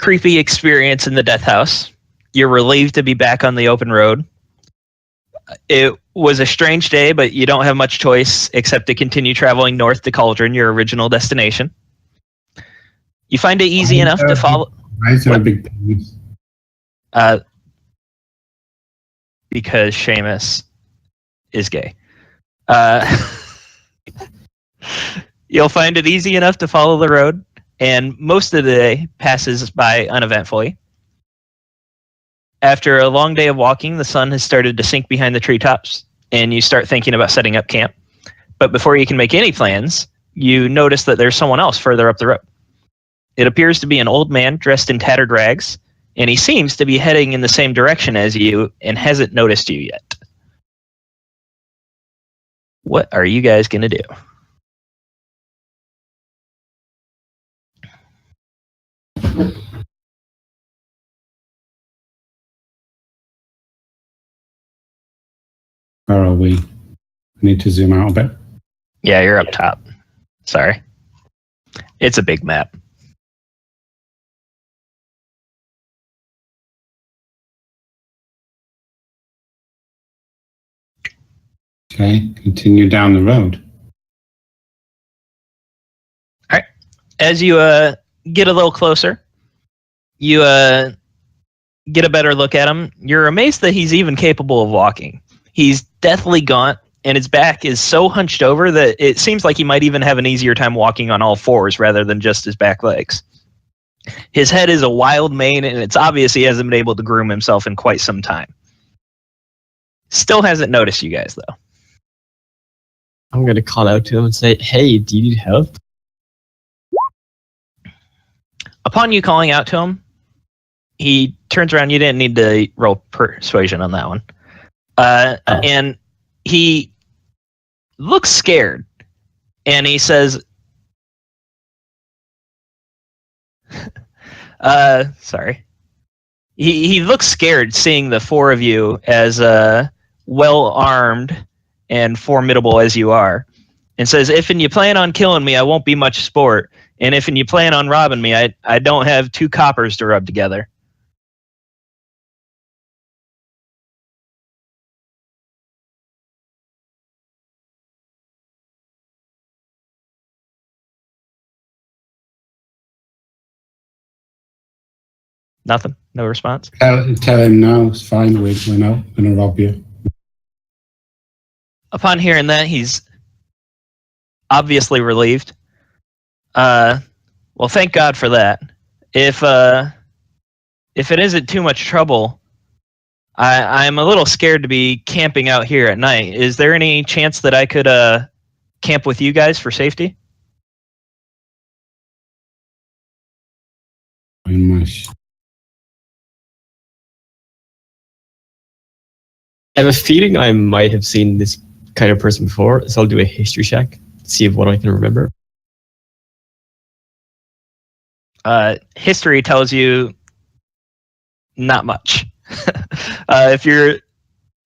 creepy experience in the death house. You're relieved to be back on the open road. It was a strange day, but you don't have much choice except to continue traveling north to Cauldron, your original destination. You find it easy enough to follow. Why is there a big penis? Because Seamus is gay. You'll find it easy enough to follow the road, and most of the day passes by uneventfully. After a long day of walking, the sun has started to sink behind the treetops, and you start thinking about setting up camp. But before you can make any plans, you notice that there's someone else further up the road. It appears to be an old man dressed in tattered rags, and he seems to be heading in the same direction as you and hasn't noticed you yet. What are you guys going to do? Where are we? I need to zoom out a bit. Yeah, you're up top. Sorry. It's a big map. Okay, continue down the road. All right. As you get a little closer, you get a better look at him. You're amazed that he's even capable of walking. He's deathly gaunt, and his back is so hunched over that it seems like he might even have an easier time walking on all fours rather than just his back legs. His head is a wild mane, and it's obvious he hasn't been able to groom himself in quite some time. Still hasn't noticed you guys, though. I'm going to call out to him and say, hey, do you need help? Upon you calling out to him, he turns around. You didn't need to roll persuasion on that one. And he looks scared. And he says, sorry. He looks scared seeing the four of you as well-armed and formidable as you are, and says, if you plan on killing me, I won't be much sport. And if you plan on robbing me, I don't have 2 coppers to rub together. Nothing? No response? Tell him no, it's fine, we're not going to rob you. Upon hearing that, he's obviously relieved. Well, thank God for that. If it isn't too much trouble, I'm a little scared to be camping out here at night. Is there any chance that I could camp with you guys for safety? Very much. I have a feeling I might have seen this kind of person before, so I'll do a history check, see what I can remember. History tells you not much.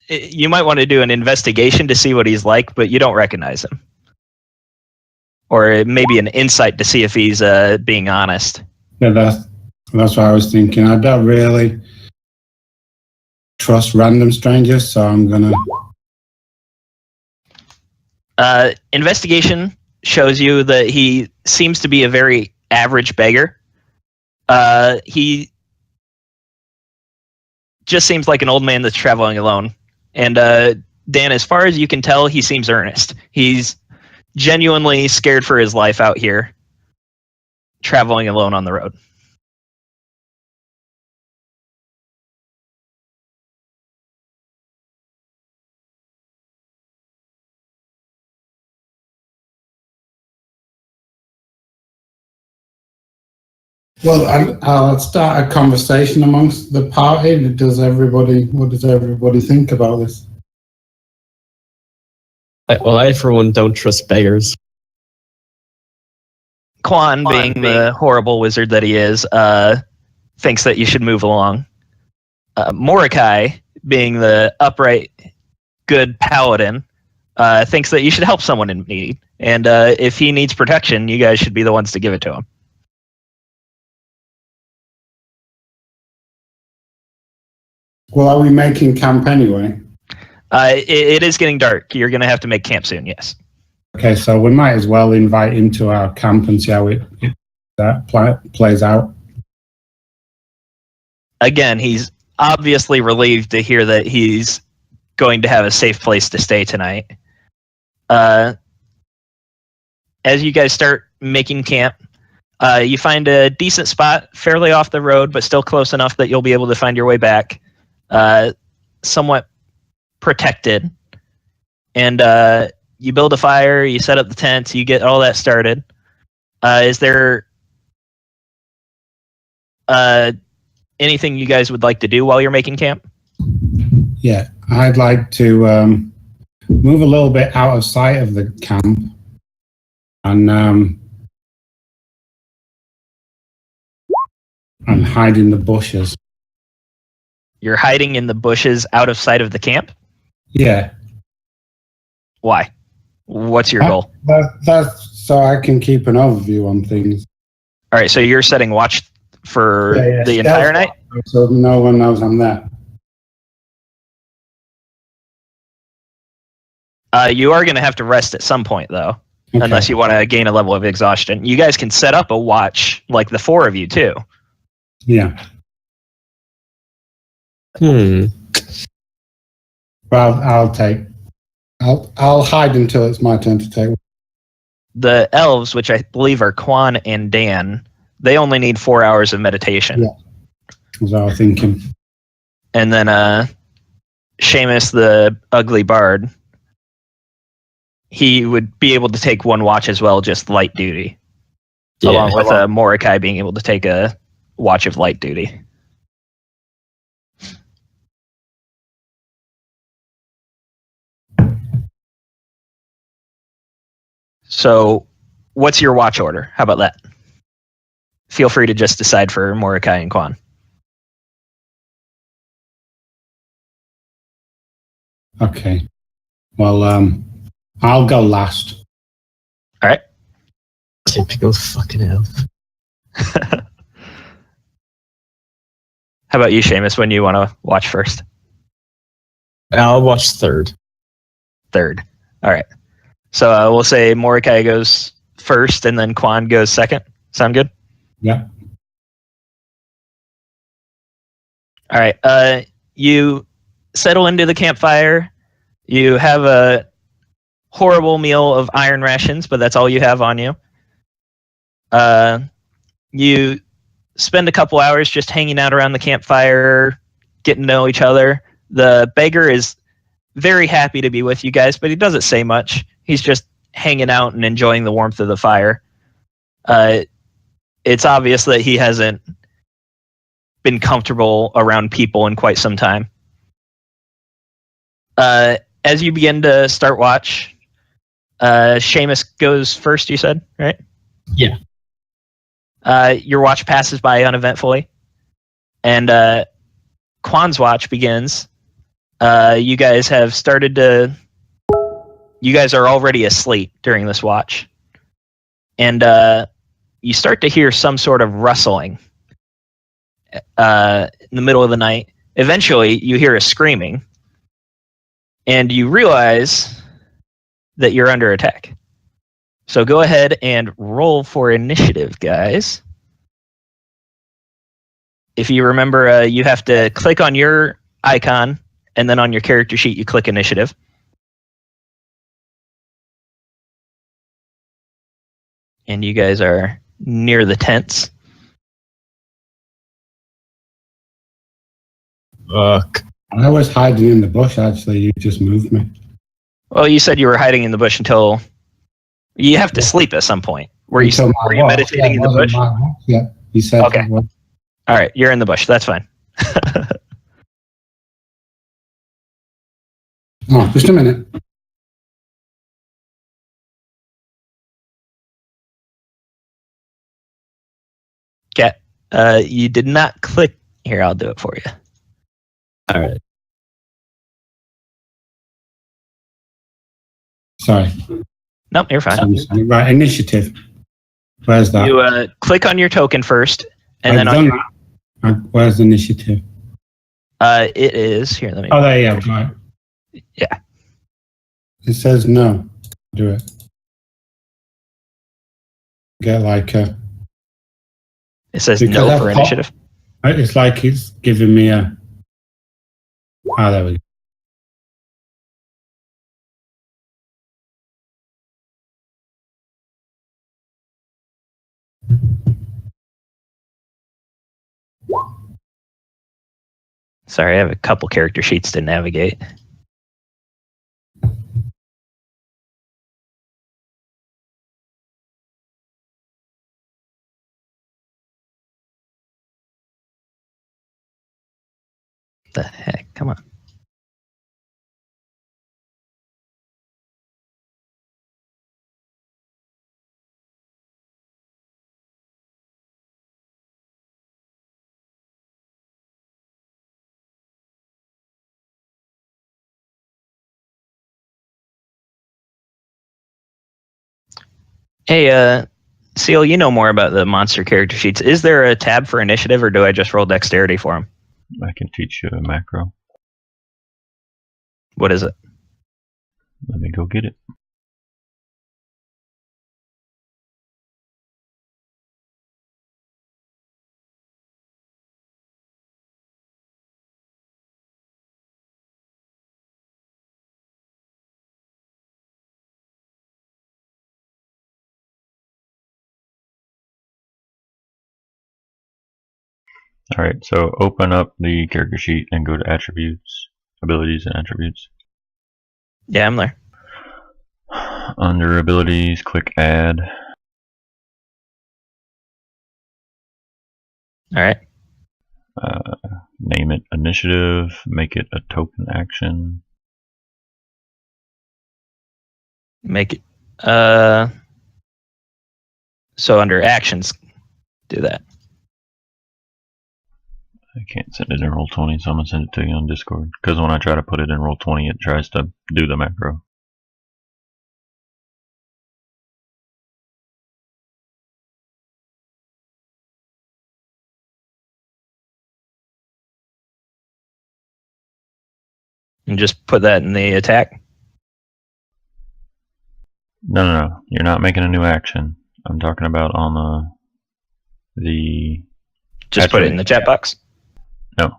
You might want to do an investigation to see what he's like, but you don't recognize him. Or maybe an insight to see if he's being honest. Yeah, that's what I was thinking. I don't really trust random strangers, so I'm gonna. Investigation shows you that he seems to be a very average beggar. He just seems like an old man that's traveling alone. And Dan, as far as you can tell, he seems earnest. He's genuinely scared for his life out here, traveling alone on the road. Well, I'll start a conversation amongst the party. What does everybody think about this? I, for one, don't trust beggars. Quan, being the horrible wizard that he is, thinks that you should move along. Mordecai, being the upright, good paladin, thinks that you should help someone in need. And if he needs protection, you guys should be the ones to give it to him. Well, are we making camp anyway? It is getting dark. You're going to have to make camp soon, yes. Okay, so we might as well invite him to our camp and see how that plays out. Again, he's obviously relieved to hear that he's going to have a safe place to stay tonight. As you guys start making camp, you find a decent spot, fairly off the road, but still close enough that you'll be able to find your way back. Somewhat protected. And you build a fire, you set up the tents, you get all that started. Is there anything you guys would like to do while you're making camp? Yeah, I'd like to move a little bit out of sight of the camp and hide in the bushes. You're hiding in the bushes out of sight of the camp? Yeah. Why? What's your goal? That's so I can keep an overview on things. All right, so you're setting watch for the entire night? So no one knows I'm there. You are going to have to rest at some point, though, unless you want to gain a level of exhaustion. You guys can set up a watch, like the four of you, too. Yeah. Hmm. Well, I'll hide until it's my turn to take. The elves, which I believe are Quan and Dan, they only need 4 hours of meditation. Yeah. As I was thinking. And then Seamus, the ugly bard, he would be able to take one watch as well, just light duty. Yeah. Along with Mordecai being able to take a watch of light duty. So, what's your watch order? How about that? Feel free to just decide for Mordecai and Quan. Okay. Well, I'll go last. All right. Typical fucking elf. How about you, Seamus, when you want to watch first? I'll watch third. Third. All right. So we'll say Mordecai goes first and then Quan goes second. Sound good? Yeah. All right. You settle into the campfire. You have a horrible meal of iron rations, but that's all you have on you. You spend a couple hours just hanging out around the campfire, getting to know each other. The beggar is very happy to be with you guys, but he doesn't say much. He's just hanging out and enjoying the warmth of the fire. It's obvious that he hasn't been comfortable around people in quite some time. As you begin to start watch, Seamus goes first, you said, right? Yeah. Your watch passes by uneventfully, and Quan's watch begins. You guys have started to... You guys are already asleep during this watch. And you start to hear some sort of rustling in the middle of the night. Eventually, you hear a screaming. And you realize that you're under attack. So go ahead and roll for initiative, guys. If you remember, you have to click on your icon, and then on your character sheet, you click initiative. And you guys are near the tents. Fuck. I was hiding in the bush, actually. You just moved me. Well, you said you were hiding in the bush until... You have to sleep at some point. Were you meditating in the bush? Yeah, you said. Okay. All right, you're in the bush. That's fine. Oh, just a minute. Okay. You did not click. Here, I'll do it for you. All right. Sorry. Nope, you're fine. Right, initiative. Where's that? You click on your token first, and then Where's the initiative? It is here. Let me. Oh, there you go. Right. Yeah. It says no. Do it. Get like a. It says Because no that's for pop- initiative. It's like it's giving me a. Ah, there we go. Sorry, I have a couple character sheets to navigate. The heck? Come on. Hey, Seal, you know more about the monster character sheets. Is there a tab for initiative, or do I just roll dexterity for them? I can teach you a macro. What is it? Let me go get it. Alright, so open up the character sheet and go to attributes, abilities and attributes. Yeah, I'm there. Under abilities, click add. All right. Name it initiative, make it a token action. Make it. So under actions, do that. I can't send it in Roll20, so I'm going to send it to you on Discord. Because when I try to put it in Roll20, it tries to do the macro. And just put that in the attack. No. You're not making a new action. I'm talking about on the Just put it in the chat box. No.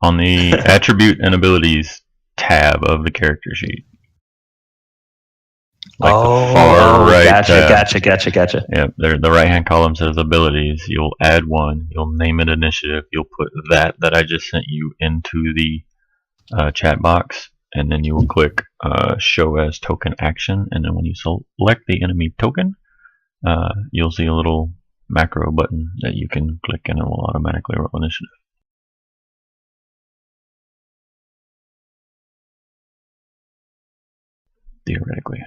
On the attribute and abilities tab of the character sheet. Like the far right Gotcha. Yeah, the right hand column says abilities. You'll add one. You'll name it initiative. You'll put that I just sent you into the chat box, and then you will click show as token action, and then when you select the enemy token, you'll see a little macro button that you can click and it will automatically roll initiative. Theoretically.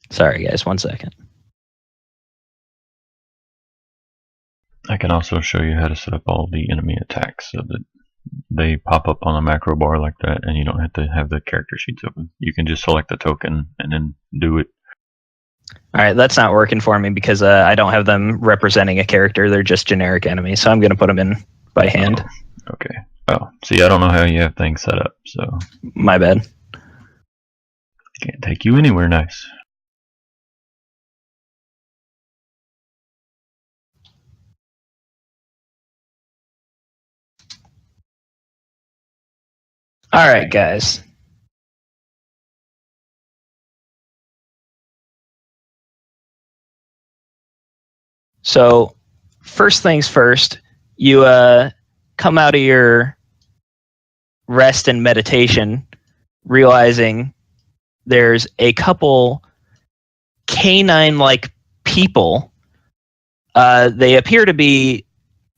Sorry, guys. 1 second. I can also show you how to set up all the enemy attacks so that they pop up on a macro bar like that, and you don't have to have the character sheets open. You can just select the token and then do it. All right, that's not working for me because I don't have them representing a character. They're just generic enemies, so I'm going to put them in by hand. Oh, okay. Oh, see, I don't know how you have things set up, so My bad. can't take you anywhere nice. All right, guys. So, first things first, you come out of your rest and meditation, realizing there's a couple canine-like people. They appear to be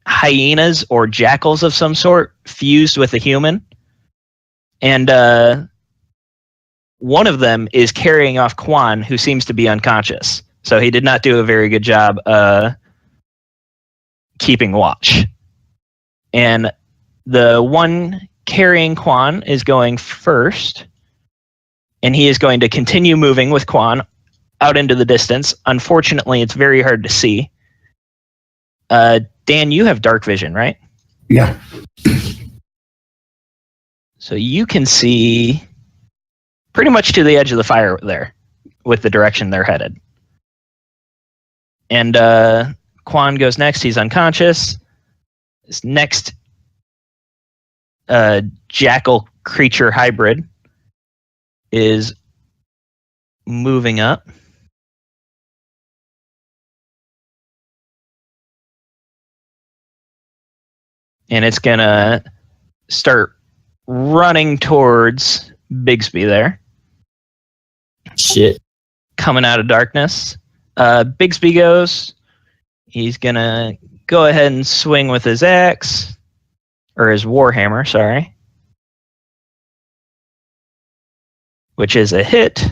hyenas or jackals of some sort, fused with a human. And one of them is carrying off Quan, who seems to be unconscious. So he did not do a very good job keeping watch. And the one carrying Quan is going first, and he is going to continue moving with Quan out into the distance. Unfortunately, it's very hard to see. Dan, you have dark vision, right? Yeah. So you can see pretty much to the edge of the fire there with the direction they're headed. And Quan goes next. He's unconscious. His next jackal creature hybrid is moving up. And it's going to start running towards Bigsby there. Shit. Coming out of darkness. Bigsby goes. He's going to go ahead and swing with his axe. Or his warhammer, sorry. Which is a hit.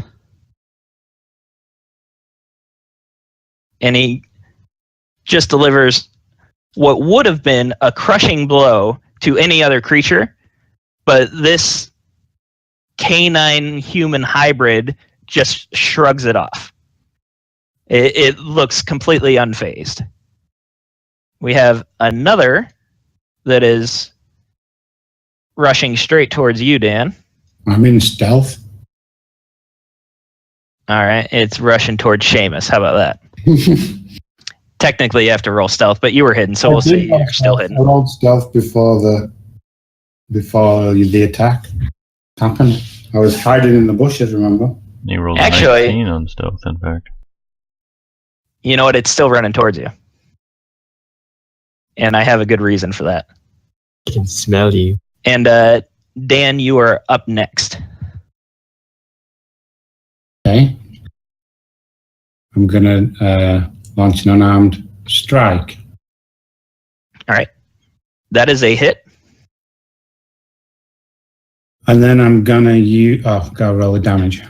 And he just delivers what would have been a crushing blow to any other creature, but this canine human hybrid just shrugs it off. It looks completely unfazed. We have another that is rushing straight towards you, Dan. I'm in stealth. All right, it's rushing towards Seamus. How about that? Technically, you have to roll stealth, but you were hidden, so we'll see. You're still hidden. I rolled stealth before the attack happened. I was hiding in the bushes, remember? You rolled Actually- a 19 on stealth, in fact. You know what? It's still running towards you. And I have a good reason for that. I can smell you. And Dan, you are up next. Okay. I'm gonna launch an unarmed strike. All right. That is a hit. And then I'm gonna go roll the damage.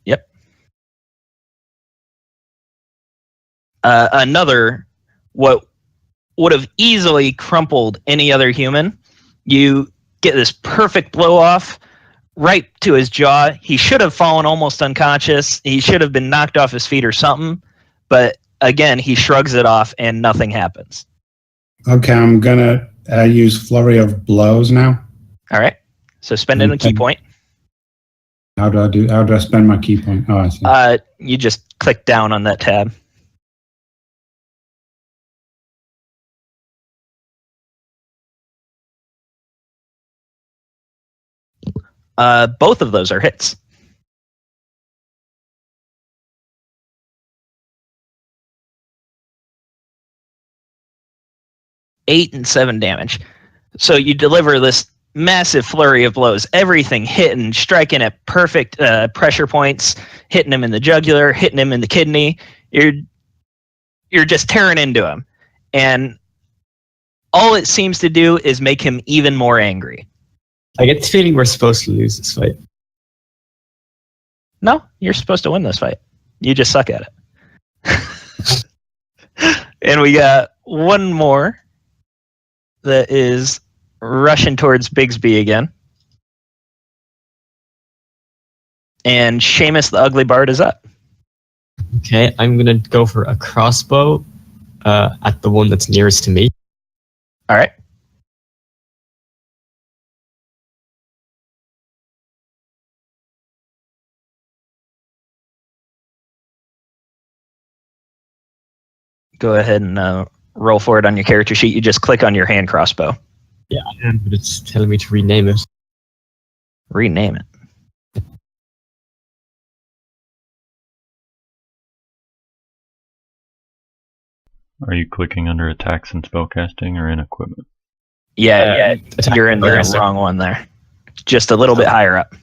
Yep. Another, what would have easily crumpled any other human. You get this perfect blow off right to his jaw. He should have fallen almost unconscious. He should have been knocked off his feet or something. But again, he shrugs it off and nothing happens. Okay, I'm gonna use flurry of blows now. All right. So spend in a key point. How do I spend my key point? Oh, I see. You just click down on that tab. Both of those are hits. Eight and 7 damage. So you deliver this massive flurry of blows, everything hitting, striking at perfect pressure points, hitting him in the jugular, hitting him in the kidney. You're just tearing into him. And all it seems to do is make him even more angry. I get the feeling we're supposed to lose this fight. No, you're supposed to win this fight. You just suck at it. And we got one more that is rushing towards Bigsby again. And Seamus the Ugly Bard is up. Okay, I'm gonna go for a crossbow at the one that's nearest to me. All right. Go ahead and roll for it on your character sheet. You just click on your hand crossbow. Yeah, I am, but it's telling me to rename it. Rename it. Are you clicking under attacks and spellcasting or in equipment? Yeah, attack you're in the and wrong one there. Just a little bit higher up.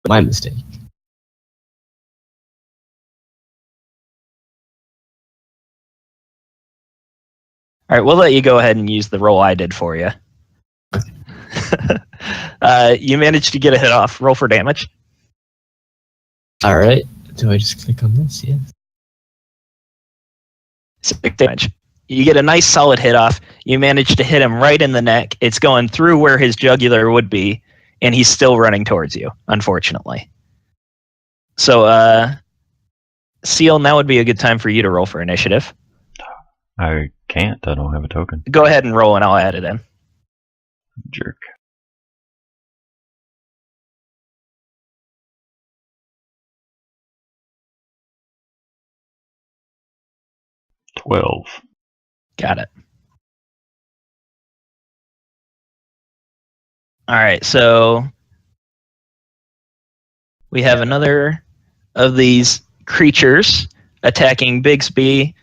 My mistake. All right, we'll let you go ahead and use the roll I did for you. You managed to get a hit off. Roll for damage. Alright. Do I just click on this? Yes. 6 damage. You get a nice solid hit off. You manage to hit him right in the neck. It's going through where his jugular would be, and he's still running towards you, unfortunately. So, Seal, now would be a good time for you to roll for initiative. I can't. I don't have a token. Go ahead and roll, and I'll add it in. Jerk. $12. Got it. All right, so we have another of these creatures attacking Bigsby,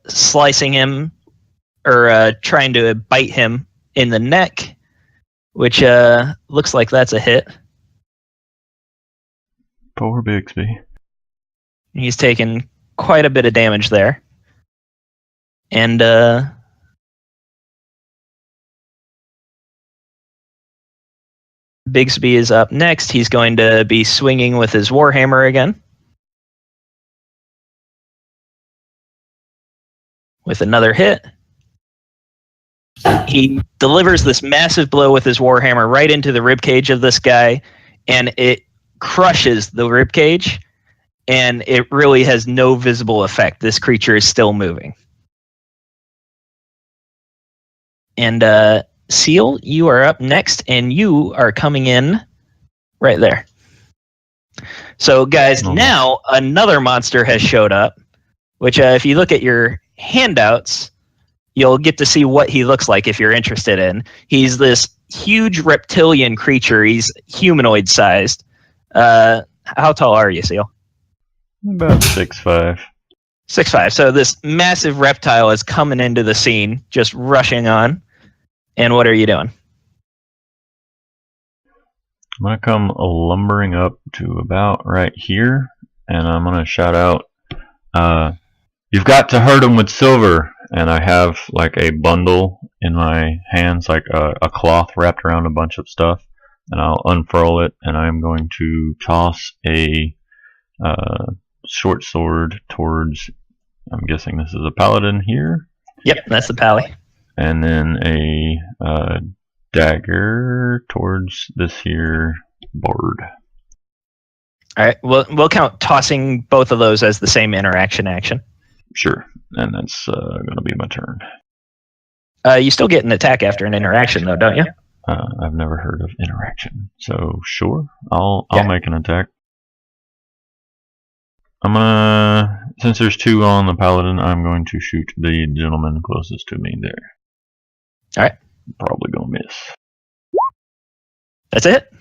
slicing him, or trying to bite him in the neck, which looks like that's a hit. Poor Bixby. He's taken quite a bit of damage there. And Bigsby is up next. He's going to be swinging with his Warhammer again. With another hit. He delivers this massive blow with his Warhammer right into the ribcage of this guy, and it crushes the ribcage, and it really has no visible effect. This creature is still moving. And Seal, you are up next, and you are coming in right there. So, guys, now another monster has showed up, which if you look at your handouts, you'll get to see what he looks like if you're interested in. He's this huge reptilian creature. He's humanoid-sized. How tall are you, Seal? About 6'5". 6'5". So this massive reptile is coming into the scene, just rushing on. And what are you doing? I'm going to come lumbering up to about right here, and I'm going to shout out, "You've got to hurt him with silver." And I have like a bundle in my hands, like a cloth wrapped around a bunch of stuff, and I'll unfurl it, and I'm going to toss a short sword towards, I'm guessing this is a paladin here. Yep, that's the pally. And then a dagger towards this here bard. All right, we'll count tossing both of those as the same interaction action. Sure, and that's going to be my turn. You still get an attack after an interaction, though, don't you? I've never heard of interaction, so sure, I'll make an attack. I'm gonna, since there's two on the paladin, I'm going to shoot the gentleman closest to me there. All right. Probably gonna miss. That's it?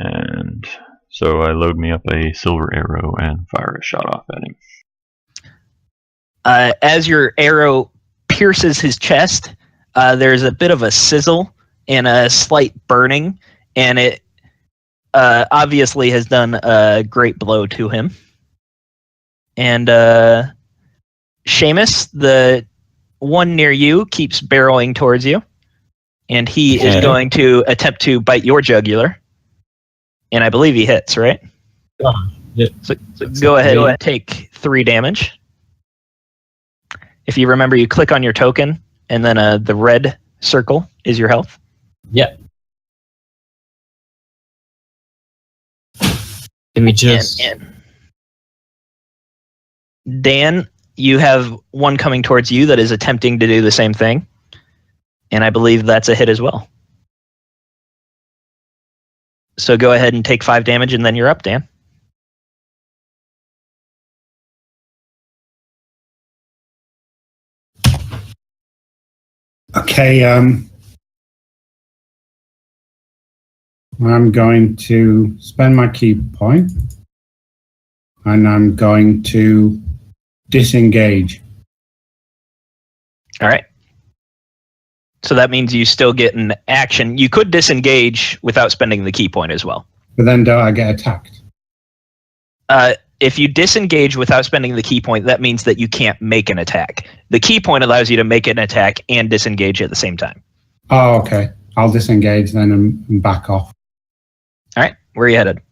And so I load me up a silver arrow and fire a shot off at him. As your arrow pierces his chest, there's a bit of a sizzle and a slight burning, and it obviously has done a great blow to him. And Seamus, the one near you, keeps barreling towards you, and he is going to attempt to bite your jugular. And I believe he hits, right? Yeah. So go ahead and take 3 damage. If you remember, you click on your token, and then the red circle is your health. Yeah. Let me just... Dan, you have one coming towards you that is attempting to do the same thing. And I believe that's a hit as well. So go ahead and take 5 damage, and then you're up, Dan. Okay, I'm going to spend my key point, and I'm going to disengage. All right. So that means you still get an action. You could disengage without spending the key point as well. But then don't I get attacked? If you disengage without spending the key point, that means that you can't make an attack. The key point allows you to make an attack and disengage at the same time. Oh, okay. I'll disengage then and back off. All right. Where are you headed?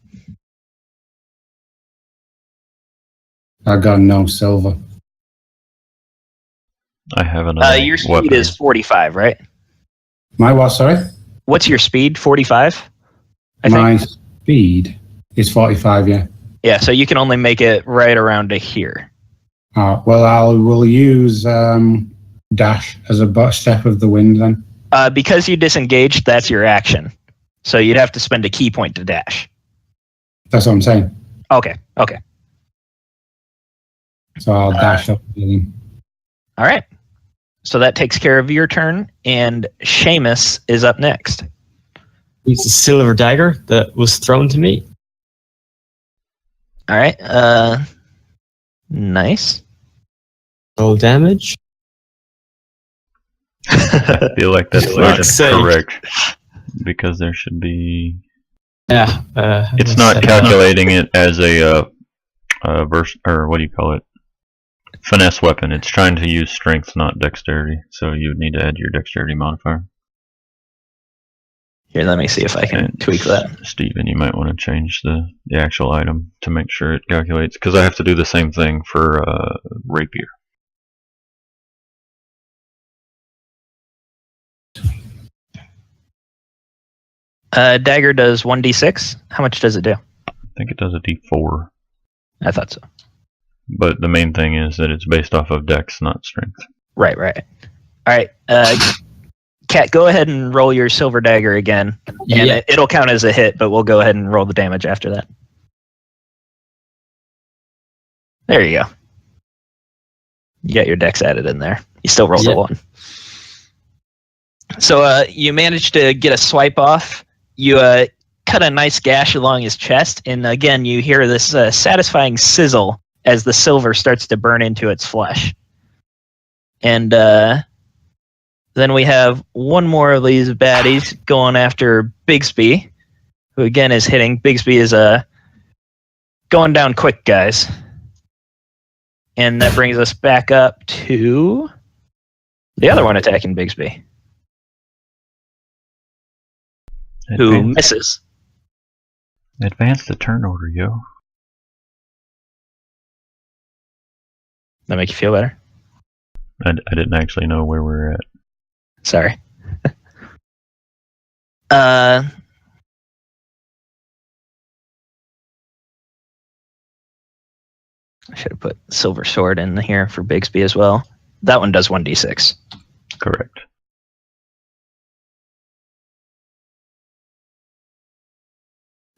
I got no silver. I have another Your speed weapon. is 45, right? My what, sorry? What's your speed? 45? My speed is 45, yeah. Yeah, so you can only make it right around to here. Well, I will use dash as a step of the wind then. Because you disengaged, that's your action. So you'd have to spend a key point to dash. That's what I'm saying. Okay. So I'll dash up. All right. So that takes care of your turn, and Seamus is up next. It's a silver dagger that was thrown to me. All right. Nice. Roll damage. I feel like that's not Let's say. correct because there should be. Yeah. It's not calculating it as a verse, or what do you call it? Finesse weapon. It's trying to use strength, not dexterity. So you would need to add your dexterity modifier. Here, let me see if I can And tweak that. Steven, you might want to change the actual item to make sure it calculates, because I have to do the same thing for rapier. Dagger does 1d6. How much does it do? I think it does a d4. I thought so. But the main thing is that it's based off of dex, not strength. Right. All right. Kat, go ahead and roll your silver dagger again. And it'll count as a hit, but we'll go ahead and roll the damage after that. There you go. You got your dex added in there. You still rolled a 1. So you managed to get a swipe off. You cut a nice gash along his chest, and again, you hear this satisfying sizzle as the silver starts to burn into its flesh. And then we have one more of these baddies going after Bigsby, who again is hitting. Bigsby is going down quick, guys. And that brings us back up to the other one attacking Bigsby, who misses. Advance the turn order, yo. That make you feel better? I didn't actually know where we were at. Sorry. I should have put silver sword in here for Bigsby as well. That one does 1d6. Correct.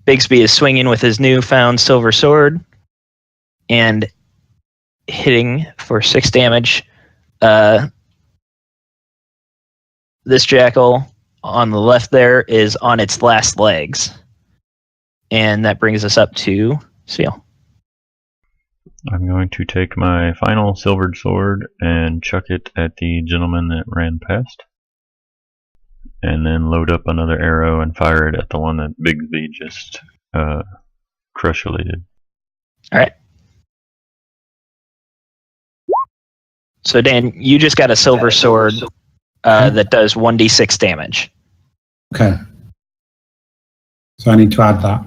Bigsby is swinging with his newfound silver sword and hitting for 6 damage. This jackal on the left there is on its last legs. And that brings us up to Seal. I'm going to take my final silvered sword and chuck it at the gentleman that ran past. And then load up another arrow and fire it at the one that Bigsby just crush-related. Alright. So Dan, you just got a silver sword that does 1d6 damage. Okay. So I need to add that.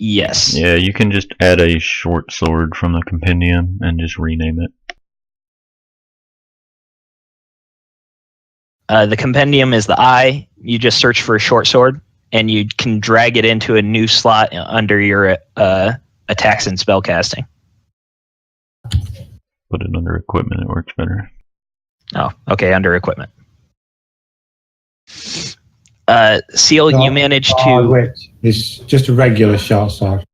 Yes. Yeah, you can just add a short sword from the compendium and just rename it. The compendium is the eye. You just search for a short sword, and you can drag it into a new slot under your attacks and spellcasting. Put it under equipment, it works better. Oh, okay, under equipment. Seal, you managed to... It's just a regular short sword.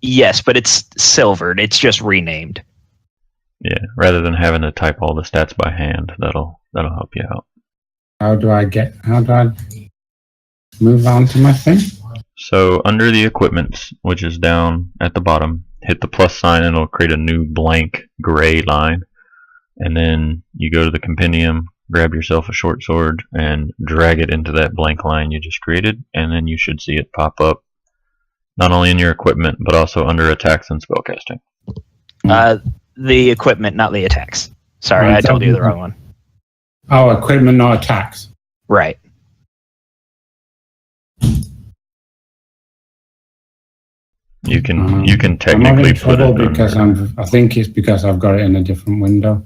Yes, but it's silvered. It's just renamed. Yeah, rather than having to type all the stats by hand, that'll help you out. How do I move on to my thing? So under the equipment, which is down at the bottom, hit the plus sign and it'll create a new blank gray line. And then you go to the compendium, grab yourself a short sword, and drag it into that blank line you just created, and then you should see it pop up not only in your equipment, but also under attacks and spellcasting. The equipment, not the attacks. Sorry, I told you the wrong one. Oh, equipment, not attacks. Right. You can I'm having technically put trouble it because under. I think it's because I've got it in a different window.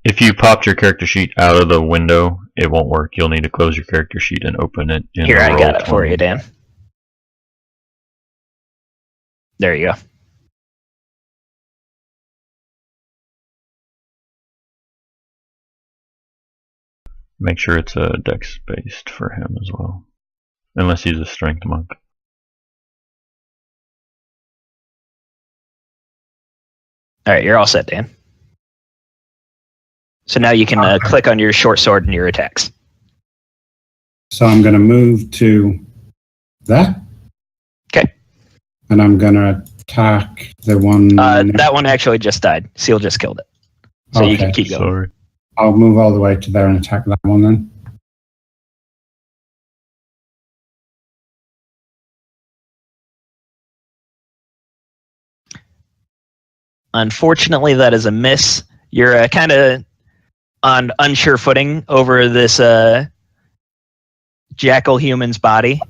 If you popped your character sheet out of the window, it won't work. You'll need to close your character sheet and open it in Here, the I got it Roll20. for you, Dan. There you go. Make sure it's a dex based for him as well. Unless he's a strength monk. All right, you're all set, Dan. So now you can click on your short sword and your attacks. So I'm going to move to there. Okay. And I'm going to attack the one. That one actually just died. Seal just killed it. So you can keep going. Sorry. I'll move all the way to there and attack that one then. Unfortunately, that is a miss. You're kind of on unsure footing over this jackal human's body,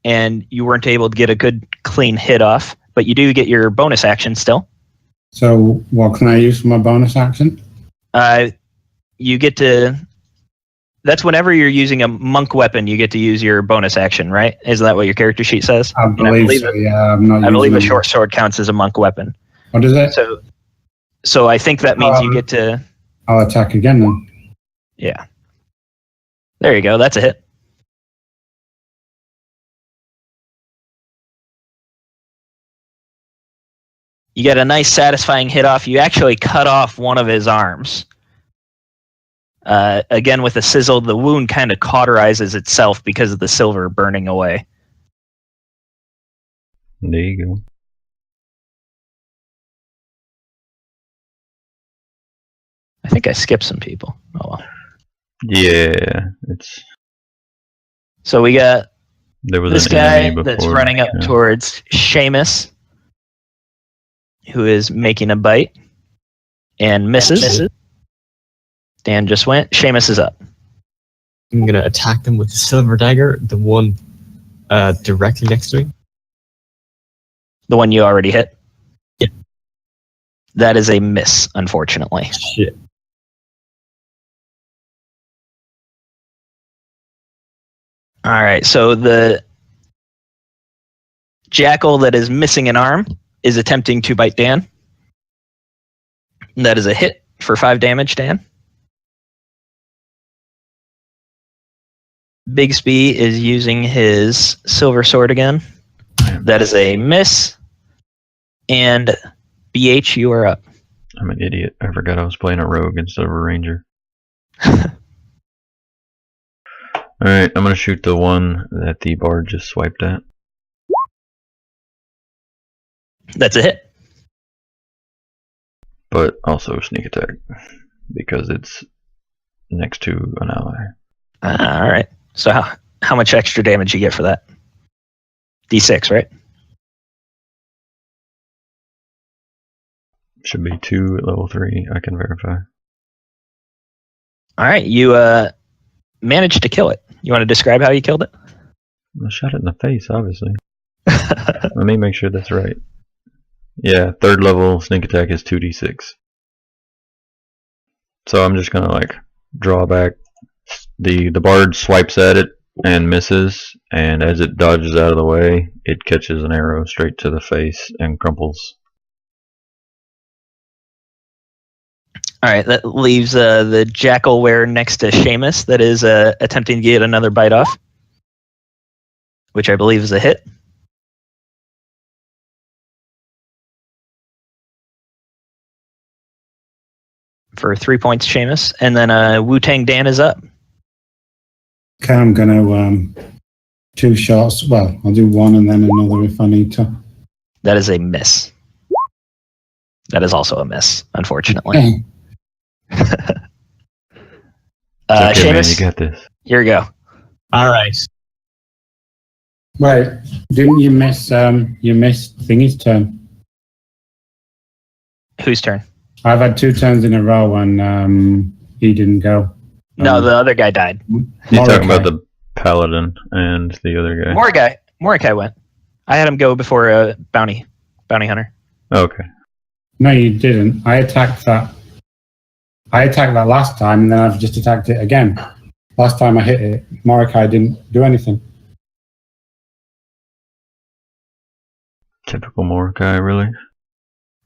and you weren't able to get a good, clean hit off, but you do get your bonus action still. So what can I use for my bonus action? You get to... That's whenever you're using a monk weapon, you get to use your bonus action, right? Isn't that what your character sheet says? I believe so, yeah. I believe a short sword counts as a monk weapon. What is it? So I think that means you get to... I'll attack again then. Yeah. There you go. That's a hit. You get a nice satisfying hit off. You actually cut off one of his arms. Again, with a sizzle, the wound kind of cauterizes itself because of the silver burning away. There you go. I think I skipped some people. Oh well. Yeah, it's. So we got There was this an guy enemy that's before, running up yeah. towards Seamus, who is making a bite and misses. Dan just went. Seamus is up. I'm gonna attack them with the silver dagger, the one directly next to me. The one you already hit? Yeah. That is a miss, unfortunately. Shit. All right, so the jackal that is missing an arm is attempting to bite Dan. That is a hit for 5 damage, Dan. Bigsby is using his silver sword again. That is a miss. And BH, you are up. I'm an idiot. I forgot I was playing a rogue instead of a ranger. Alright, I'm gonna shoot the one that the bard just swiped at. That's a hit. But also sneak attack. Because it's next to an ally. All right. So how much extra damage you get for that? D6, right? Should be 2 at level 3. I can verify. All right. You managed to kill it. You want to describe how you killed it? I shot it in the face, obviously. Let me make sure that's right. Yeah, 3rd level sneak attack is 2d6. So I'm just gonna like draw back. The bard swipes at it and misses, and as it dodges out of the way, it catches an arrow straight to the face and crumples. All right. That leaves the jackal ware next to Seamus that is attempting to get another bite off, which I believe is a hit. For 3 points, Seamus. And then Wu-Tang Dan is up. Okay, I'm going to 2 shots. Well, I'll do 1 and then another if I need to. That is a miss. That is also a miss, unfortunately. Okay. It's okay, man, Seamus, you got this. here we go. All right. Wait, didn't you miss Thingy's turn? Whose turn? I've had 2 turns in a row and he didn't go. No, the other guy died. You're talking about the paladin and the other guy. Murk went. I had him go before a bounty hunter. Okay. No, you didn't. I attacked that last time, and then I've just attacked it again. Last time I hit it, Mordecai didn't do anything. Typical Mordecai, really.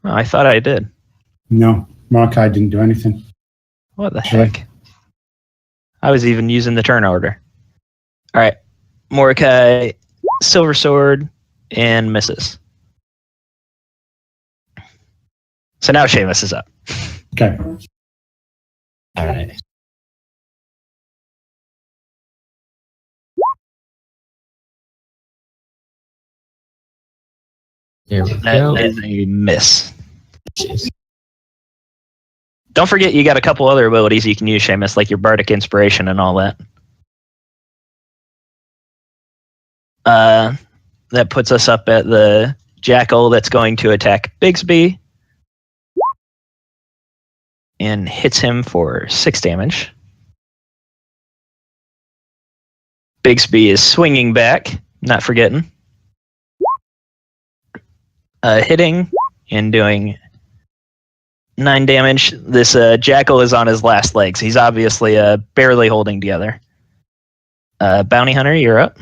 Oh, I thought I did. No, Mordecai didn't do anything. What the Sure. heck? I was even using the turn order. All right, Mordecai, silver sword, and misses. So now Seamus is up. Okay. All right. There we go. That is a miss. Jeez. Don't forget you got a couple other abilities you can use, Seamus, like your Bardic Inspiration and all that. That puts us up at the Jackal that's going to attack Bigsby. And hits him for 6 damage. Bigsby is swinging back, not forgetting. Hitting and doing 9 damage. This Jackal is on his last legs. He's obviously barely holding together. Bounty Hunter, you're up.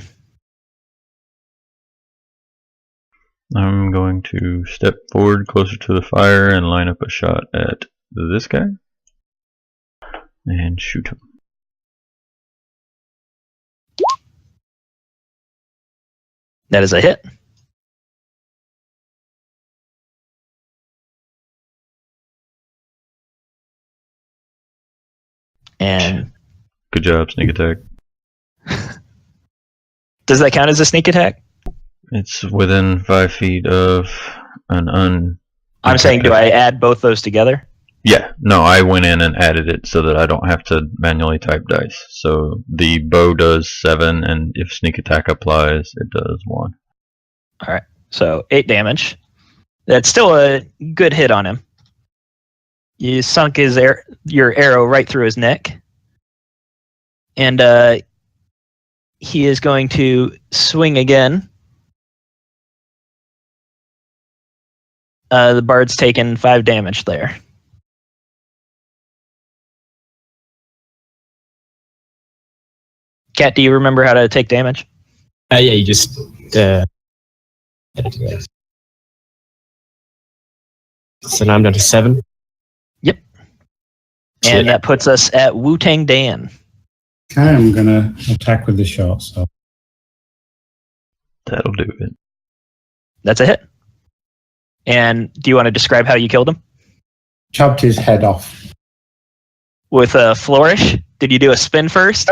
I'm going to step forward closer to the fire and line up a shot at this guy. And shoot him. That is a hit. And Good job, sneak attack. does that count as a sneak attack? It's within 5 feet of an I'm saying, do I add both those together? Yeah, no, I went in and added it so that I don't have to manually type dice. So the bow does 7, and if sneak attack applies, it does 1. All right, so 8 damage. That's still a good hit on him. You sunk your arrow right through his neck. And he is going to swing again. The bard's taken 5 damage there. Kat, do you remember how to take damage? Yeah, you just so now I'm down to 7. Yep. Shit. And that puts us at Wu-Tang Dan. Okay, I'm going to attack with the short sword. That'll do it. That's a hit. And do you want to describe how you killed him? Chopped his head off. With a flourish? Did you do a spin first?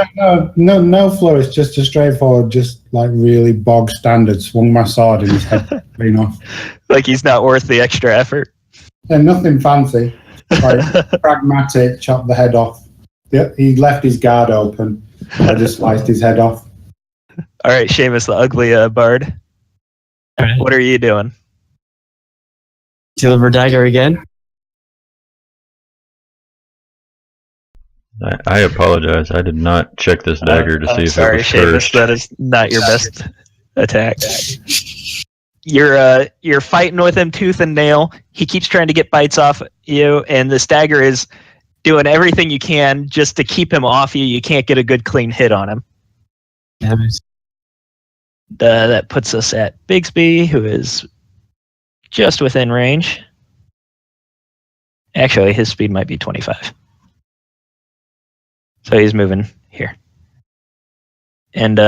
No flourish, just a straightforward, just like really bog standard. Swung my sword and his head clean off. Like he's not worth the extra effort? And nothing fancy. Like pragmatic, chopped the head off. Yep, he left his guard open. I just sliced his head off. All right, Seamus, the ugly bard. All right. What are you doing? Silver dagger again. I apologize. I did not check this dagger to see if sorry, it was Seamus, cursed. that is not your best attack. You're fighting with him tooth and nail. He keeps trying to get bites off you, and this dagger is doing everything you can just to keep him off you. You can't get a good clean hit on him. Damn it. That puts us at Bigsby, who is just within range. Actually, his speed might be 25. So he's moving here. And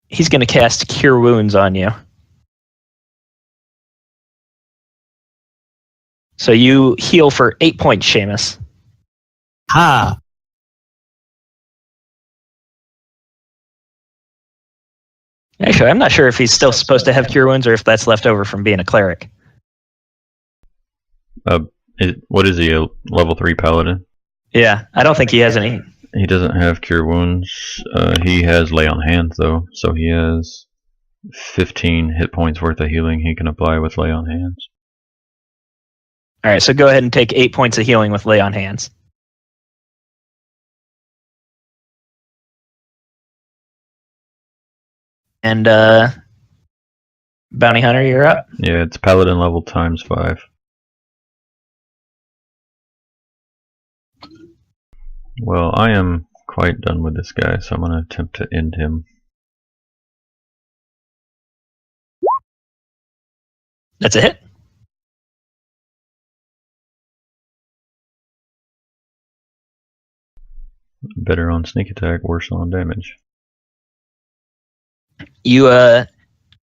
he's going to cast Cure Wounds on you. So you heal for 8 points, Seamus. Ha! Actually, I'm not sure if he's still supposed to have Cure Wounds or if that's left over from being a cleric. What is he, a level 3 paladin? Yeah, I don't think he has any. He doesn't have cure wounds. He has lay on hands though, so he has 15 hit points worth of healing he can apply with lay on hands. All right, so go ahead and take 8 points of healing with Lay on Hands. And Bounty Hunter, you're up. Yeah, it's Paladin level times 5. Well, I am quite done with this guy, so I'm going to attempt to end him. That's a hit. Better on sneak attack, worse on damage. You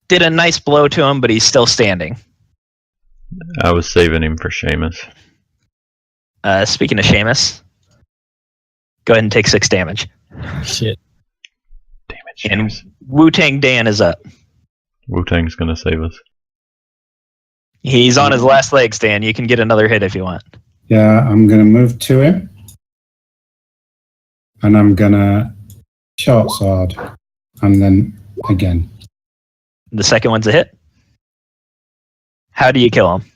did a nice blow to him, but he's still standing. I was saving him for Seamus. Speaking of Seamus, go ahead and take 6 damage. Shit. Damage. And Seamus. Wu-Tang Dan is up. Wu-Tang's going to save us. He's on his last legs, Dan. You can get another hit if you want. Yeah, I'm going to move to him. And I'm going to short sword. And then again. The second one's a hit. How do you kill him?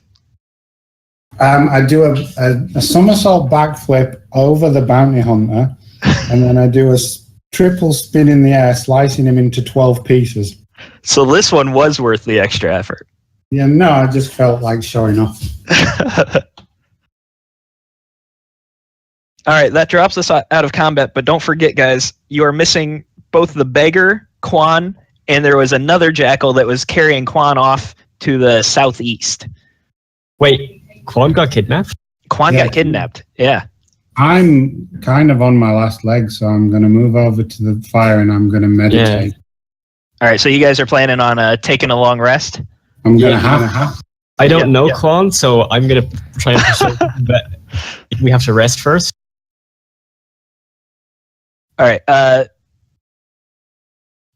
I do a somersault backflip over the bounty hunter. And then I do a triple spin in the air, slicing him into 12 pieces. So this one was worth the extra effort. Yeah, no, I just felt like showing off. All right, that drops us out of combat, but don't forget, guys, you are missing both the beggar, Quan, and there was another jackal that was carrying Quan off to the southeast. Wait, Quan got kidnapped? Quan Yeah. got kidnapped, yeah. I'm kind of on my last leg, so I'm going to move over to the fire and I'm going to meditate. All right, so you guys are planning on taking a long rest? I'm going to have. I don't know yeah. Quan, so I'm going to try and persuade him that we have to rest first. All right,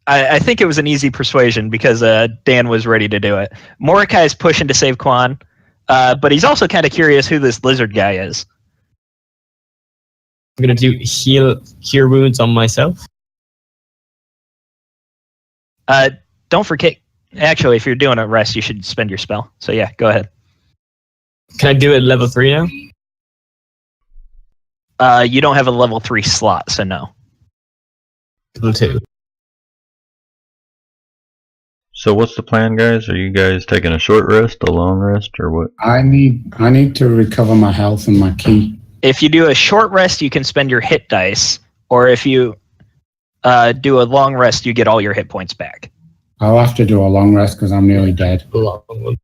I think it was an easy persuasion because Dan was ready to do it. Mordecai is pushing to save Quan, but he's also kind of curious who this lizard guy is. I'm going to do cure wounds on myself. Don't forget, actually, if you're doing a rest, you should spend your spell. So yeah, go ahead. Can I do it at level 3 now? You don't have a level 3 slot, so no. Level 2. So what's the plan, guys? Are you guys taking a short rest, a long rest, or what? I need to recover my health and my key. If you do a short rest, you can spend your hit dice, or if you do a long rest, you get all your hit points back. I'll have to do a long rest because I'm nearly dead. Long one.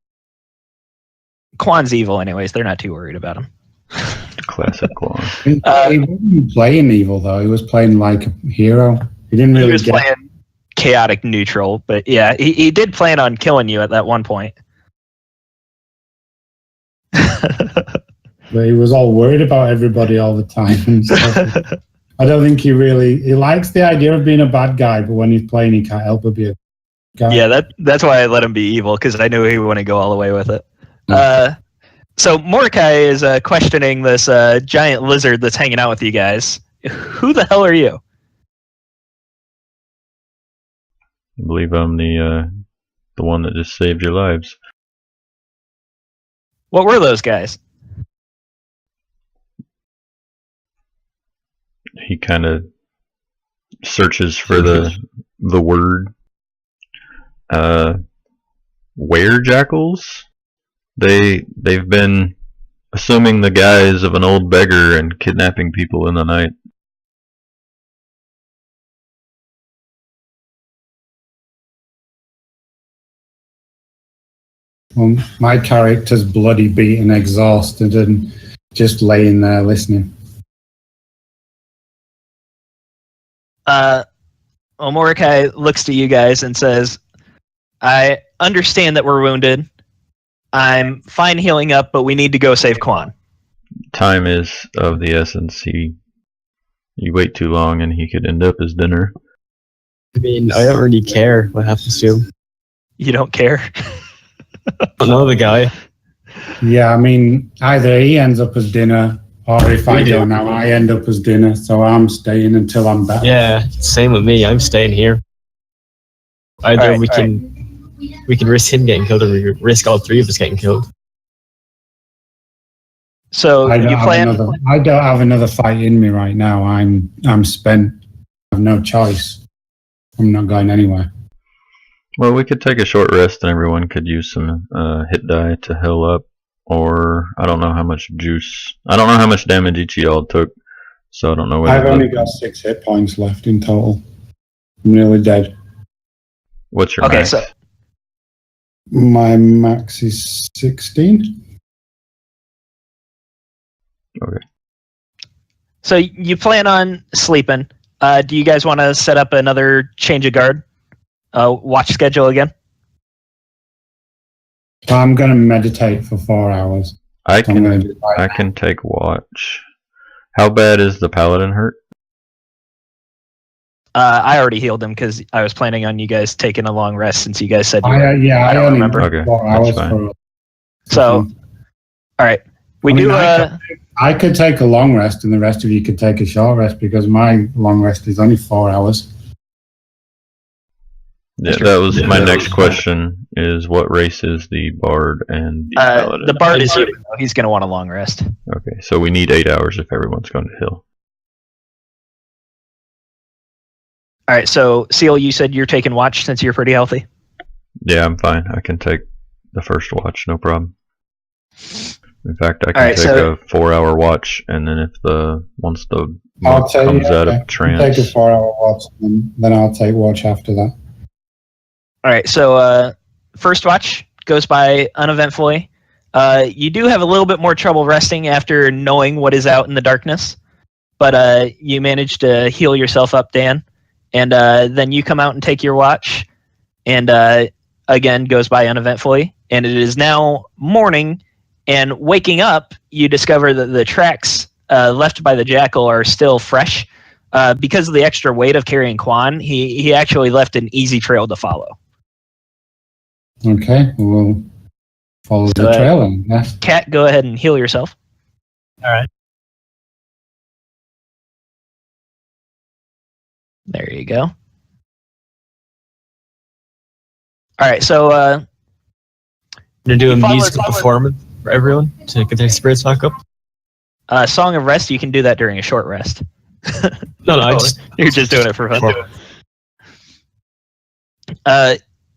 Quan's evil, anyways. They're not too worried about him. Classic Quan. He wasn't playing evil, though. He was playing like a hero. He didn't really He was playing chaotic neutral, but yeah, he did plan on killing you at that one point. But he was all worried about everybody all the time. And stuff. I don't think he likes the idea of being a bad guy, but when he's playing, he can't help but be a guy. Yeah, that's why I let him be evil, because I knew he wouldn't go all the way with it. So Mordecai is questioning this giant lizard that's hanging out with you guys. Who the hell are you? I believe I'm the one that just saved your lives. What were those guys? He kind of searches for the word. Were jackals? They've been assuming the guise of an old beggar and kidnapping people in the night. Well, my character's bloody beaten, exhausted, and just laying there listening. Well, Mordecai looks to you guys and says, I understand that we're wounded. I'm fine healing up, but we need to go save Quan. Time is of the essence. You wait too long and he could end up as dinner. I mean, I don't really care what happens to him. You don't care? I don't know the guy. Yeah, I mean, either he ends up as dinner, or if I go now, I end up as dinner. So I'm staying until I'm back. Yeah, same with me. I'm staying here. Either we can risk him getting killed, or we risk all 3 of us getting killed. So I don't have another fight in me right now. I'm spent. I have no choice. I'm not going anywhere. Well, we could take a short rest and everyone could use some hit die to heal up. Or, I don't know how much juice. I don't know how much damage each of y'all took. So I don't know whether. I've only got 6 hit points left in total. I'm nearly dead. What's your max? So my max is 16. Okay. So you plan on sleeping. Do you guys want to set up another change of guard? Watch schedule again? I'm going to meditate for 4 hours. I can take watch. How bad is the paladin hurt? I already healed him because I was planning on you guys taking a long rest since you guys said you were. I don't only remember. Okay, 4 hours that's fine. So, all right. I could take a long rest and the rest of you could take a short rest because my long rest is only 4 hours. Yeah, that was my next question is what race is the bard and the paladin? The bard is human. He's going to want a long rest. Okay, so we need 8 hours if everyone's going to heal. All right, so Seal, you said you're taking watch since you're pretty healthy? Yeah, I'm fine. I can take the first watch, no problem. In fact, I can take a 4-hour watch, and then if once the monk comes out of trance, take a 4-hour watch, and then I'll take watch after that. All right, so first watch goes by uneventfully. You do have a little bit more trouble resting after knowing what is out in the darkness, but you manage to heal yourself up, Dan, and then you come out and take your watch, and again goes by uneventfully, and it is now morning. And waking up, you discover that the tracks left by the jackal are still fresh. Because of the extra weight of carrying Quan, he actually left an easy trail to follow. Okay, we'll follow the trail. Yes. Cat, go ahead and heal yourself. All right. There you go. All right, so I'm gonna do a musical performance for everyone to get their spirits back up. Song of Rest, you can do that during a short rest. No, you're just doing it for fun.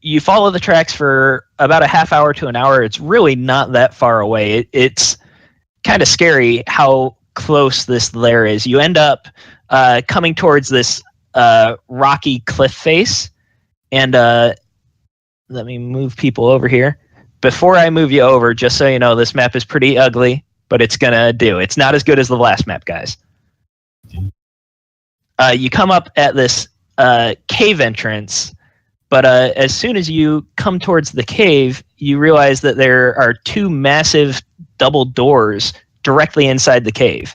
You follow the tracks for about a half hour to an hour. It's really not that far away. It's kind of scary how close this lair is. You end up coming towards this rocky cliff face, and let me move people over here. Before I move you over, just so you know, this map is pretty ugly, but it's gonna do. It's not as good as the last map, guys. You come up at this cave entrance, but as soon as you come towards the cave, you realize that there are 2 massive double doors directly inside the cave.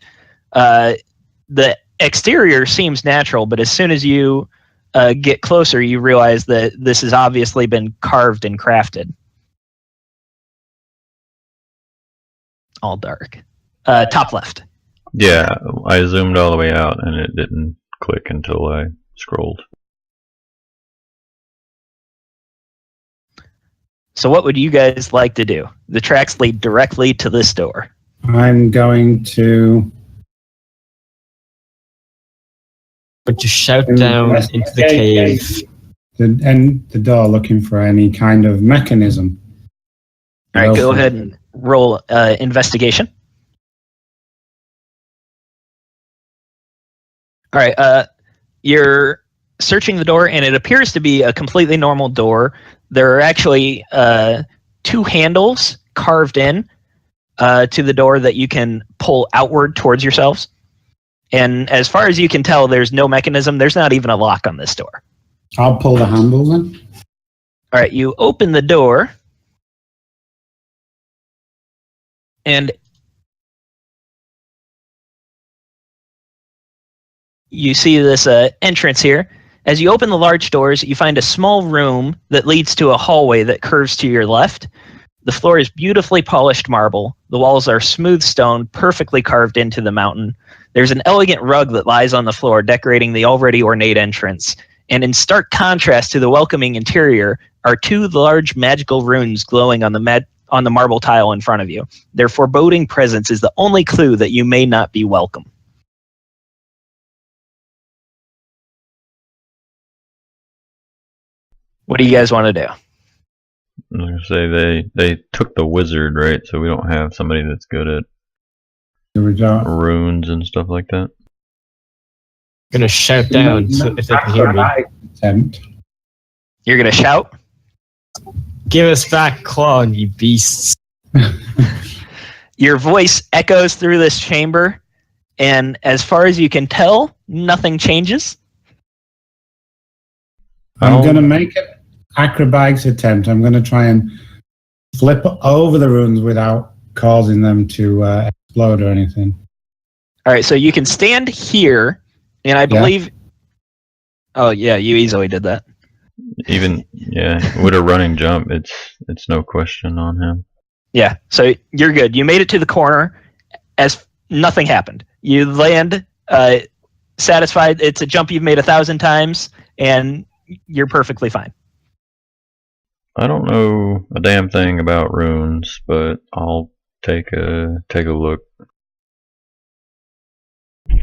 The exterior seems natural, but as soon as you get closer, you realize that this has obviously been carved and crafted. All dark. Top left. Yeah, I zoomed all the way out and it didn't click until I scrolled. So what would you guys like to do? The tracks lead directly to this door. I'm going to... But just shout down into the cave. The door looking for any kind of mechanism. All right, go ahead and roll investigation. All right, you're searching the door, and it appears to be a completely normal door. There are actually 2 handles carved in to the door that you can pull outward towards yourselves. And as far as you can tell, there's no mechanism. There's not even a lock on this door. I'll pull the handles in. All right, you open the door, and you see this entrance here. As you open the large doors, you find a small room that leads to a hallway that curves to your left. The floor is beautifully polished marble. The walls are smooth stone, perfectly carved into the mountain. There's an elegant rug that lies on the floor, decorating the already ornate entrance. And in stark contrast to the welcoming interior are 2 large magical runes glowing on the marble tile in front of you. Their foreboding presence is the only clue that you may not be welcome. What do you guys want to do? I'm gonna say they took the wizard, right? So we don't have somebody that's good at runes and stuff like that. I'm gonna shout down so if they can hear me. Attempt. You're gonna shout. Give us back Claude, you beasts. Your voice echoes through this chamber, and as far as you can tell, nothing changes. I'm going to make an acrobatics attempt. I'm going to try and flip over the runes without causing them to explode or anything. All right, so you can stand here, and I believe... Oh, yeah, you easily did that. Even, with a running jump, it's no question on him. Yeah, so you're good. You made it to the corner as nothing happened. You land satisfied. It's a jump you've made 1,000 times, and you're perfectly fine. I don't know a damn thing about runes, but I'll take a look.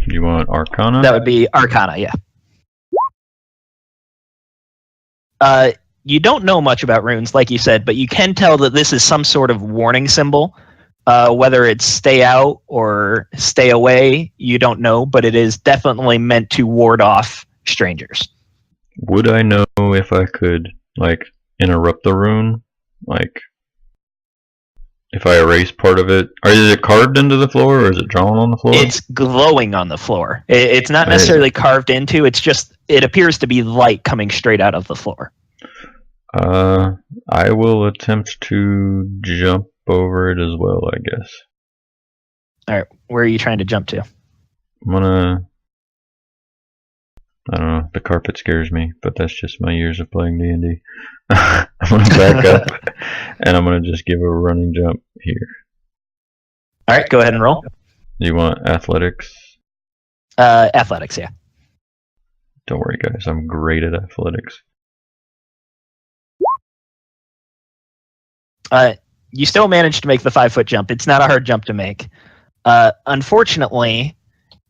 You want Arcana? That would be Arcana, yeah. You don't know much about runes, like you said, but you can tell that this is some sort of warning symbol. Whether it's stay out or stay away, you don't know, but it is definitely meant to ward off strangers. Would I know if I could, interrupt the rune? If I erase part of it? Or is it carved into the floor, or is it drawn on the floor? It's glowing on the floor. It's not necessarily carved into, it's just, it appears to be light coming straight out of the floor. I will attempt to jump over it as well, I guess. Alright, where are you trying to jump to? I'm gonna... I don't know, the carpet scares me, but that's just my years of playing D&D. I'm gonna back up, and I'm gonna just give a running jump here. Alright, go ahead and roll. You want athletics? Athletics, yeah. Don't worry, guys, I'm great at athletics. You still managed to make the 5-foot jump. It's not a hard jump to make. Unfortunately,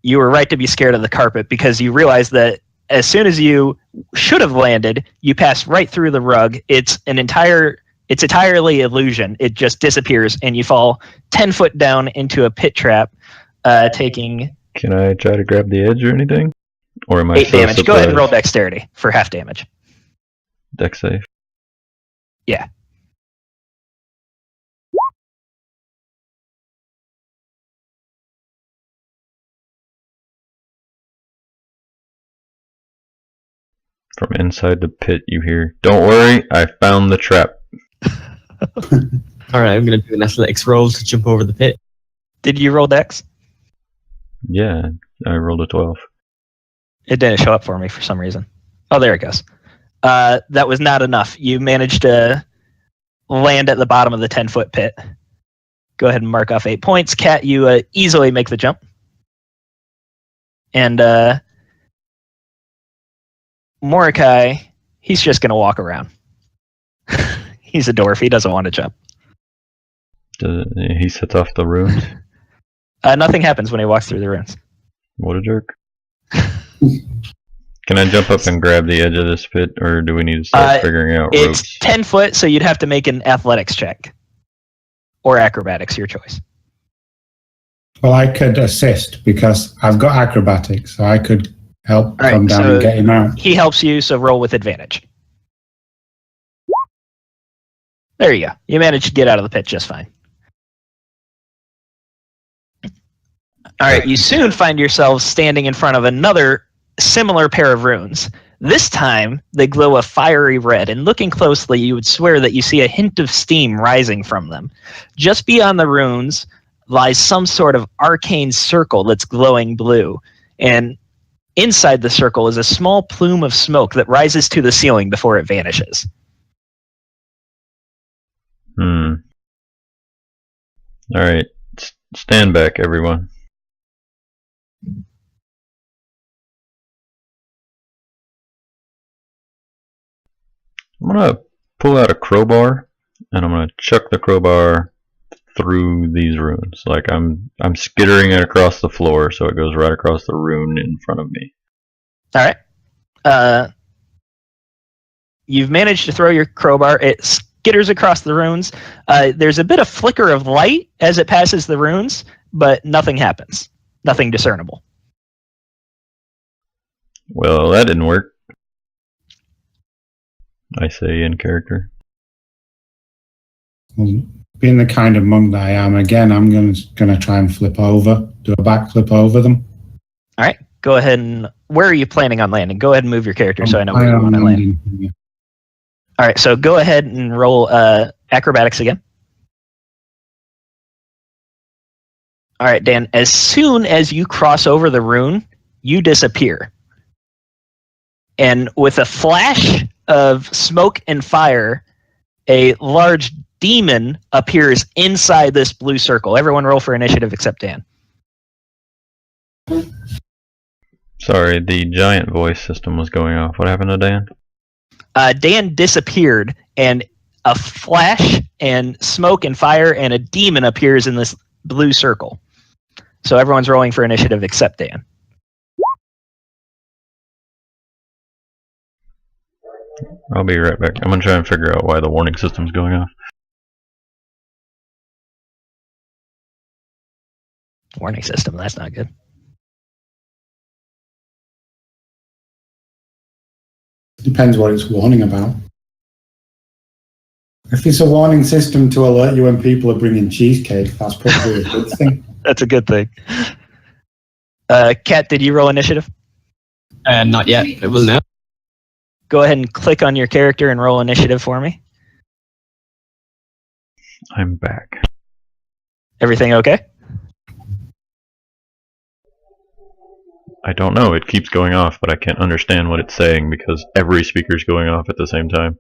you were right to be scared of the carpet because you realized that as soon as you should have landed, you passed right through the rug. It's entirely illusion. It just disappears, and you fall 10 foot down into a pit trap, taking... Can I try to grab the edge or anything? Or am I 8 damage. Go ahead and roll dexterity for half damage. Dex save? Yeah. From inside the pit, you hear, "Don't worry, I found the trap." Alright, I'm gonna do an athletics roll to jump over the pit. Did you roll dex? Yeah, I rolled a 12. It didn't show up for me for some reason. Oh, there it goes. That was not enough. You managed to land at the bottom of the 10-foot pit. Go ahead and mark off 8 points. Cat, you easily make the jump. And Mordecai, he's just going to walk around. He's a dwarf. He doesn't want to jump. He sets off the runes? Nothing happens when he walks through the runes. What a jerk. Can I jump up and grab the edge of this pit, or do we need to start figuring out ropes? It's 10 foot, so you'd have to make an athletics check. Or acrobatics, your choice. Well, I could assist because I've got acrobatics, so I could help come down and get him out. He helps you, so roll with advantage. There you go. You managed to get out of the pit just fine. Alright, you soon find yourselves standing in front of another similar pair of runes. This time, they glow a fiery red, and looking closely, you would swear that you see a hint of steam rising from them. Just beyond the runes lies some sort of arcane circle that's glowing blue, and inside the circle is a small plume of smoke that rises to the ceiling before it vanishes. Alright, stand back, everyone. I'm gonna pull out a crowbar, and I'm gonna chuck the crowbar through these runes. Like I'm skittering it across the floor, so it goes right across the rune in front of me. Alright. you've managed to throw your crowbar. It skitters across the runes. There's a bit of flicker of light as it passes the runes, but nothing happens. Nothing discernible. Well, that didn't work. I say in character. Well, being the kind of monk that I am, again, I'm going to try and flip over, do a backflip over them. All right. Go ahead and... Where are you planning on landing? Go ahead and move your character so I know where you want to land. Yeah. All right. So go ahead and roll acrobatics again. All right, Dan. As soon as you cross over the rune, you disappear. And with a flash of smoke and fire, a large demon appears inside this blue circle. Everyone roll for initiative except Dan. Sorry, the giant voice system was going off. What happened to Dan? Dan disappeared, and a flash and smoke and fire and a demon appears in this blue circle. So everyone's rolling for initiative except Dan. I'll be right back. I'm gonna try and figure out why the warning system's going off. Warning system, that's not good. Depends what it's warning about. If it's a warning system to alert you when people are bringing cheesecake, that's probably a good thing. That's a good thing. Kat, did you roll initiative? Not yet. It will now. Go ahead and click on your character and roll initiative for me. I'm back. Everything okay? I don't know. It keeps going off, but I can't understand what it's saying because every speaker's going off at the same time.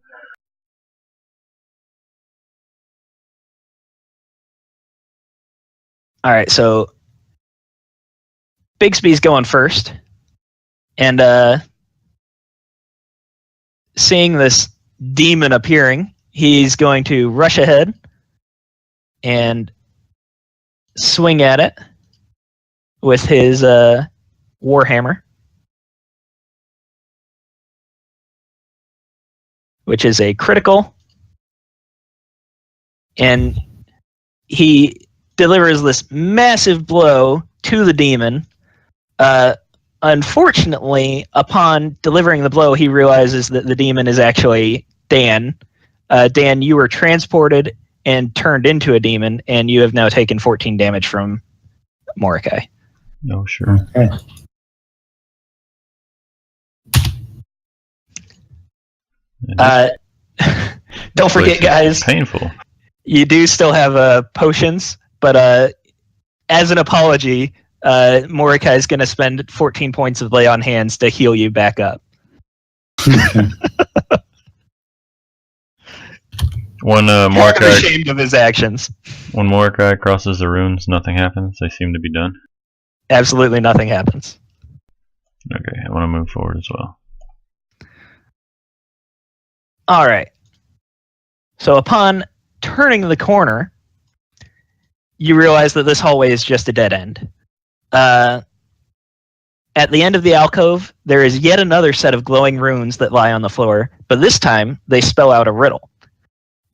All right, so Bigsby's going first. And seeing this demon appearing, he's going to rush ahead and swing at it with his warhammer, which is a critical, and he delivers this massive blow to the demon. Unfortunately, upon delivering the blow, he realizes that the demon is actually Dan. Dan, you were transported and turned into a demon, and you have now taken 14 damage from Mordecai. No, sure. Okay. Don't forget, guys, Painful. you do still have potions, but as an apology, Mordecai is going to spend 14 points of lay on hands to heal you back up. When Kind of Mordecai ashamed of his actions. crosses the runes, nothing happens. They seem to be done. Absolutely nothing happens. Okay, I want to move forward as well. All right. So upon turning the corner, you realize that this hallway is just a dead end. At the end of the alcove, there is yet another set of glowing runes that lie on the floor, but this time they spell out a riddle.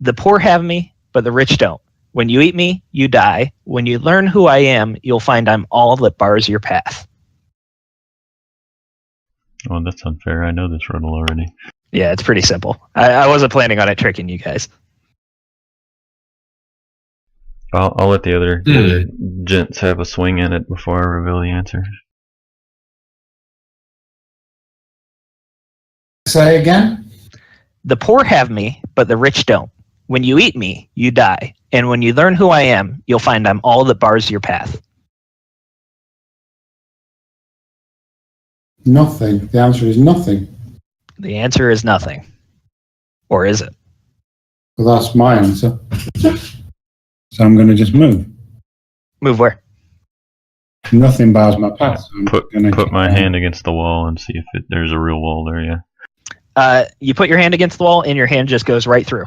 The poor have me, but the rich don't. When you eat me, you die. When you learn who I am, you'll find I'm all that bars your path. Oh, that's unfair. I know this riddle already. Yeah, it's pretty simple. I wasn't planning on it tricking you guys. I'll let the other gents have a swing at it before I reveal the answer. Say again? The poor have me, but the rich don't. When you eat me, you die. And when you learn who I am, you'll find I'm all that bars your path. Nothing. The answer is nothing. The answer is nothing. Or is it? Well, that's my answer. So I'm going to just move. Move where? Nothing bars my path. So I'm gonna Put my hand against the wall and see if there's a real wall there, yeah. You put your hand against the wall, and your hand just goes right through.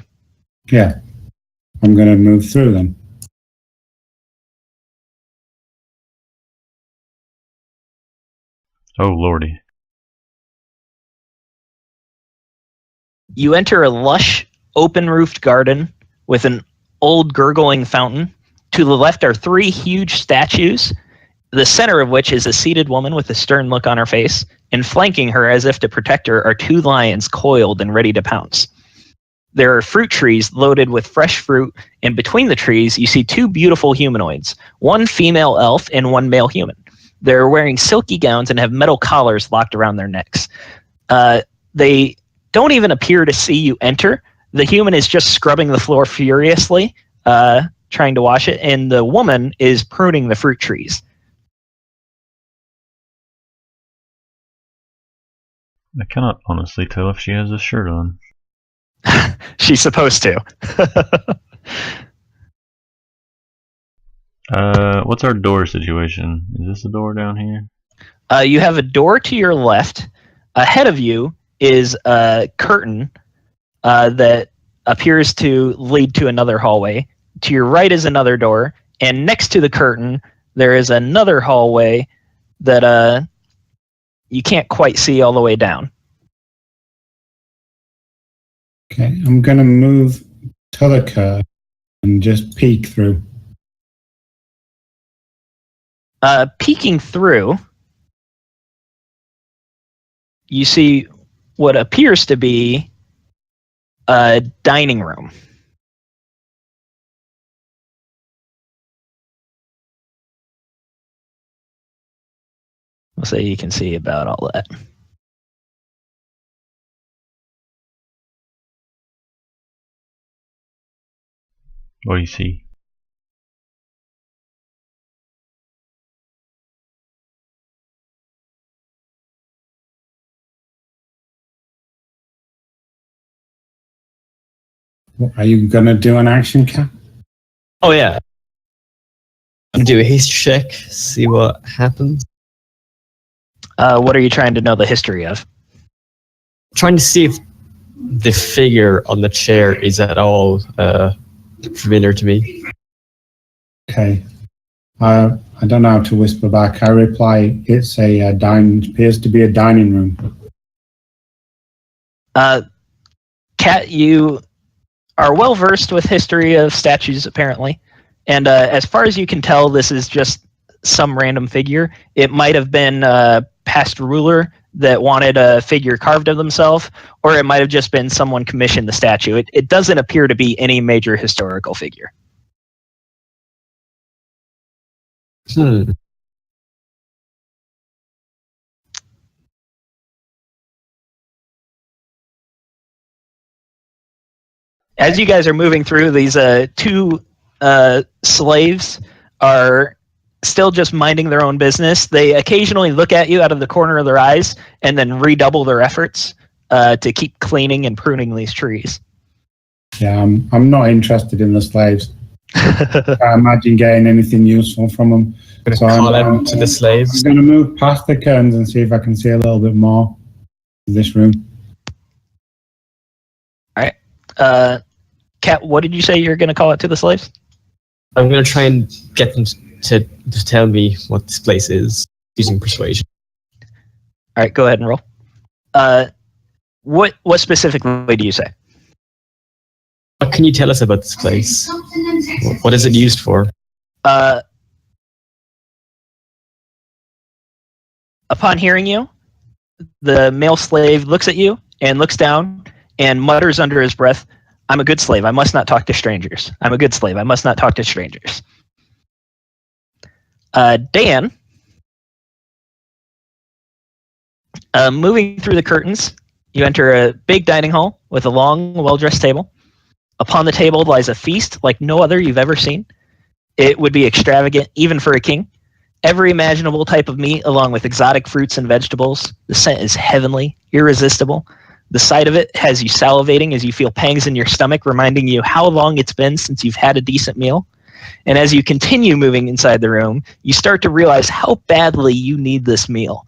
Yeah. I'm going to move through them. Oh, lordy. You enter a lush, open-roofed garden with an old gurgling fountain. To the left are 3 huge statues, the center of which is a seated woman with a stern look on her face, and flanking her as if to protect her are 2 lions coiled and ready to pounce. There are fruit trees loaded with fresh fruit, and between the trees you see 2 beautiful humanoids, one female elf and one male human. They're wearing silky gowns and have metal collars locked around their necks. They don't even appear to see you enter. The human is just scrubbing the floor furiously, trying to wash it, and the woman is pruning the fruit trees. I cannot honestly tell if she has a shirt on. She's supposed to. What's our door situation? Is this a door down here? You have a door to your left. Ahead of you is a curtain that appears to lead to another hallway. To your right is another door, and next to the curtain there is another hallway that you can't quite see all the way down. Okay, I'm going to move to the curve and just peek through. Peeking through, you see what appears to be a dining room. We'll say you can see about all that. What do you see? Are you going to do an action, Cap? Oh yeah. I'm gonna do a history check, see what happens. What are you trying to know the history of? Trying to see if the figure on the chair is at all familiar to me. Okay. I don't know how to whisper back. I reply, it's a appears to be a dining room. Kat, you are well versed with history of statues, apparently. And as far as you can tell, this is just some random figure. It might have been a past ruler that wanted a figure carved of themselves, or it might have just been someone commissioned the statue. It doesn't appear to be any major historical figure. As you guys are moving through, these 2 slaves are still just minding their own business. They occasionally look at you out of the corner of their eyes and then redouble their efforts to keep cleaning and pruning these trees. Yeah, I'm not interested in the slaves. I imagine getting anything useful from them. I'm going to call out to the slaves. I'm going to move past the curtains and see if I can see a little bit more of this room. All right. Kat, what did you say you're going to call it to the slaves? I'm going to try and get them to tell me what this place is using persuasion. All right, go ahead and roll. What specifically do you say? What can you tell us about this place? What is it used for? Upon hearing you, the male slave looks at you and looks down and mutters under his breath, "I'm a good slave. I must not talk to strangers. I'm a good slave. I must not talk to strangers." Dan, moving through the curtains, you enter a big dining hall with a long, well-dressed table. Upon the table lies a feast like no other you've ever seen. It would be extravagant even for a king. Every imaginable type of meat along with exotic fruits and vegetables. The scent is heavenly, irresistible. The sight of it has you salivating as you feel pangs in your stomach, reminding you how long it's been since you've had a decent meal. And as you continue moving inside the room, you start to realize how badly you need this meal.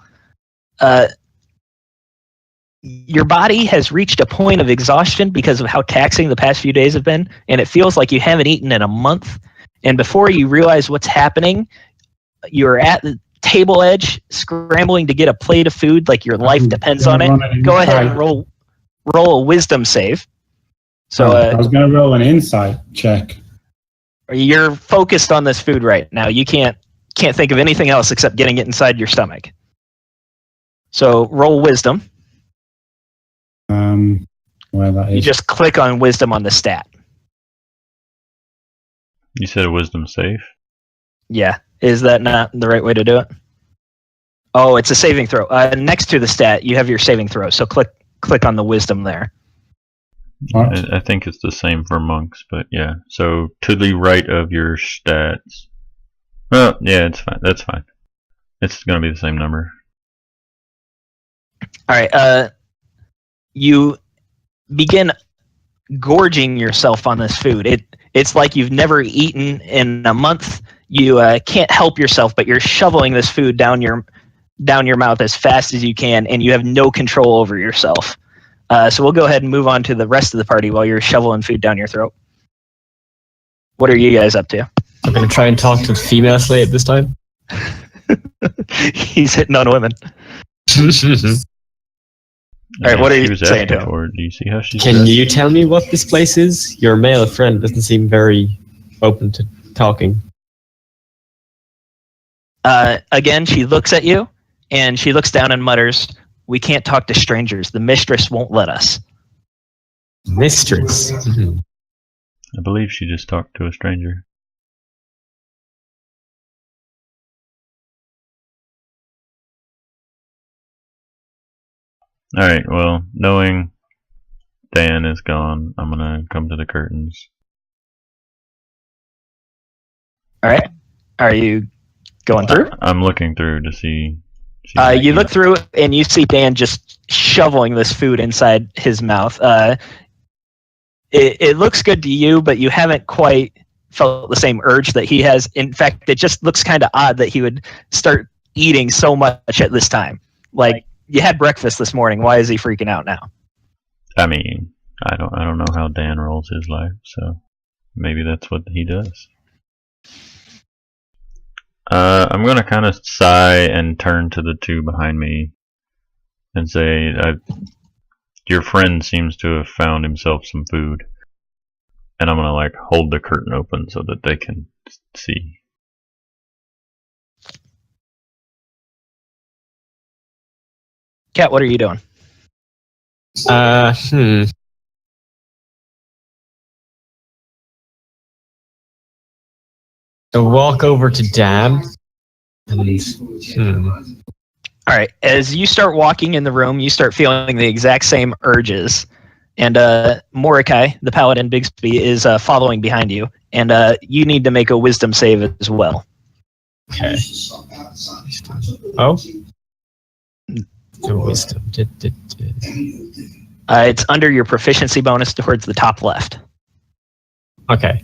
Your body has reached a point of exhaustion because of how taxing the past few days have been, and it feels like you haven't eaten in a month. And before you realize what's happening, you're at the table edge, scrambling to get a plate of food like your life depends on it. Go ahead and roll roll a wisdom save. So I was going to roll an insight check. you're focused on this food right now. You can't think of anything else except getting it inside your stomach. So roll wisdom. Where that is. You just click on wisdom on the stat. You said a wisdom save? Yeah. Is that not the right way to do it? Oh, it's a saving throw. Next to the stat, you have your saving throw. So click on the wisdom there. What? I think it's the same for monks, but yeah. So to the right of your stats. Well, yeah, it's fine. That's fine. It's going to be the same number. All right. You begin gorging yourself on this food. It's like you've never eaten in a month. You can't help yourself, but you're shoveling this food down your mouth as fast as you can, and you have no control over yourself. So we'll go ahead and move on to the rest of the party while you're shoveling food down your throat. What are you guys up to? I'm going to try and talk to the female slave this time. He's hitting on women. All right, what are you saying to him? Do you see how she's Can you tell me what this place is? Your male friend doesn't seem very open to talking. Again, she looks at you, and she looks down and mutters, "We can't talk to strangers. The mistress won't let us." Mistress? I believe she just talked to a stranger. Alright, well, knowing Dan is gone, I'm gonna come to the curtains. Alright. Are you going through? I'm looking through to see. You look through, and you see Dan just shoveling this food inside his mouth. It looks good to you, but you haven't quite felt the same urge that he has. In fact, it just looks kind of odd that he would start eating so much at this time. Like, you had breakfast this morning. Why is he freaking out now? I mean, I don't know how Dan rolls his life, so maybe that's what he does. I'm gonna kind of sigh and turn to the two behind me and say, your friend seems to have found himself some food. And I'm gonna like hold the curtain open so that they can see. Kat, what are you doing? So walk over to Dan and All right. As you start walking in the room, you start feeling the exact same urges. And Mordecai, the paladin Bigsby, is following behind you. And you need to make a wisdom save as well. Okay. Oh? The wisdom. It's under your proficiency bonus towards the top left. Okay.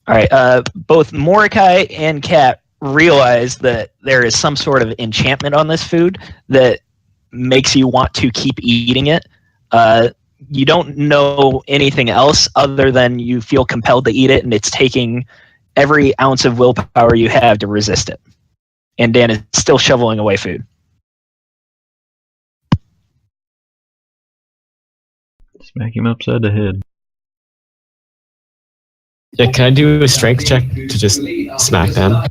All right. Both Mordecai and Kat realize that there is some sort of enchantment on this food that makes you want to keep eating it. You don't know anything else other than you feel compelled to eat it, and it's taking every ounce of willpower you have to resist it. And Dan is still shoveling away food. Smack him upside the head. Yeah, can I do a strength check to just smack them?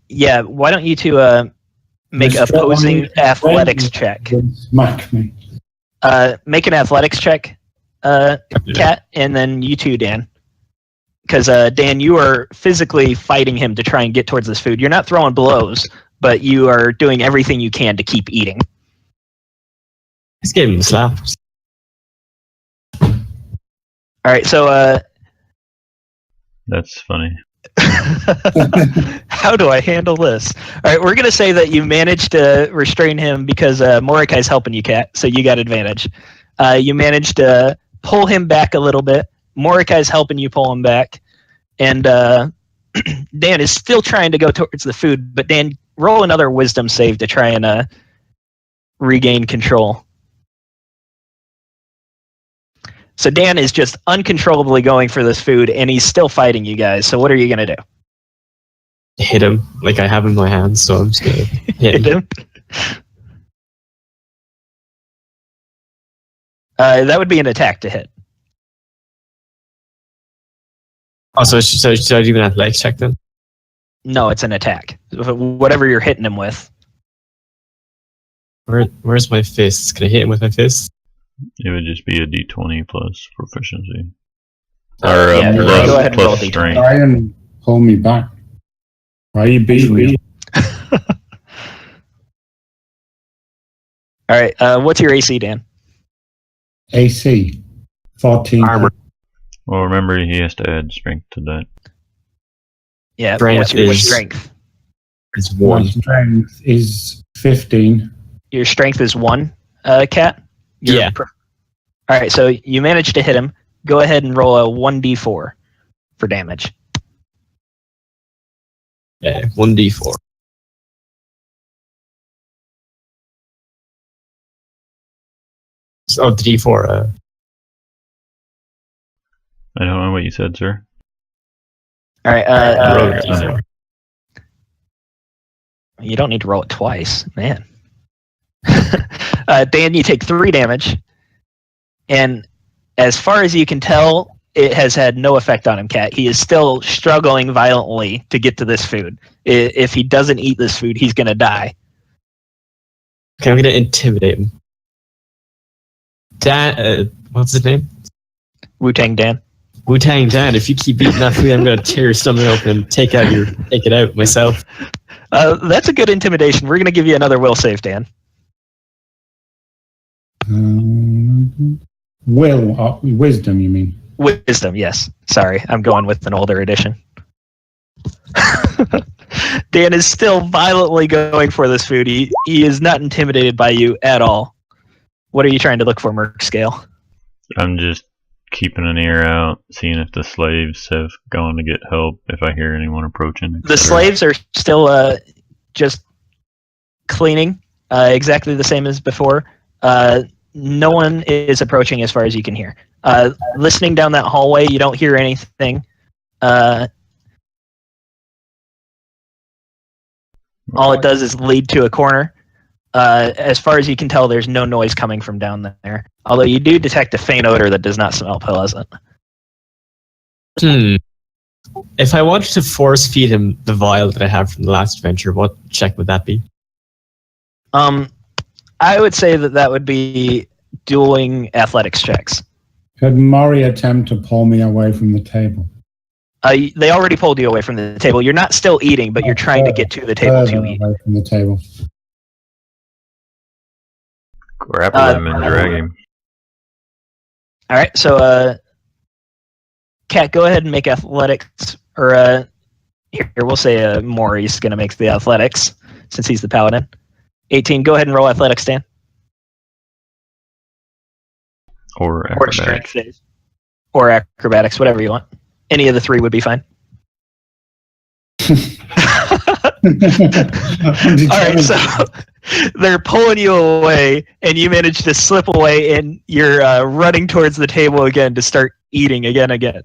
Yeah, why don't you two make opposing athletics check? Smack me. Make an athletics check, Kat, and then you too, Dan. Because, Dan, you are physically fighting him to try and get towards this food. You're not throwing blows, but you are doing everything you can to keep eating. Just give him a slap. All right, so... That's funny. How do I handle this? All right, we're going to say that you managed to restrain him because Mordecai's helping you, Kat, so you got advantage. You managed to pull him back a little bit. Mordecai's helping you pull him back. And Dan is still trying to go towards the food, but Dan, roll another wisdom save to try and regain control. So Dan is just uncontrollably going for this food, and he's still fighting you guys. So what are you going to do? Hit him like I have in my hands, so I'm just going to hit him. That would be an attack to hit. Oh, so should I do an athletics check then? No, it's an attack. Whatever you're hitting him with. Where's my fists? Can I hit him with my fists? It would just be a d20 plus proficiency. Yeah, go ahead and roll plus a d20. strength. Try and pull me back. Why are you beating me? All right. What's your AC, Dan? AC 14. Armor. Well, remember he has to add strength to that. Yeah. Strength What's your is- strength? It's My 1. strength is 15. Your strength is 1, Cat? Yeah. All right. So you managed to hit him. Go ahead and roll a 1d4 for damage. Yeah, 1d4. Oh, the d4. I don't know what you said, sir. All right. I rolled a d4. You don't need to roll it twice, man. Dan, you take 3 damage, and as far as you can tell, it has had no effect on him, Cat. He is still struggling violently to get to this food. If he doesn't eat this food, he's going to die. Okay, I'm gonna intimidate him. Dan, what's his name? Wu-Tang Dan. Wu-Tang Dan, if you keep eating that food, I'm gonna tear your stomach open and take it out myself. That's a good intimidation. We're going to give you another will save, Dan. Wisdom, you mean? Wisdom, yes. Sorry, I'm going with an older edition. Dan is still violently going for this food. He is not intimidated by you at all. What are you trying to look for, Merc Scale? I'm just keeping an ear out, seeing if the slaves have gone to get help, if I hear anyone approaching. The etc. slaves are still just cleaning, exactly the same as before. No one is approaching as far as you can hear. Listening down that hallway, you don't hear anything. All it does is lead to a corner. As far as you can tell, there's no noise coming from down there. Although you do detect a faint odor that does not smell pleasant. If I wanted to force feed him the vial that I have from the last adventure, what check would that be? I would say that would be doing athletics checks. Could Mori attempt to pull me away from the table? They already pulled you away from the table. You're not still eating, but you're trying to get to the table to eat. Away from the table. Grapple him and drag him. All right, so Kat, go ahead and make athletics, or here we'll say Maury's going to make the athletics since he's the paladin. 18. Go ahead and roll athletics, Dan. Or Or strength saves. Or acrobatics, whatever you want. Any of the 3 would be fine. Alright, so they're pulling you away, and you manage to slip away, and you're running towards the table again to start eating again.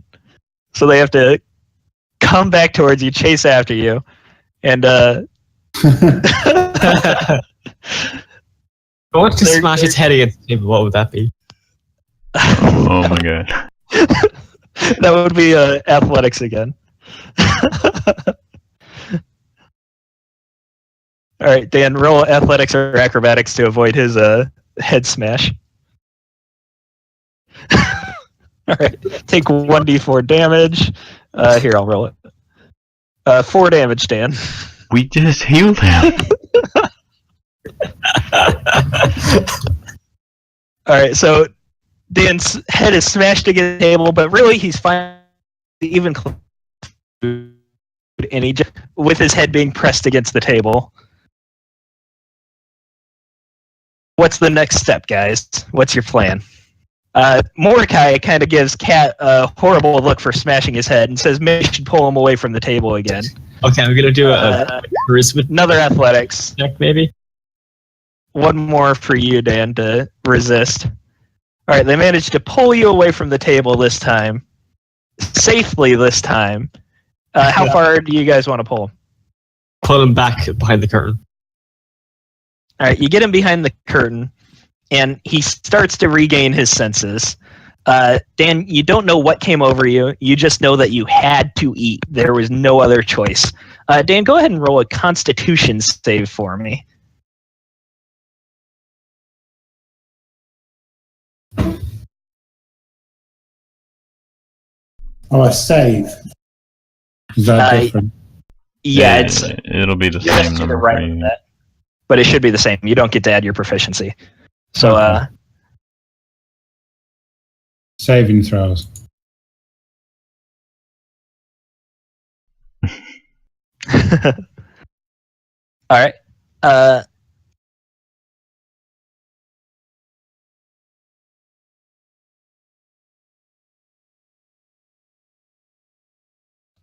So they have to come back towards you, chase after you, and I want to smash his head against the table. What would that be? Oh my god. that would be athletics again. All right, Dan, roll athletics or acrobatics to avoid his head smash. All right, take 1d4 damage. Here, I'll roll it. 4 damage, Dan. We just healed him. All right, so Dan's head is smashed against the table, but really he's fine, even and he just, with his head being pressed against the table. What's the next step, guys? What's your plan? Mordecai kind of gives Kat a horrible look for smashing his head and says maybe you should pull him away from the table again. Okay, I'm gonna do a charisma Another athletics. check, maybe. One more for you, Dan, to resist. All right, they managed to pull you away from the table this time. Safely this time. How far do you guys want to pull? Pull him back behind the curtain. All right, you get him behind the curtain, and he starts to regain his senses. Dan, you don't know what came over you. You just know that you had to eat. There was no other choice. Dan, go ahead and roll a Constitution save for me. Oh, a save. Is that different? Yeah, it'll be the just same to the number right for of you. that. But it should be the same. You don't get to add your proficiency. So, Okay. Saving throws. all right.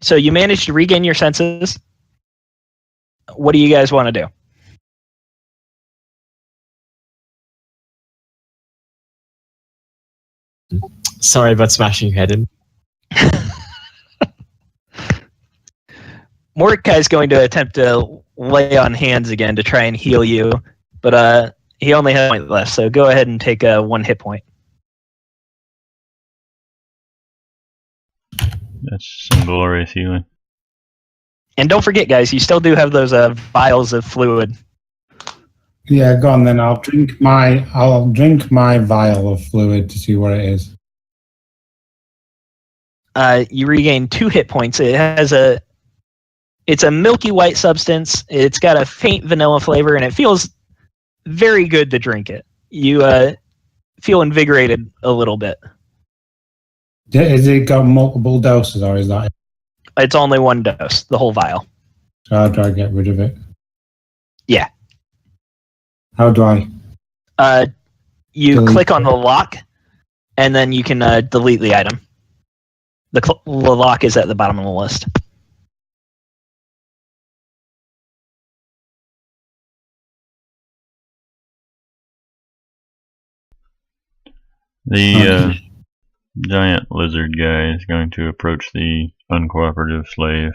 So you managed to regain your senses. What do you guys want to do? Sorry about smashing your head in. Mordecai is going to attempt to lay on hands again to try and heal you, but he only has a point left, so go ahead and take a 1 hit point. That's some glorious healing. And don't forget, guys, you still do have those vials of fluid. Yeah, go on then. I'll drink my vial of fluid to see what it is. You regain 2 hit points. It's a milky white substance. It's got a faint vanilla flavor, and it feels very good to drink it. You feel invigorated a little bit. Has it got multiple doses, or is that it? It's only 1 dose, the whole vial. So how do I get rid of it? Yeah. How do I? You Delete click on it. the lock, and then you can delete the item. The lock is at the bottom of the list. The giant lizard guy is going to approach the uncooperative slave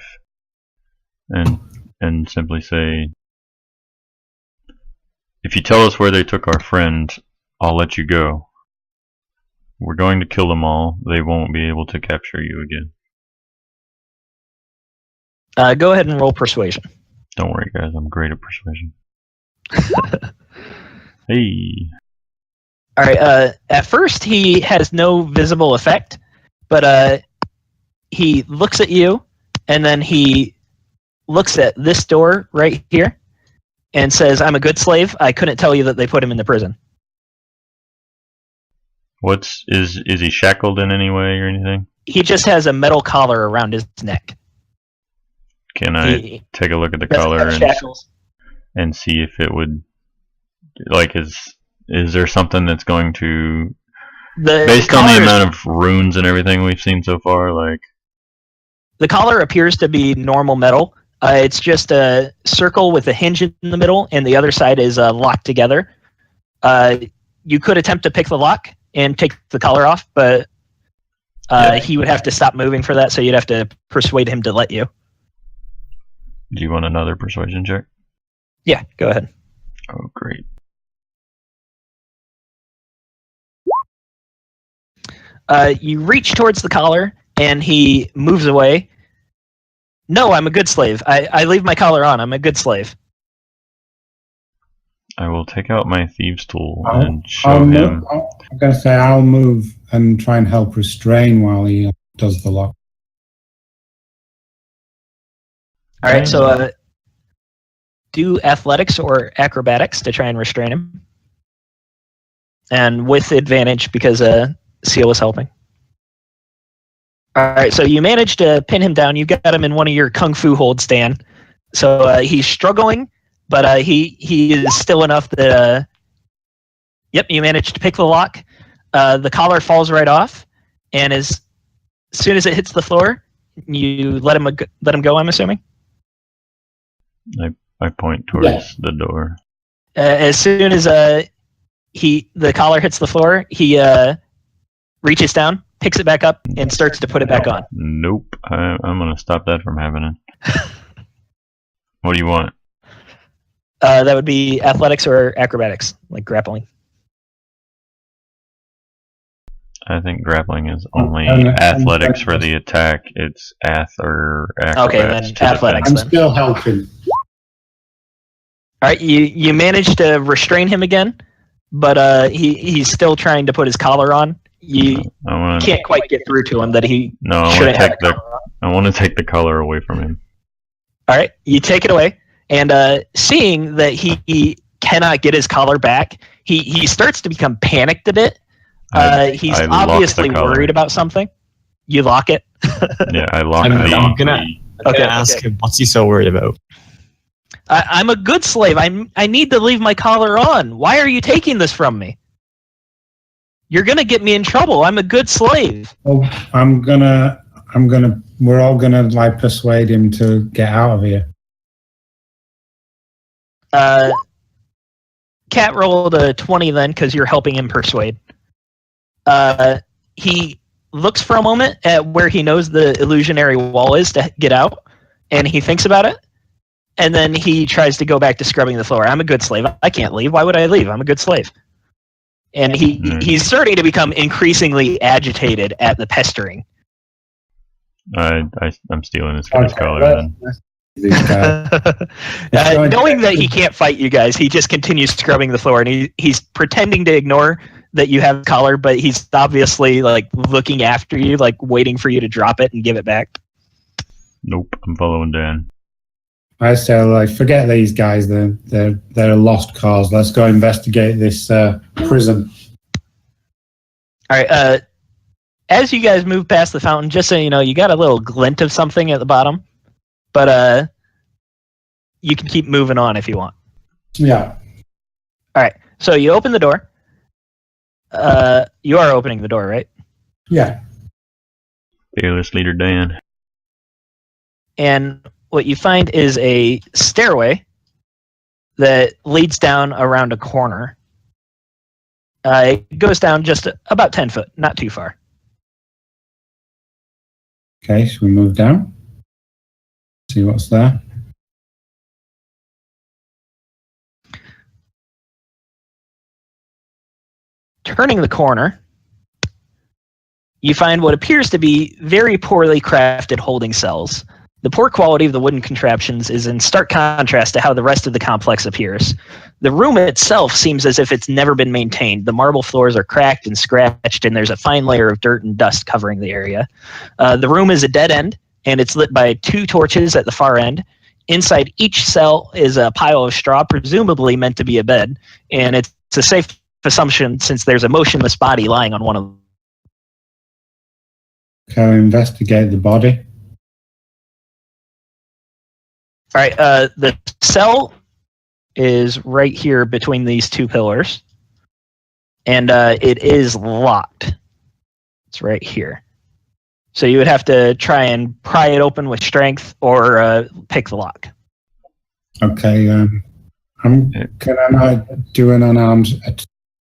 and simply say, "If you tell us where they took our friend, I'll let you go. We're going to kill them all. They won't be able to capture you again." Go ahead and roll persuasion. Don't worry, guys. I'm great at persuasion. Hey. All right. At first, he has no visible effect, but he looks at you, and then he looks at this door right here, and says, "I'm a good slave. I couldn't tell you that they put him in the prison." Is he shackled in any way or anything? He just has a metal collar around his neck. Can I take a look at the Doesn't collar have shackles. and see if it would, like, is there something that's going to, based on the amount of runes and everything we've seen so far, like... The collar appears to be normal metal. It's just a circle with a hinge in the middle, and the other side is locked together. You could attempt to pick the lock and take the collar off, but he would have to stop moving for that, so you'd have to persuade him to let you. Do you want another persuasion check? Yeah, go ahead. Oh, great. You reach towards the collar, and he moves away. "No, I'm a good slave. I leave my collar on. I'm a good slave." I will take out my thieves' tool and show him. I'm going to say I'll move and try and help restrain while he does the lock. All right, so do athletics or acrobatics to try and restrain him. And with advantage because Seal is helping. All right, so you managed to pin him down. You've got him in one of your kung fu holds, Dan. So he's struggling, but he is still enough that... Yep, you managed to pick the lock. The collar falls right off, and as soon as it hits the floor, you let him go, I'm assuming? I point towards the door. As soon as the collar hits the floor, he reaches down, picks it back up, and starts to put it back on. Nope. I'm going to stop that from happening. What do you want? That would be athletics or acrobatics, like grappling. I think grappling is only I'm- athletics for the attack. It's ath or acrobats Okay, then to athletics. I'm defend. still helping. All right, you managed to restrain him again, but he's still trying to put his collar on. You I want to. can't quite get through to him that he No, I want to shouldn't have take the the. collar on. I want to take the collar away from him. All right, you take it away, and seeing that he cannot get his collar back, he starts to become panicked a bit. He's I lock the obviously collar. worried about something. You lock it. Yeah, I lock I'm the. gonna ask him, what's he so worried about? I'm a good slave. I need to leave my collar on. Why are you taking this from me? You're gonna get me in trouble. I'm a good slave. Oh, we're all gonna like persuade him to get out of here. Cat rolled a 20 then because you're helping him persuade. He looks for a moment at where he knows the illusionary wall is to get out, and he thinks about it, and then he tries to go back to scrubbing the floor. I'm a good slave. I can't leave. Why would I leave? I'm a good slave. And he's starting to become increasingly agitated at the pestering. I'm stealing his guy's collar then. These guys. Knowing that he can't fight you guys, he just continues scrubbing the floor, and he's pretending to ignore that you have a collar, but he's obviously like looking after you, like waiting for you to drop it and give it back. Nope, I'm following Dan. I say, like, forget these guys. They're a lost cause. Let's go investigate this prison. All right. As you guys move past the fountain, just so you know, you got a little glint of something at the bottom, but you can keep moving on if you want. Yeah. All right. So you open the door. You are opening the door, right? Yeah. Fearless leader Dan. And what you find is a stairway that leads down around a corner. It goes down just about 10 foot, not too far. Okay, so we move down. See what's there. Turning the corner, you find what appears to be very poorly crafted holding cells. The poor quality of the wooden contraptions is in stark contrast to how the rest of the complex appears. The room itself seems as if it's never been maintained. The marble floors are cracked and scratched, and there's a fine layer of dirt and dust covering the area. The room is a dead end, and it's lit by 2 torches at the far end. Inside each cell is a pile of straw, presumably meant to be a bed, and it's a safe assumption since there's a motionless body lying on one of them. Okay, investigate the body. All right, the cell is right here between these 2 pillars, and it is locked. It's right here. So you would have to try and pry it open with strength or pick the lock. Okay, can I not do an unarmed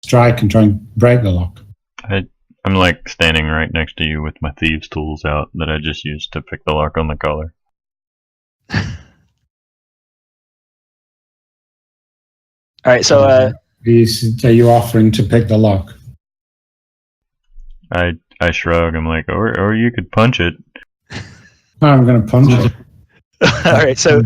strike and try and break the lock? I'm like standing right next to you with my thieves' tools out that I just used to pick the lock on the collar. All right, so Are you offering to pick the lock? I shrug. I'm like, or you could punch it. No, I'm going to punch it. all right, so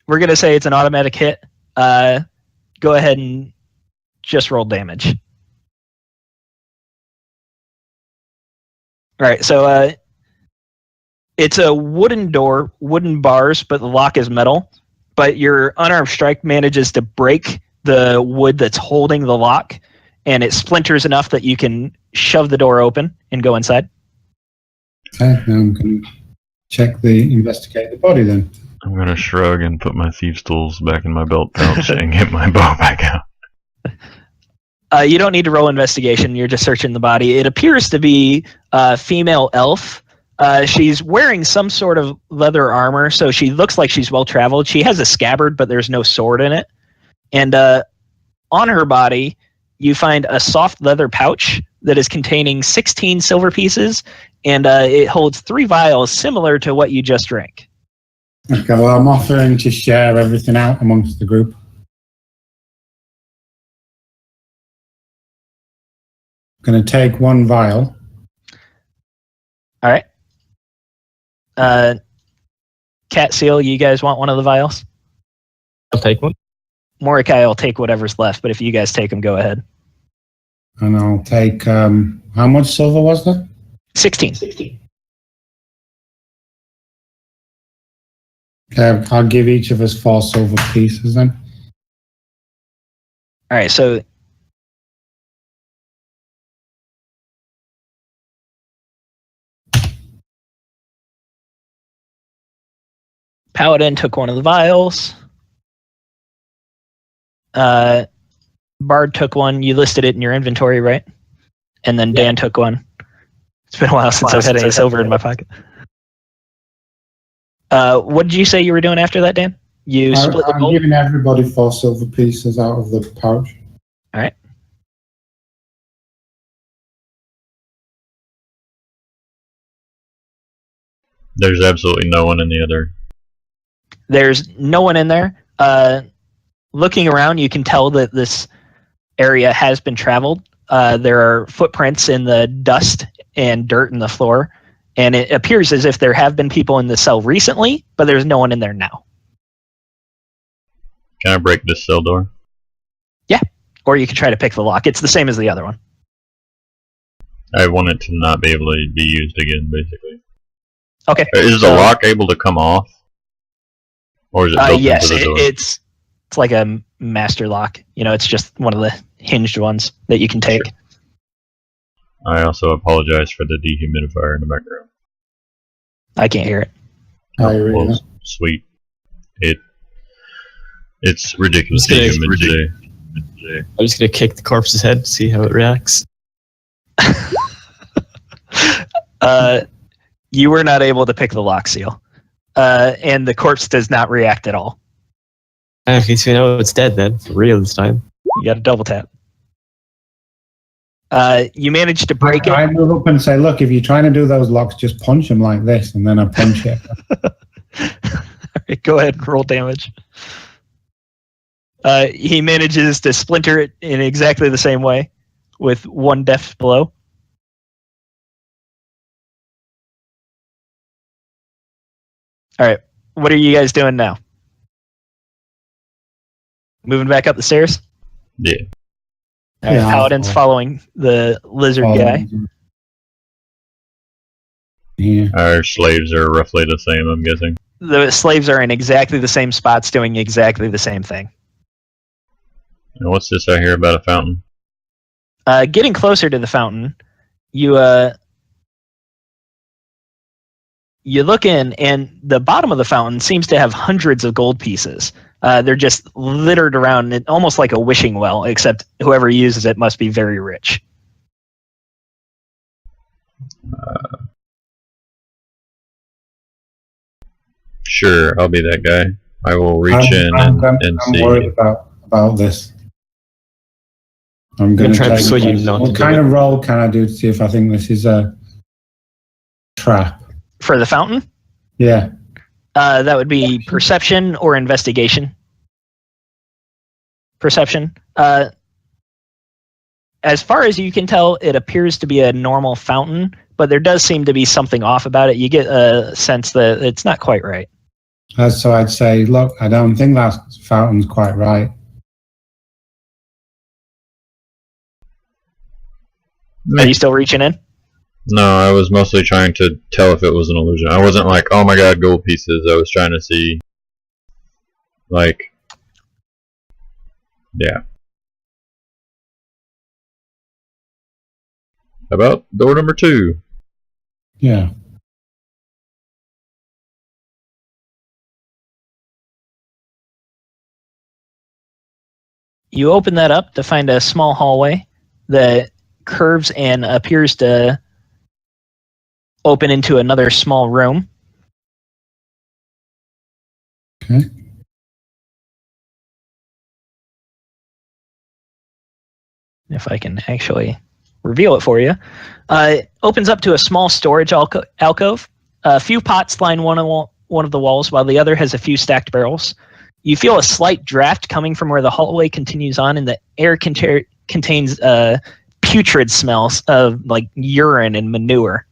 we're gonna say it's an automatic hit. Go ahead and just roll damage. All right, so it's a wooden door, wooden bars, but the lock is metal. But your unarmed strike manages to break the wood that's holding the lock, and it splinters enough that you can shove the door open and go inside. Okay, now I'm going to investigate the body then. I'm gonna shrug and put my thieves' tools back in my belt pouch and get my bow back out. You don't need to roll investigation. You're just searching the body. It appears to be a female elf. She's wearing some sort of leather armor, so she looks like she's well traveled. She has a scabbard, but there's no sword in it. And on her body, you find a soft leather pouch that is containing 16 silver pieces, and it holds 3 vials similar to what you just drank. Okay, well, I'm offering to share everything out amongst the group. Going to take one vial. All right. Cat Seal, you guys want one of the vials? I'll take one. Mordecai will take whatever's left, but if you guys take them, go ahead. And I'll take, how much silver was that? 16. Okay, I'll give each of us 4 silver pieces then. All right, so Paladin took one of the vials. Bard took one. You listed it in your inventory, right? And then Dan took one. It's been a while since I've had any silver in my pocket. What did you say you were doing after that, Dan? You split the I'm gold? giving everybody 4 silver pieces out of the pouch. All right. There's absolutely no one in the other. There's no one in there. Looking around, you can tell that this area has been traveled. There are footprints in the dust and dirt in the floor, and it appears as if there have been people in the cell recently, but there's no one in there now. Can I break this cell door? Yeah, or you could try to pick the lock. It's the same as the other one. I want it to not be able to be used again, basically. Okay. Is the lock able to come off? Or is it built yes, into the door? it's like a master lock. It's just one of the hinged ones that you can take. Sure. I also apologize for the dehumidifier in the background. I can't hear it. Well, sweet. It's ridiculously humid today. I'm just gonna kick the corpse's head, see how it reacts. You were not able to pick the lock seal. And the corpse does not react at all. At least we know it's dead then, for real this time. You got to double tap. You managed to break I it. move up and say, look, if you're trying to do those locks, just punch them like this, and then I punch it. Right, go ahead and roll damage. He manages to splinter it in exactly the same way, with 1 deft blow. All right, what are you guys doing now? Moving back up the stairs? Yeah. All right, Yeah, Paladin's following the lizard guy. Yeah. Our slaves are roughly the same, I'm guessing. The slaves are in exactly the same spots doing exactly the same thing. And what's this I hear about a fountain? Getting closer to the fountain, you look in, and the bottom of the fountain seems to have hundreds of gold pieces. They're just littered around, almost like a wishing well, except whoever uses it must be very rich. Sure, I'll be that guy. I will reach in and see. I'm worried about this. I'm going to try to take persuade you not to what do kind it. of roll can I do to see if I think this is a trap? For the fountain, Yeah. that would be perception or investigation. Perception. As far as you can tell, it appears to be a normal fountain, but there does seem to be something off about it. You get a sense that it's not quite right. So I'd say, look, I don't think that fountain's quite right. Are you still reaching in? No, I was mostly trying to tell if it was an illusion. I wasn't like, oh my god, gold pieces. I was trying to see, like, yeah. How about door number 2? Yeah. You open that up to find a small hallway that curves and appears to open into another small room. Okay. If I can actually reveal it for you. It opens up to a small storage alcove. A few pots line one of the walls, while the other has a few stacked barrels. You feel a slight draft coming from where the hallway continues on, and the air contains putrid smells of like urine and manure.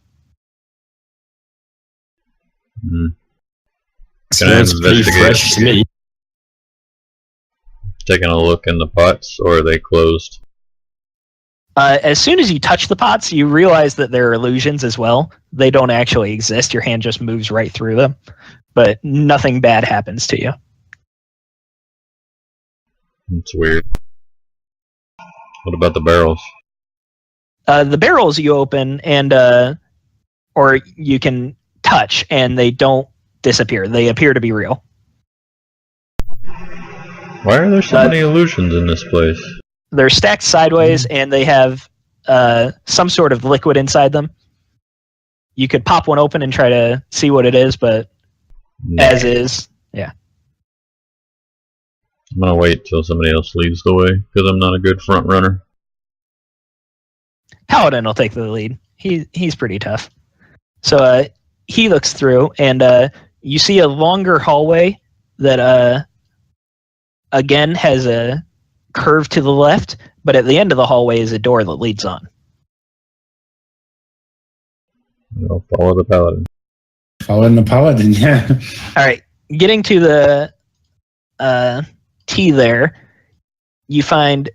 Can I Smells pretty investigate? fresh to me. Taking a look in the pots, or are they closed? As soon as you touch the pots, you realize that they're illusions as well. They don't actually exist. Your hand just moves right through them, but nothing bad happens to you. It's weird. What about the barrels? The barrels you open and or you can touch, and they don't disappear. They appear to be real. Why are there so many illusions in this place? They're stacked sideways, and they have some sort of liquid inside them. You could pop one open and try to see what it is, but as is, yeah. I'm gonna wait till somebody else leads the way, because I'm not a good front runner. Paladin will take the lead. He's pretty tough. So he looks through, and you see a longer hallway that again has a curve to the left, but at the end of the hallway is a door that leads on. I'll follow the paladin. Following the paladin, yeah. All right, getting to the T there, you find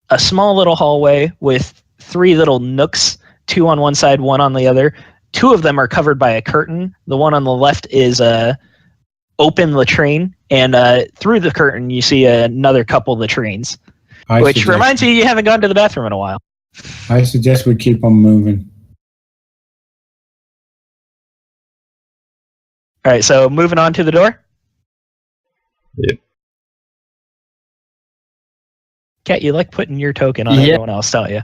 a small little hallway with 3 little nooks, 2 on one side, 1 on the other. 2 of them are covered by a curtain. The one on the left is a open latrine, and through the curtain you see another couple latrines, which reminds you haven't gone to the bathroom in a while. I suggest we keep on moving. All right, so moving on to the door. Yep. Kat, you like putting your token on everyone else, don't you?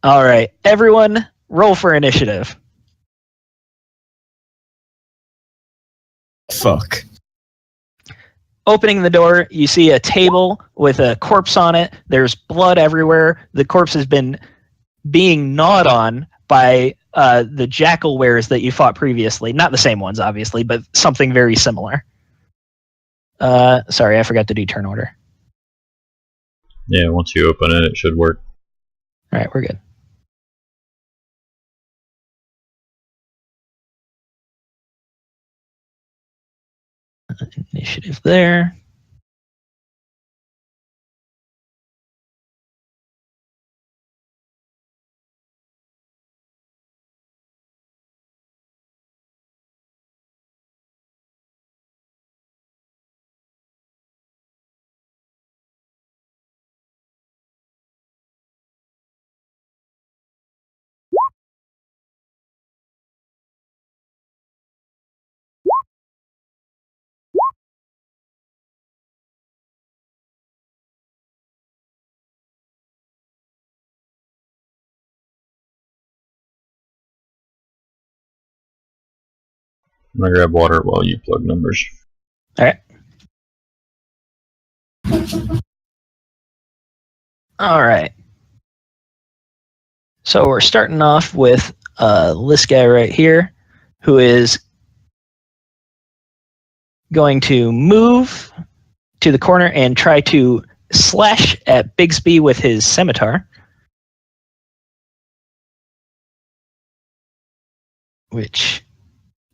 All right, everyone, roll for initiative. Fuck. Opening the door, you see a table with a corpse on it. There's blood everywhere. The corpse has been being gnawed on by the jackal wares that you fought previously. Not the same ones, obviously, but something very similar. Sorry, I forgot to do turn order. Yeah, once you open it, it should work. All right, we're good. Initiative there. I'm gonna grab water while you plug numbers. All right. All right. So we're starting off with this guy right here, who is going to move to the corner and try to slash at Bigsby with his scimitar. Which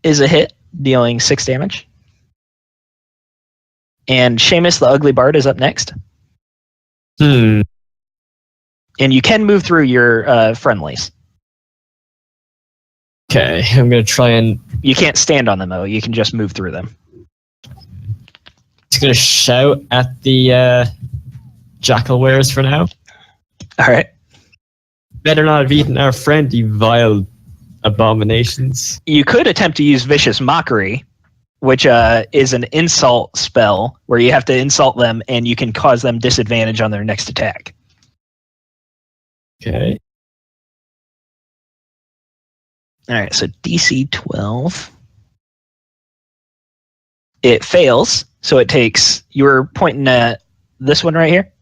is a hit, dealing 6 damage. And Seamus the Ugly Bard is up next. And you can move through your friendlies. Okay, I'm gonna try and... You can't stand on them, though. You can just move through them. Just gonna shout at the jackal wares for now. All right. Better not have eaten our friend, you vile abominations. You could attempt to use Vicious Mockery, which is an insult spell where you have to insult them and you can cause them disadvantage on their next attack. Okay. All right, so DC 12. It fails, so it takes... You were pointing at this one right here?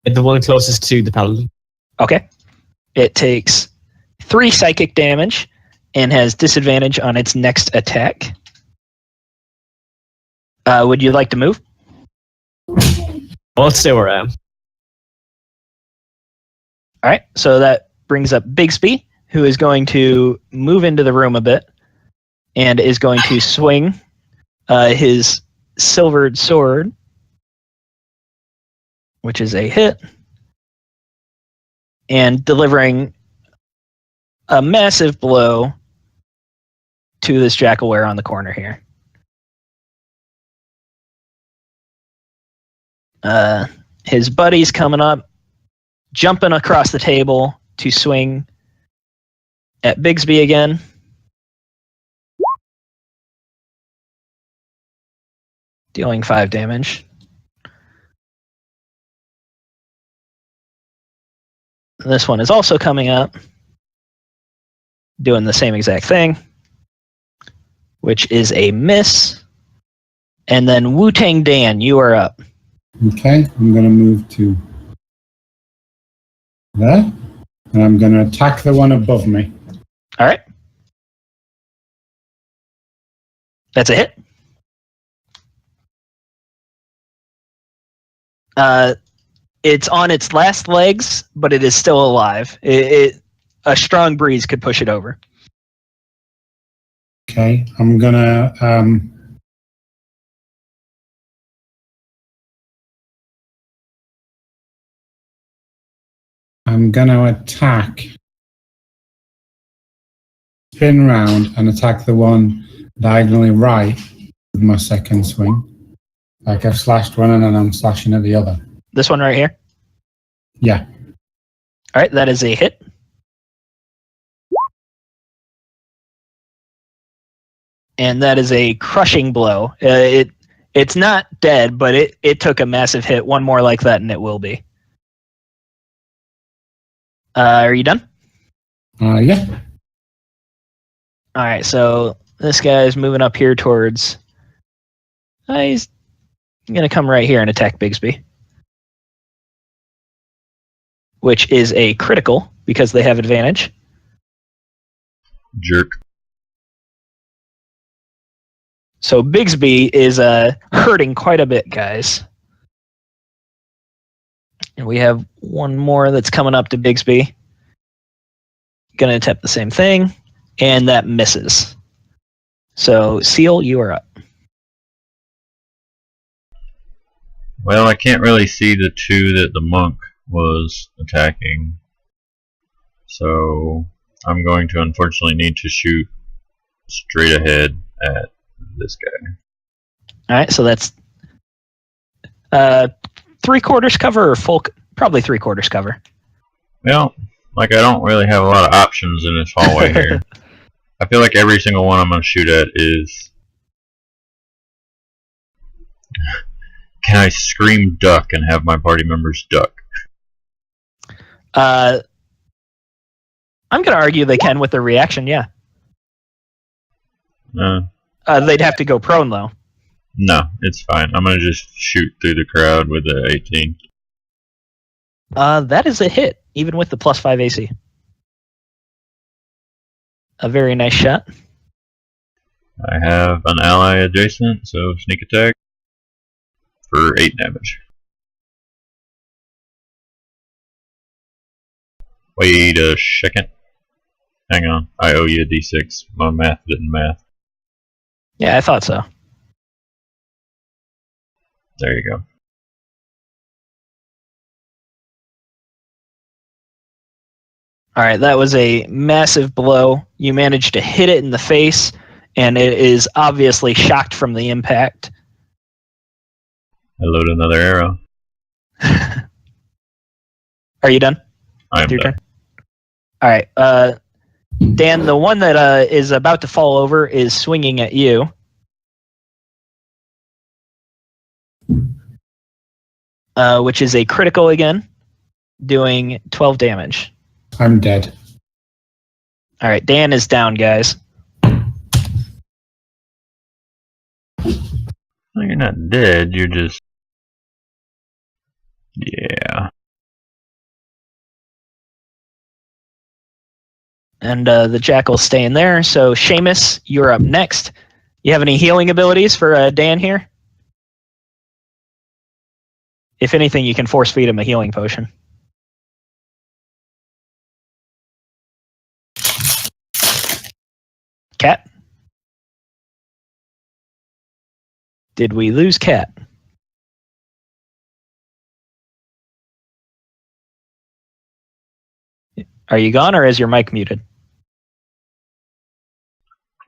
The one closest to the paladin. Okay. It takes 3 psychic damage and has disadvantage on its next attack. Would you like to move? Well, let's stay where I am. All right, so that brings up Bigsby, who is going to move into the room a bit and is going to swing his silvered sword, which is a hit, and delivering a massive blow to this Jackalware on the corner here. His buddy's coming up, jumping across the table to swing at Bigsby again. Dealing 5 damage. This one is also coming up, doing the same exact thing, which is a miss. And then Wu-Tang Dan, you are up. Okay, I'm going to move to there, and I'm going to attack the one above me. All right. That's a hit. It's on its last legs, but it is still alive. A strong breeze could push it over. Okay, I'm going to... I'm going to attack, spin round and attack the one diagonally right with my second swing. Like I've slashed one and then I'm slashing at the other. This one right here? Yeah. All right, that is a hit. And that is a crushing blow. It's not dead, but it took a massive hit. One more like that and it will be. Are you done? Yeah. All right, so this guy's moving up here towards... he's going to come right here and attack Bigsby. Which is a critical, because they have advantage. Jerk. So Bigsby is hurting quite a bit, guys. And we have one more that's coming up to Bigsby. Going to attempt the same thing, and that misses. So, Seal, you are up. Well, I can't really see the two that the monk was attacking. So, I'm going to unfortunately need to shoot straight ahead at this guy. Alright, so that's 3/4 cover or full? Probably 3/4 cover. Well, like I don't really have a lot of options in this hallway here. I feel like every single one I'm going to shoot at is... Can I scream duck and have my party members duck? I'm going to argue they can with their reaction, yeah. They'd have to go prone, though. No, it's fine. I'm going to just shoot through the crowd with the 18. That is a hit, even with the +5 AC. A very nice shot. I have an ally adjacent, so sneak attack for 8 damage. Wait a second. Hang on. I owe you a d6. My math didn't math. Yeah, I thought so. There you go. Alright, that was a massive blow. You managed to hit it in the face, and it is obviously shocked from the impact. I load another arrow. Are you done? I'm done. Turn? Alright, Dan, the one that is about to fall over is swinging at you. Which is a critical again, doing 12 damage. I'm dead. All right, Dan is down, guys. Well, you're not dead, you're just... Yeah. And the Jackal's staying there. So, Seamus, you're up next. You have any healing abilities for Dan here? If anything, you can force feed him a healing potion. Cat? Did we lose Cat? Are you gone, or is your mic muted?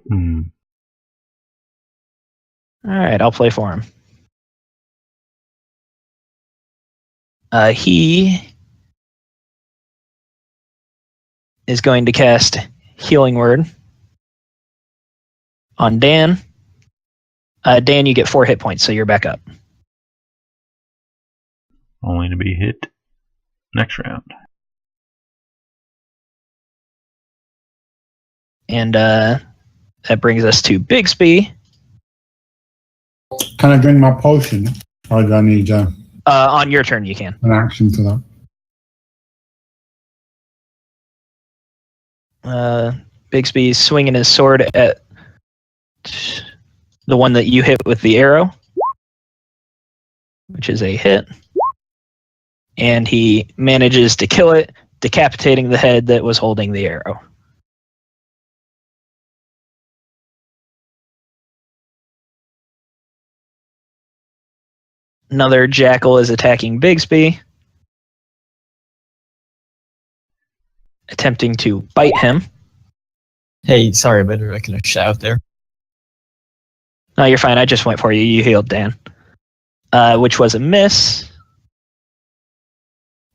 Hmm. All right, I'll play for him. He is going to cast Healing Word on Dan. Dan, you get 4 hit points, so you're back up. Only to be hit next round. And that brings us to Bigsby. Can I drink my potion? Or do I need On your turn, you can. an action for that? Bigsby's swinging his sword at the one that you hit with the arrow, which is a hit. And he manages to kill it, decapitating the head that was holding the arrow. Another jackal is attacking Bigsby, attempting to bite him. Hey, sorry about making a shout there. No, you're fine. I just went for you. You healed Dan. Which was a miss.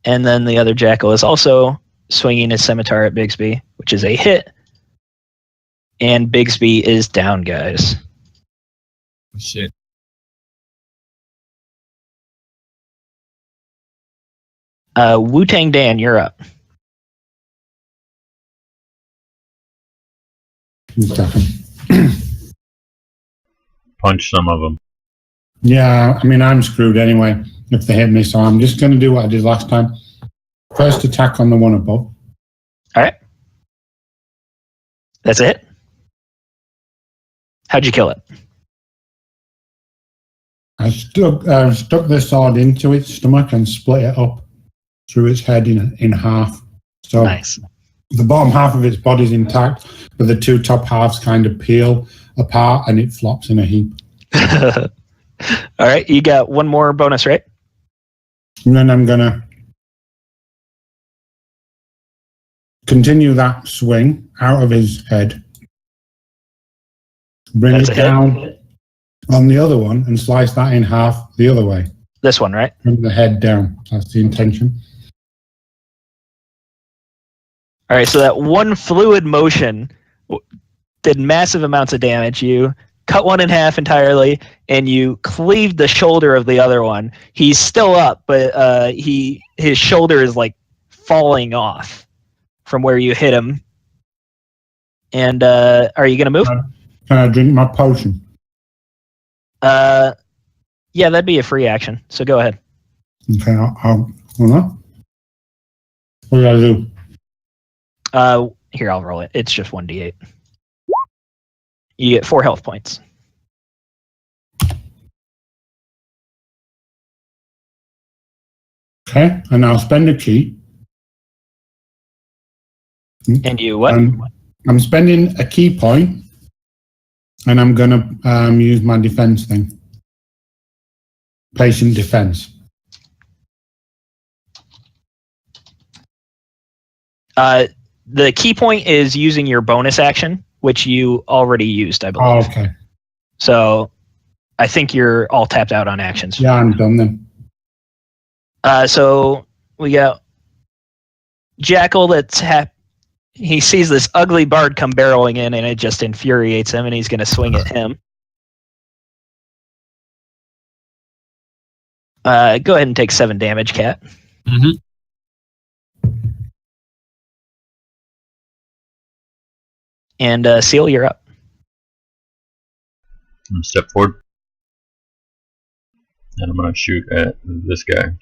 And then the other jackal is also swinging his scimitar at Bigsby, which is a hit. And Bigsby is down, guys. Shit. Wu-Tang Dan, you're up. Punch some of them. Yeah, I mean, I'm screwed anyway if they hit me, so I'm just going to do what I did last time. First attack on the one above. All right. That's it? How'd you kill it? I stuck the sword into its stomach and split it up through its head in half. So Nice. the bottom half of its body's intact, but the 2 top halves kind of peel apart and it flops in a heap. All right, you got one more bonus, right? And then I'm going to continue that swing out of his head. Bring That's it a hit. down on the other one and slice that in half the other way. This one, right? Bring the head down. That's the intention. All right, so that one fluid motion did massive amounts of damage. You cut one in half entirely, and you cleaved the shoulder of the other one. He's still up, but his shoulder is like falling off from where you hit him. And are you gonna move? Can I drink my potion? Yeah, that'd be a free action. So go ahead. Okay, I'll what do I do? Here, I'll roll it. It's just 1d8. You get 4 health points. Okay, and I'll spend a key. And you what? I'm spending a key point, and I'm going to use my defense thing. Patient defense. The key point is using your bonus action, which you already used, I believe. Oh, okay. So I think you're all tapped out on actions. Yeah, I'm done then. So we got Jackal he sees this ugly bard come barreling in, and it just infuriates him, and he's going to swing at him. Go ahead and take 7 damage, Cat. Mm-hmm. And Seal, you're up. Step forward. And I'm going to shoot at this guy.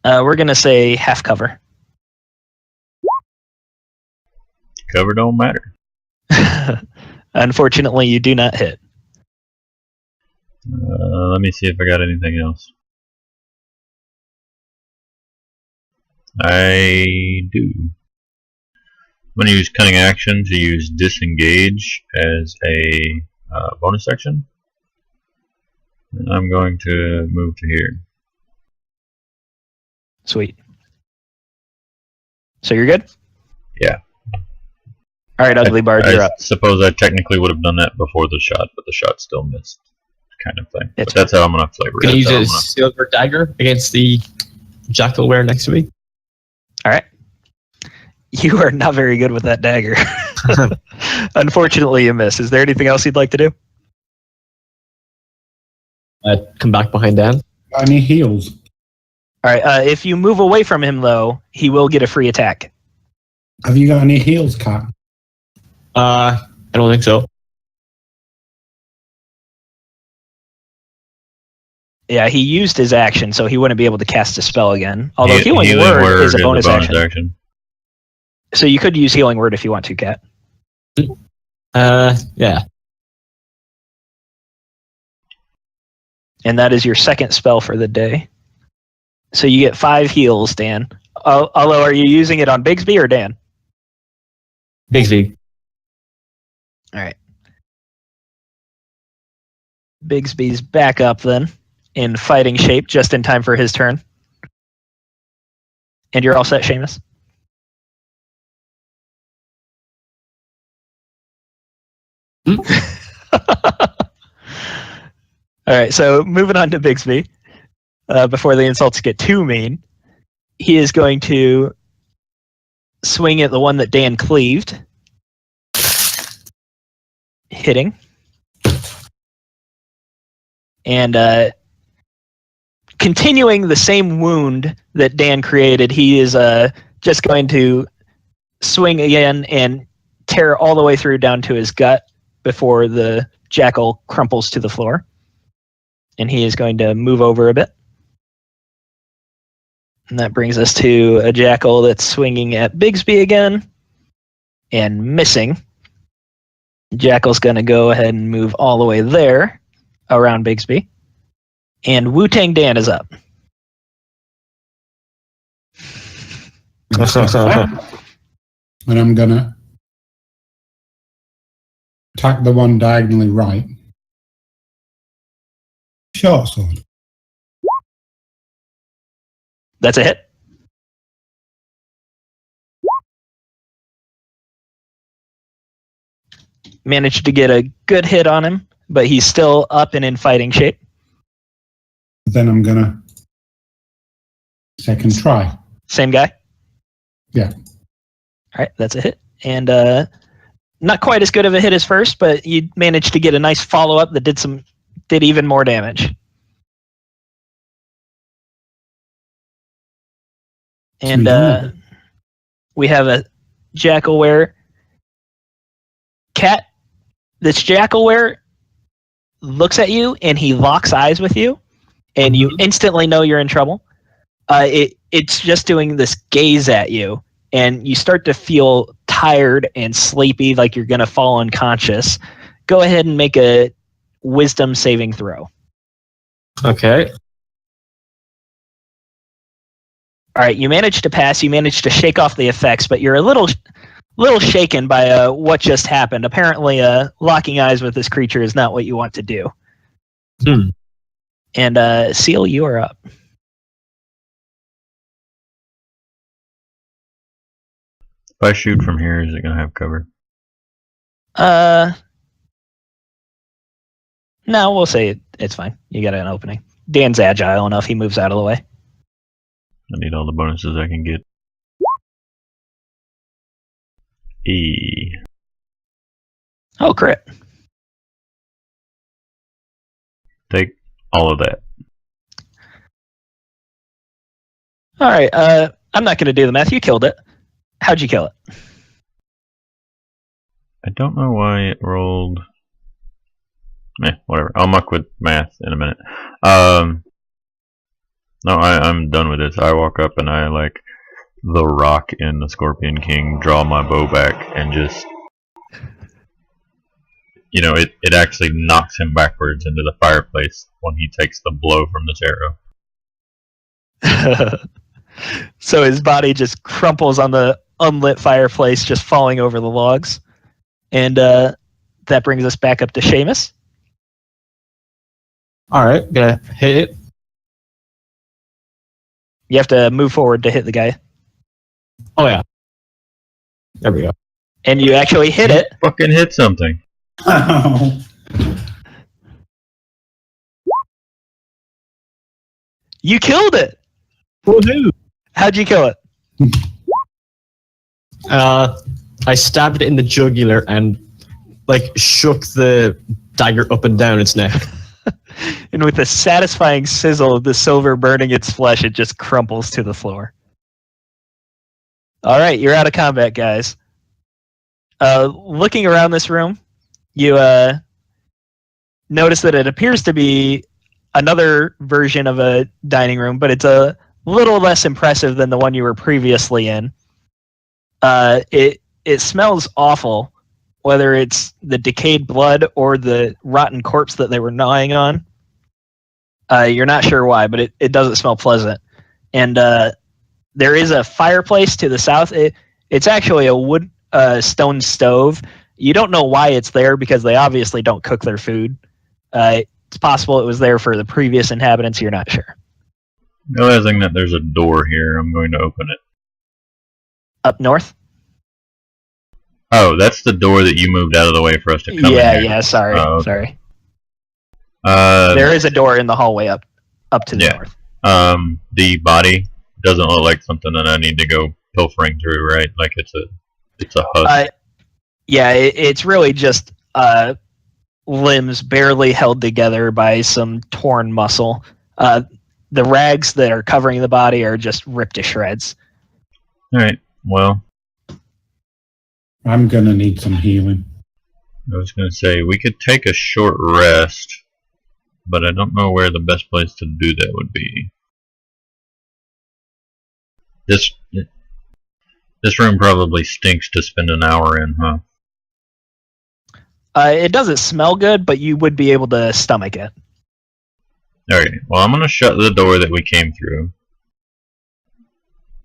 We're going to say half cover. Cover don't matter. Unfortunately, you do not hit. Let me see if I got anything else. I do. I'm going to use Cunning Action to use Disengage as a bonus action. And I'm going to move to here. Sweet. So you're good? Yeah. Alright, Ugly Bard, you're up. Suppose I technically would have done that before the shot, but the shot still missed, kind of thing. It's but that's how I'm going to flavor it. Can you use a silver dagger against the jackalware next to me? Alright. You are not very good with that dagger. Unfortunately, you miss. Is there anything else you'd like to do? Come back behind Dan. Got any heals? Alright, if you move away from him, though, he will get a free attack. Have you got any heals, Cat? I don't think so. Yeah, he used his action, so he wouldn't be able to cast a spell again. Although Healing Word is a bonus action. So you could use Healing Word if you want to, Cat. Yeah. And that is your second spell for the day. So you get 5 heals, Dan. Although, are you using it on Bigsby or Dan? Bigsby. Alright. Bigsby's back up then, in fighting shape, just in time for his turn. And you're all set, Seamus? Alright, so moving on to Bigsby. Before the insults get too mean, he is going to swing at the one that Dan cleaved. Hitting. And continuing the same wound that Dan created, he is just going to swing again and tear all the way through down to his gut before the jackal crumples to the floor. And he is going to move over a bit. And that brings us to a jackal that's swinging at Bigsby again and missing. Jackal's going to go ahead and move all the way there around Bigsby. And Wu-Tang Dan is up. And I'm going to attack the one diagonally right. Short sword. That's a hit. Managed to get a good hit on him, but he's still up and in fighting shape. Then I'm going to second try. Same guy? Yeah. All right, that's a hit. And not quite as good of a hit as first, but you managed to get a nice follow-up that did even more damage. And we have a jackalware cat. This jackalware looks at you and he locks eyes with you, and you instantly know you're in trouble. It's just doing this gaze at you, and you start to feel tired and sleepy, like you're going to fall unconscious. Go ahead and make a wisdom saving throw. Okay. All right, you managed to pass. You managed to shake off the effects, but you're a little shaken by what just happened. Apparently, locking eyes with this creature is not what you want to do. And Seal, you are up. If I shoot from here, is it going to have cover? No, we'll say it's fine. You got an opening. Dan's agile enough. He moves out of the way. I need all the bonuses I can get. Oh, crit. Take all of that. All right, I'm not going to do the math. You killed it. How'd you kill it? I don't know why it rolled. Whatever. I'll muck with math in a minute. No, I'm done with this. I walk up and I, like the Rock in the Scorpion King, draw my bow back and just, it actually knocks him backwards into the fireplace when he takes the blow from this arrow. So his body just crumples on the unlit fireplace just falling over the logs. And that brings us back up to Seamus. All right, gonna hit it. You have to move forward to hit the guy. Oh yeah. There we go. And you actually hit it. Fucking hit something. Oh. You killed it. Woohoo! How'd you kill it? I stabbed it in the jugular and shook the dagger up and down its neck. And with a satisfying sizzle of the silver burning its flesh, it just crumples to the floor. All right, you're out of combat, guys. Looking around this room, you notice that it appears to be another version of a dining room, but it's a little less impressive than the one you were previously in. It smells awful, whether it's the decayed blood or the rotten corpse that they were gnawing on. You're not sure why, but it doesn't smell pleasant. And there is a fireplace to the south. It's actually a wood stone stove. You don't know why it's there because they obviously don't cook their food. It's possible it was there for the previous inhabitants. You're not sure. Realizing that there's a door here, I'm going to open it. Up north? Oh, that's the door that you moved out of the way for us to come in here. Yeah, sorry. Oh, okay. Sorry. There There is a door in the hallway up to the north. The body doesn't look like something that I need to go pilfering through, right? Like it's a husk. Yeah, it's really just limbs barely held together by some torn muscle. The rags that are covering the body are just ripped to shreds. All right. Well, I'm gonna need some healing. I was going to say we could take a short rest, but I don't know where the best place to do that would be. This room probably stinks to spend an hour in, huh? It doesn't smell good, but you would be able to stomach it. Alright, well I'm going to shut the door that we came through.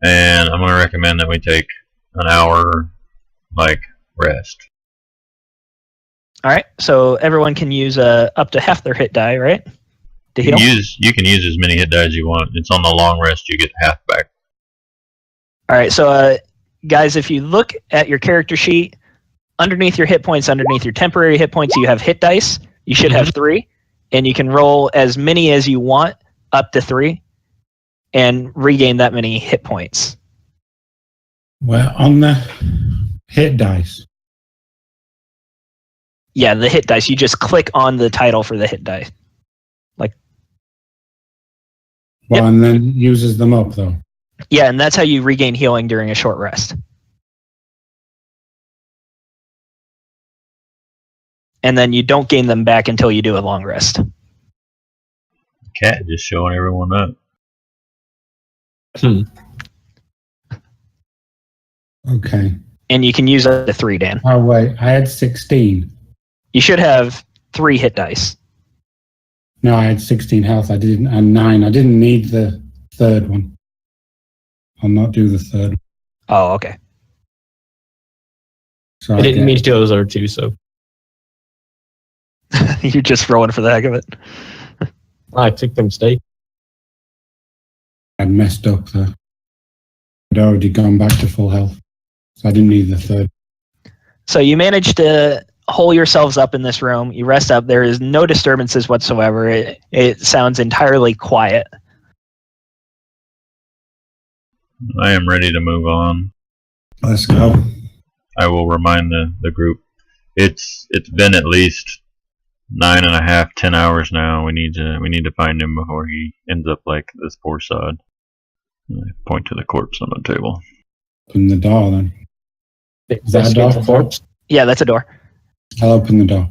And I'm going to recommend that we take an hour, rest. Alright, so everyone can use up to half their hit die, right? To heal? You can use as many hit die as you want. It's on the long rest, you get half back. Alright, so guys, if you look at your character sheet, underneath your hit points, underneath your temporary hit points, you have hit dice. You should have 3. And you can roll as many as you want, up to 3, and regain that many hit points. Well, on the hit dice. Yeah, the hit dice. You just click on the title for the hit dice. Well, and then uses them up, though. Yeah, and that's how you regain healing during a short rest. And then you don't gain them back until you do a long rest. Cat just showing everyone up. Okay. And you can use up to 3, Dan. Oh, wait. I had 16. You should have 3 hit dice. No, I had 16 health. I didn't, and 9. I didn't need the third one. I'll not do the third one. Oh, okay. So I didn't mean to do those other two, so You're just rolling for the heck of it. I took the mistake. I messed up there. I'd already gone back to full health. So I didn't need the third. So you managed to hole yourselves up in this room. You rest up. There is no disturbances whatsoever. It sounds entirely quiet. I am ready to move on. Let's go. I will remind the group. It's been at least 9.5, 10 hours now. We need to find him before he ends up like this poor sod. I point to the corpse on the table. Open the door then. Is that a door? Corpse? Yeah, that's a door. I'll open the door.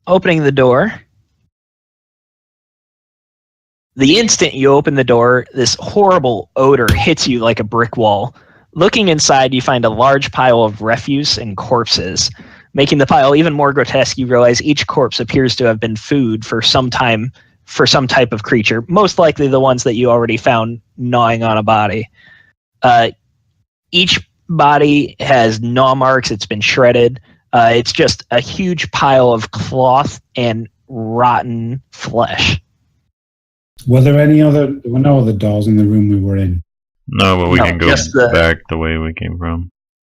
Opening the door. The instant you open the door, this horrible odor hits you like a brick wall. Looking inside, you find a large pile of refuse and corpses. Making the pile even more grotesque, you realize each corpse appears to have been food for some time for some type of creature, most likely the ones that you already found gnawing on a body. Each body has gnaw marks. It's been shredded. It's just a huge pile of cloth and rotten flesh. Were there no other doors in the room we were in? No, but we No, can go just back the way we came from.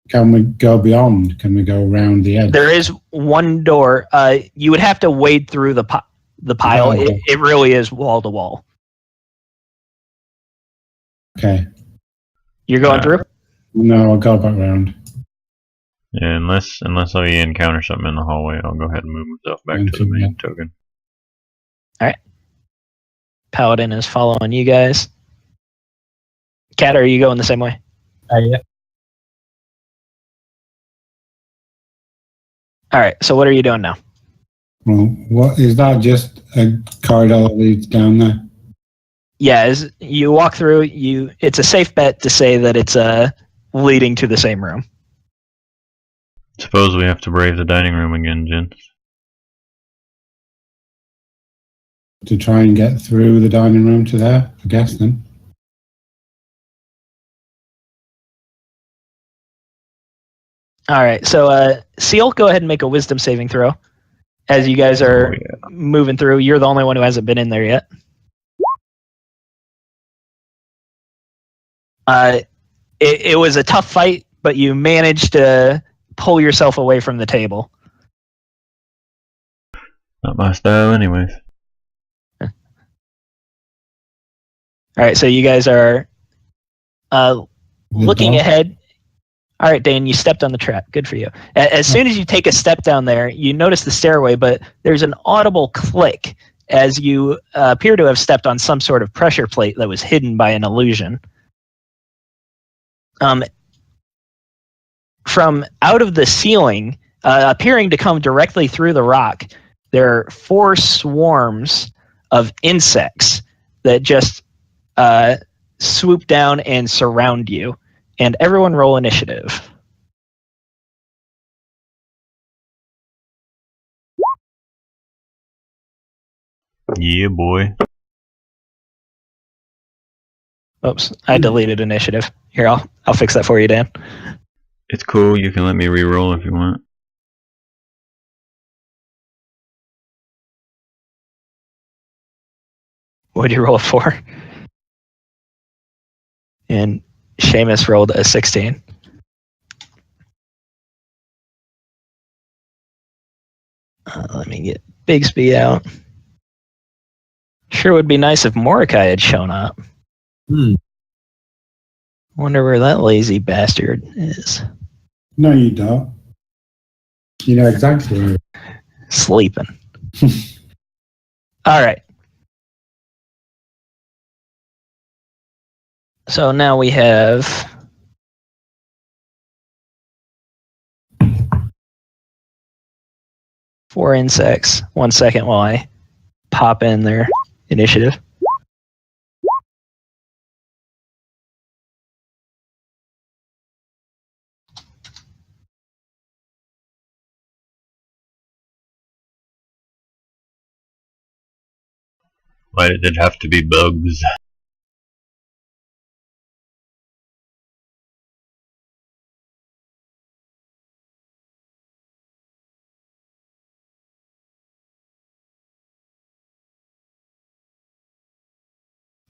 Can we go beyond? Can we go around the edge? There is one door. You would have to wade through the pile. Oh, okay. It really is wall to wall. Okay. You're going through? No, I'll go back around. Yeah, unless I encounter something in the hallway, I'll go ahead and move myself back to the main token. Paladin is following you guys. Cat, are you going the same way? Yeah. All right. So what are you doing now? Well, what is that? Just a corridor that leads down there? Yeah, as you walk through, it's a safe bet to say that it's leading to the same room. Suppose we have to brave the dining room again, gents. To try and get through the dining room to there, I guess then. All right. So, Seal, go ahead and make a wisdom saving throw. As you guys are moving through, you're the only one who hasn't been in there yet. It was a tough fight, but you managed to pull yourself away from the table. Not my style, anyways. All right, so you guys are looking ahead. All right, Dane, you stepped on the trap. Good for you. As soon as you take a step down there, you notice the stairway, but there's an audible click as you appear to have stepped on some sort of pressure plate that was hidden by an illusion. From out of the ceiling, appearing to come directly through the rock, there are 4 swarms of insects that just swoop down and surround you. And everyone roll initiative. Yeah, boy. Oops, I deleted initiative. Here, I'll fix that for you, Dan. It's cool. You can let me re-roll if you want. What'd you roll a 4? And Seamus rolled a 16. Let me get Bigsby out. Sure would be nice if Mordecai had shown up. Wonder where that lazy bastard is. No, you don't. You know exactly where. Sleeping. All right. So now we have 4 insects. 1 second while I pop in their initiative. Why did it have to be bugs?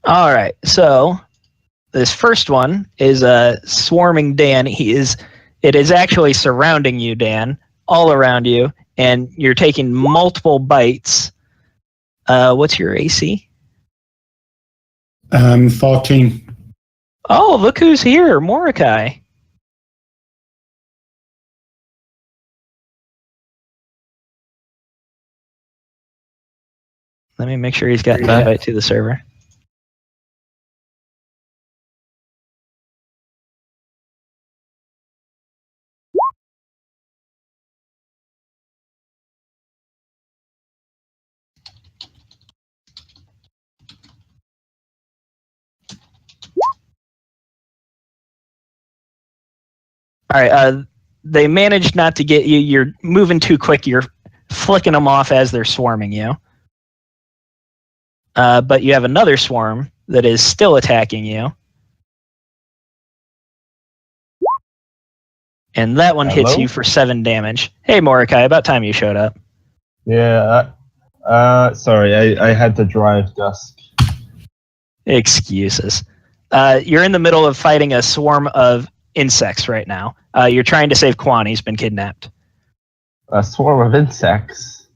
All right, so this first one is swarming Dan. It is actually surrounding you, Dan, all around you, and you're taking multiple bites. What's your AC? 14. Oh, look who's here, Mordecai. Let me make sure he's got an invite to the server. All right, they managed not to get you. You're moving too quick. You're flicking them off as they're swarming you. But you have another swarm that is still attacking you. And that one hits Hello? you for 7 damage. Hey, Mordecai, about time you showed up. Yeah. Sorry, I had to drive dusk. Excuses. You're in the middle of fighting a swarm of insects right now. You're trying to save Quan. He's been kidnapped. A swarm of insects.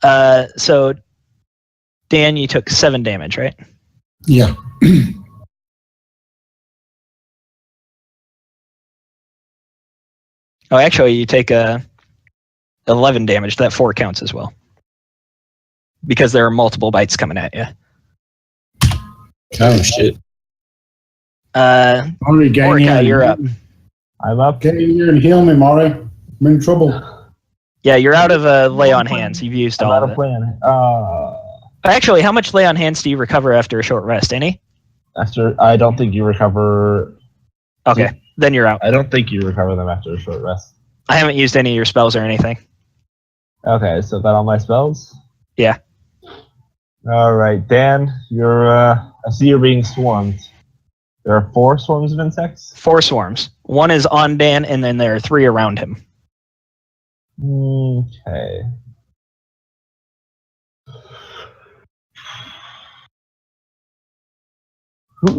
So, Dan, you took 7 damage, right? Yeah. Oh, actually, you take 11 damage. That 4 counts as well. Because there are multiple bites coming at you. Oh shit. Maury, get in Mordecai, here. you're up. I'm up. Get in here and heal me, Maury. I'm in trouble. Yeah, you're out of lay on hands. You've used I'm all out of of it. plan. Actually, how much lay on hands do you recover after a short rest? Any? I don't think you recover. Okay, then you're out. I don't think you recover them after a short rest. I haven't used any of your spells or anything. Okay, so that all my spells? Yeah. All right, Dan, I see you're being swarmed. There are 4 swarms of insects? 4 swarms. 1 is on Dan, and then there are 3 around him. Okay.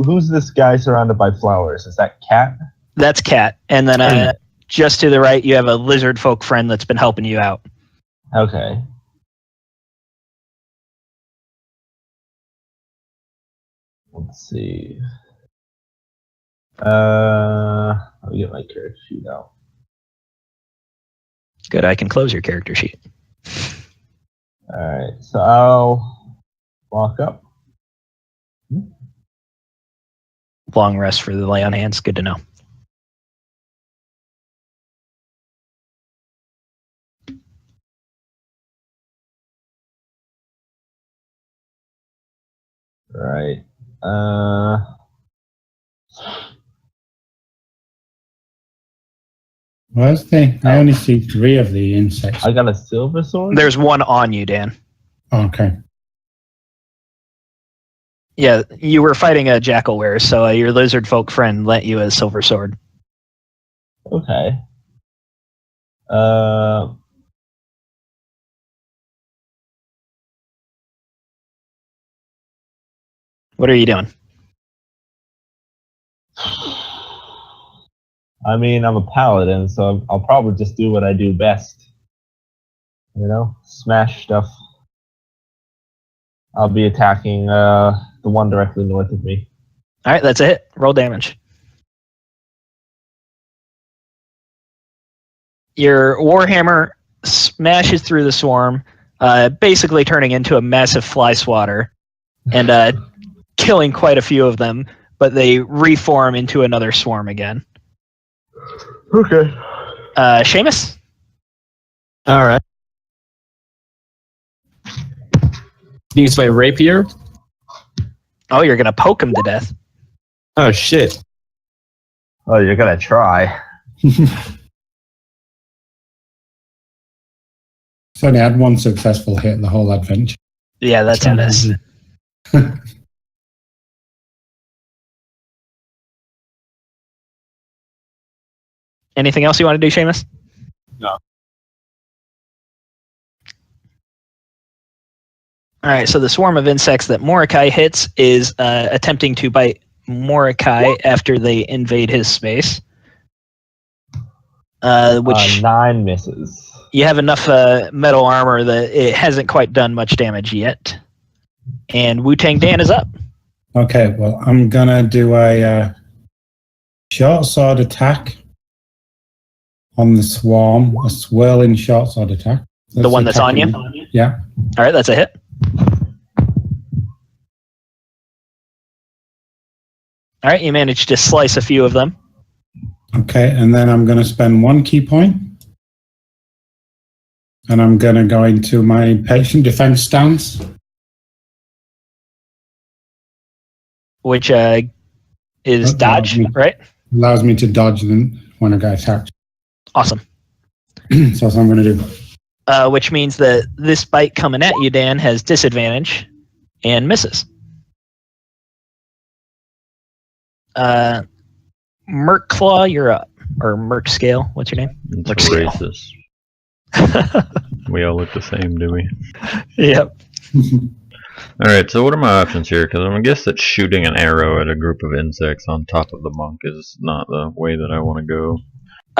Who's this guy surrounded by flowers? Is that Cat? That's Cat. And then just to the right, you have a lizard folk friend that's been helping you out. Okay. Let's see. Let me get my character sheet out. Good, I can close your character sheet. Alright, so I'll walk up. Long rest for the lay on hands. Good to know. Right. Where's the? I only see 3 of the insects. I got a silver sword? There's 1 on you, Dan. Okay. Yeah, you were fighting a jackalware, so your lizard folk friend lent you a silver sword. Okay. What are you doing? I mean, I'm a paladin, so I'll probably just do what I do best. You know? Smash stuff. I'll be attacking the one directly north of me. All right, that's a hit. Roll damage. Your warhammer smashes through the swarm, basically turning into a massive fly swatter and killing quite a few of them, but they reform into another swarm again. Okay. Seamus? All right. Use my rapier. Oh, you're going to poke him to death. Oh shit. Oh, you're gonna try. So only had 1 successful hit the whole adventure. Yeah, that's a miss. Anything else you want to do, Seamus? No. All right, so the swarm of insects that Mordecai hits is attempting to bite Mordecai after they invade his space. Which 9 misses. you have enough metal armor that it hasn't quite done much damage yet. And Wu-Tang Dan is up. Okay, well, I'm going to do a short sword attack on the swarm, a swirling short sword attack. The one that's on you? Yeah. All right, that's a hit. All right, you managed to slice a few of them. Okay, and then I'm going to spend 1 key point. And I'm going to go into my patient defense stance. Which is dodge, right? Allows me to dodge them when I get attacked. Awesome. So that's what I'm going to do. Which means that this bite coming at you, Dan, has disadvantage and misses. Merc Claw, you're up. or Merc scale. What's your name? It's Merc scale. racist. We all look the same, do we? Yep. Alright, so what are my options here? Because I'm going to guess that shooting an arrow at a group of insects on top of the monk is not the way that I want to go.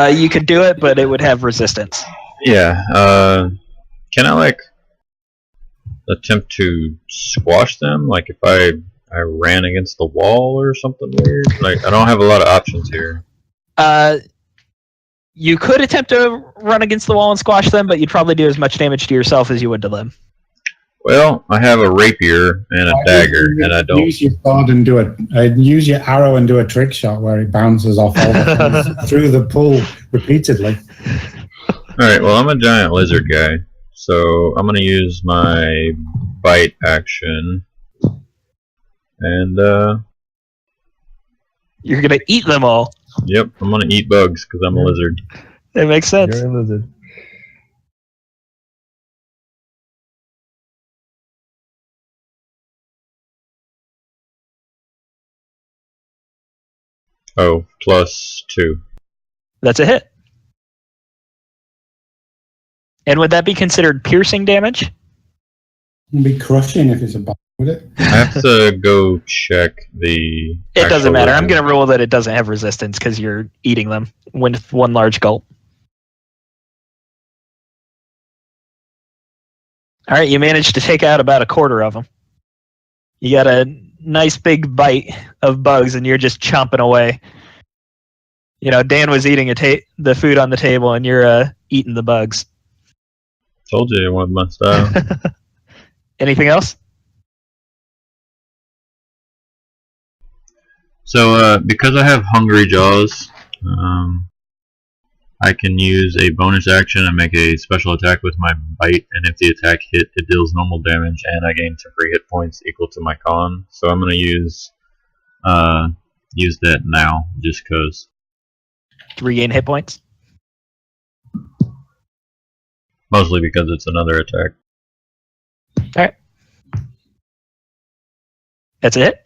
You could do it, but it would have resistance. Yeah, can I, like, attempt to squash them? Like, if I ran against the wall or something weird? Like, I don't have a lot of options here. You could attempt to run against the wall and squash them, but you'd probably do as much damage to yourself as you would to them. Well, I have a rapier and a dagger, and I don't. Use your sword and use your arrow and do a trick shot where it bounces off all the through the pool repeatedly. Alright, well, I'm a giant lizard guy, so I'm going to use my bite action. And, You're going to eat them all. yep, I'm going to eat bugs because I'm a lizard. That makes sense. You're a lizard. Oh, +2. That's a hit. And would that be considered piercing damage? It'd be crushing if it's a bug, would it? I have to go check the. It doesn't actual matter. I'm weapon. going to rule that it doesn't have resistance because you're eating them with one large gulp. All right, you managed to take out about a quarter of them. You got a nice big bite of bugs, and you're just chomping away. You know, Dan was eating the food on the table, and you're eating the bugs. Told you it wasn't my style. Anything else? So, because I have hungry jaws, I can use a bonus action and make a special attack with my bite, and if the attack hit, it deals normal damage, and I gain some free hit points equal to my con. So I'm gonna use that now, just cause. To regain hit points? Mostly because it's another attack. All right. That's it?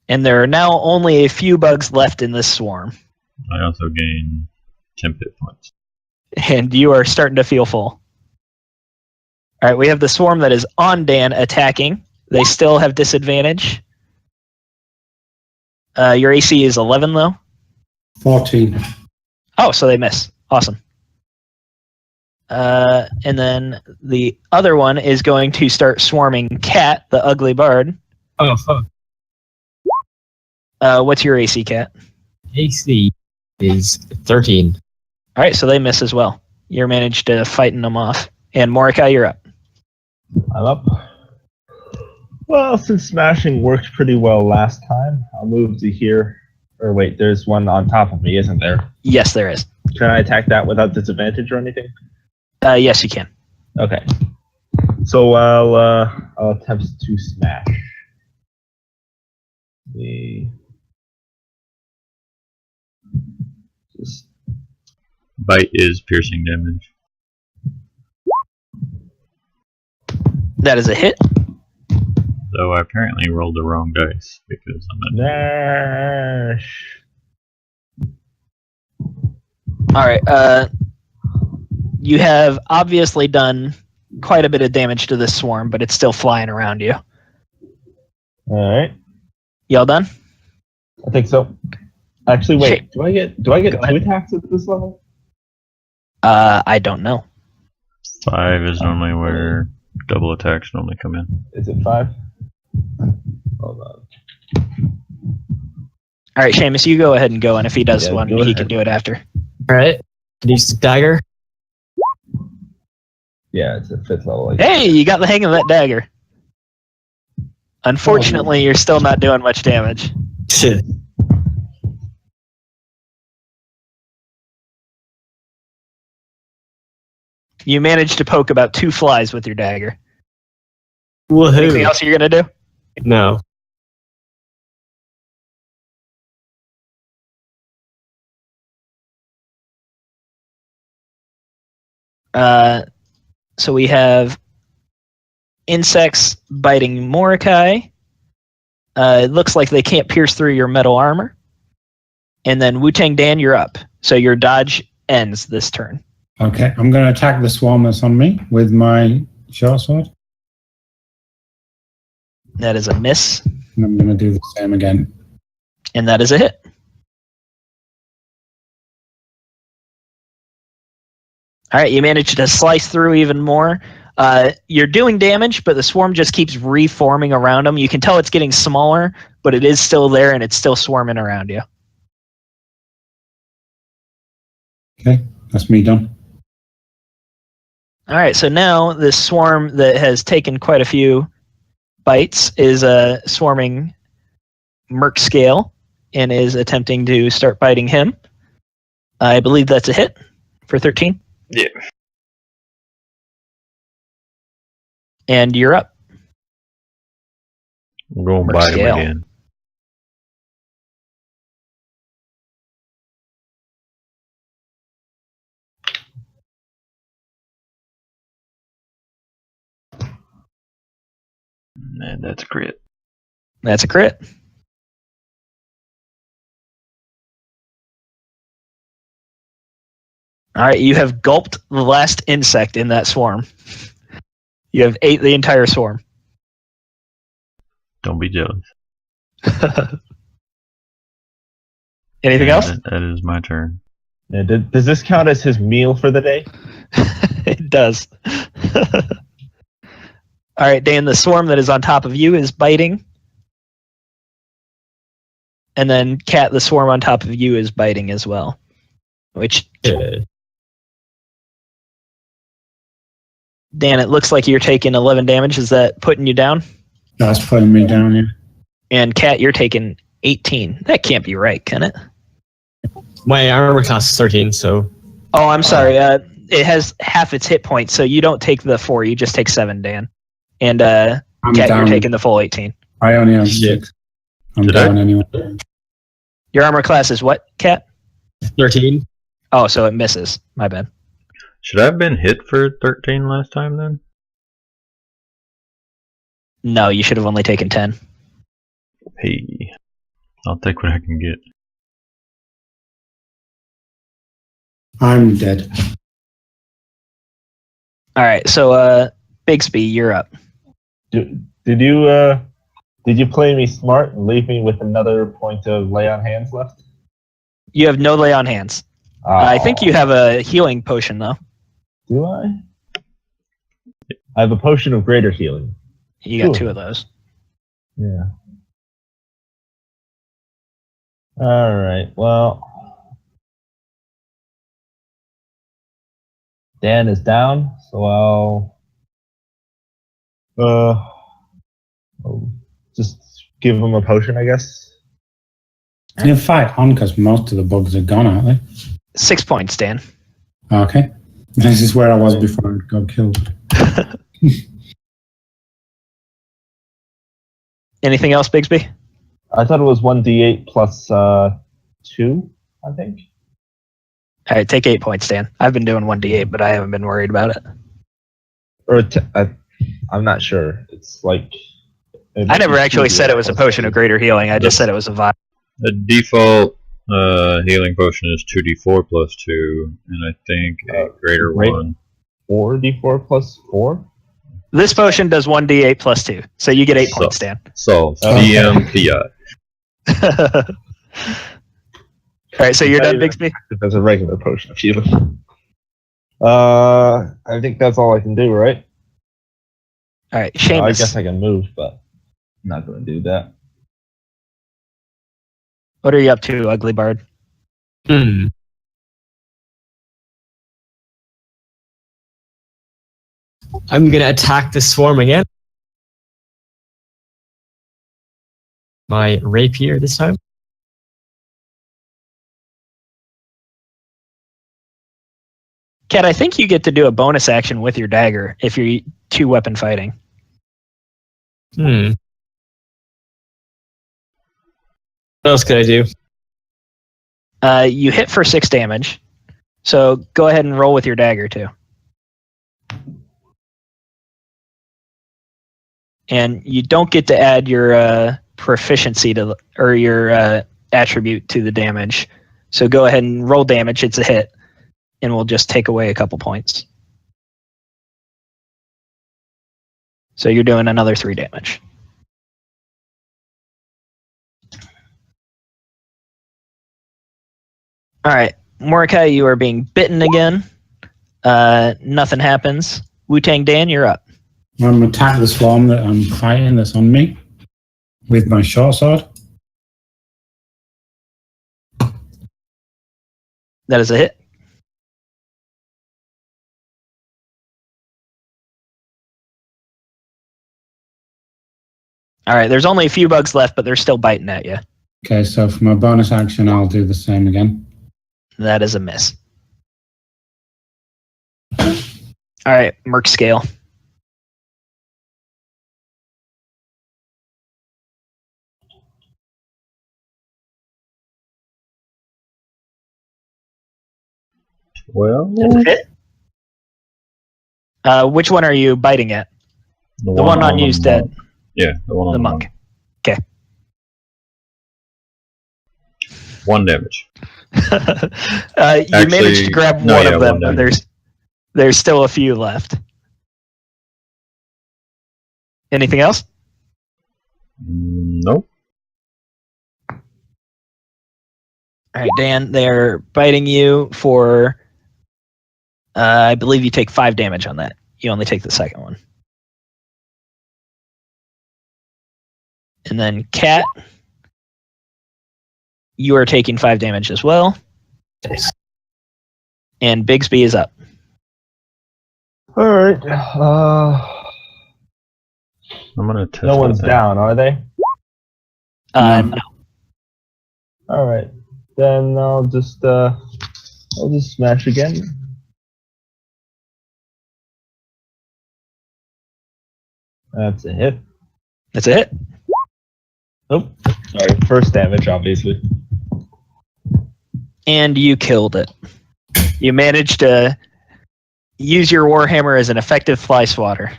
And there are now only a few bugs left in this swarm. I also gain 10 hit points. And you are starting to feel full. All right, we have the swarm that is on Dan attacking. They still have disadvantage. Your AC is 11, though. 14. Oh, so they miss. Awesome. And then the other one is going to start swarming Cat, the ugly bard. Oh, fuck. What's your AC, Cat? AC is 13. All right, so they miss as well. You managed to fighting them off. And Mordecai, you're up. I'm up. Well, since smashing worked pretty well last time, I'll move to here. Or wait, there's one on top of me, isn't there? Yes, there is. Can I attack that without disadvantage or anything? Yes, you can. Okay. So I'll attempt to smash. Bite is piercing damage. That is a hit. So I apparently rolled the wrong dice because I'm at Smash. All right. You have obviously done quite a bit of damage to this swarm, but it's still flying around you. All right. Y'all done? I think so. Actually, wait. Shit. Do I get Go two ahead. attacks at this level? I don't know. 5 is normally where double attacks normally come in. Is it 5? Hold on. All right, Seamus, you go ahead and go, and if he does Yeah, one, go he ahead. can do it after. All right. Use the dagger. Yeah, it's at 5th level. Hey, you got the hang of that dagger. Unfortunately, you're still not doing much damage. You managed to poke about 2 flies with your dagger. Anything Woohoo. else you're going to do? No. So we have insects biting Mordecai. It looks like they can't pierce through your metal armor. And then Wu-Tang Dan, you're up. So your dodge ends this turn. Okay, I'm going to attack the swarm that's on me with my short sword. That is a miss. And I'm going to do the same again. And that is a hit. All right, you managed to slice through even more. You're doing damage, but the swarm just keeps reforming around them. You can tell it's getting smaller, but it is still there, and it's still swarming around you. Okay, that's me done. All right, so now this swarm that has taken quite a few bites is swarming Merc scale and is attempting to start biting him. I believe that's a hit for 13. Yeah. And you're up. I'm going to Merc bite him scale. again. And that's a crit. That's a crit. All right, you have gulped the last insect in that swarm. You have ate the entire swarm. Don't be jealous. Anything else? That is my turn. Yeah, does this count as his meal for the day? It does. All right, Dan, the swarm that is on top of you is biting. And then Cat, the swarm on top of you is biting as well. Which, Dan, it looks like you're taking 11 damage. Is that putting you down? That's putting me down, yeah. And Cat, you're taking 18. That can't be right, can it? My armor class is 13, so... Oh, I'm sorry. It has half its hit points, so you don't take the 4. You just take 7, Dan. And Cat, you're taking the full 18. I only have 6. I'm Did down I? anyway. Your armor class is what, Cat? 13. Oh, so it misses. My bad. Should I have been hit for 13 last time then? No, you should have only taken 10. Hey, I'll take what I can get. I'm dead. All right, so Bigsby, you're up. Did you play me smart and leave me with another point of lay on hands left? You have no lay on hands. I think you have a healing potion, though. Do I? I have a potion of greater healing. You got 2 of those. Yeah. All right. Well, Dan is down, so I'll just give him a potion, I guess. You fight on because most of the bugs are gone, aren't they? 6 points, Dan. Okay. This is where I was before I got killed. Anything else, Bigsby? I thought it was 1d8 plus 2, I think. All right, take 8 points, Dan. I've been doing 1d8, but I haven't been worried about it. Or I'm not sure. It's like... I never actually said it was a potion of greater healing. I just said it was a vial. The default healing potion is 2d4 plus 2, and I think a greater one. 4d4 plus 4? This potion does 1d8 plus 2, so you get 8 points, Dan. So, Okay. DMPI. All right, so you're done, Bigsby? That's a regular potion of healing. I think that's all I can do, right? All right, I Seamus. guess I can move, but I'm not going to do that. What are you up to, Ugly Bard? I'm gonna attack the swarm again. My rapier this time. Kat, I think you get to do a bonus action with your dagger if you're 2-weapon fighting. What else could I do? You hit for 6 damage, so go ahead and roll with your dagger too. And you don't get to add your proficiency or your attribute to the damage. So go ahead and roll damage. It's a hit. And we'll just take away a couple points. So you're doing another 3 damage. All right. Mordecai, you are being bitten again. Nothing happens. Wu-Tang Dan, you're up. I'm going to attack the swarm that I'm fighting that's on me with my short sword. That is a hit. All right, there's only a few bugs left, but they're still biting at you. Okay, so for my bonus action, I'll do the same again. That is a miss. All right, Merc scale. Well, That's a hit. Which one are you biting at? The one on you's dead. Monk. Yeah, the one on The monk. Okay. 1 damage. You managed to grab one of them, but there's still a few left. Anything else? Nope. All right, Dan, they're biting you for, I believe you take 5 damage on that. You only take the second one. And then Cat, you are taking 5 damage as well. And Bigsby is up. All right. I'm gonna test. No one's down, are they? No. All right. Then I'll just smash again. That's a hit. That's a hit. Oh, sorry. First damage, obviously. And you killed it. You managed to use your Warhammer as an effective fly swatter.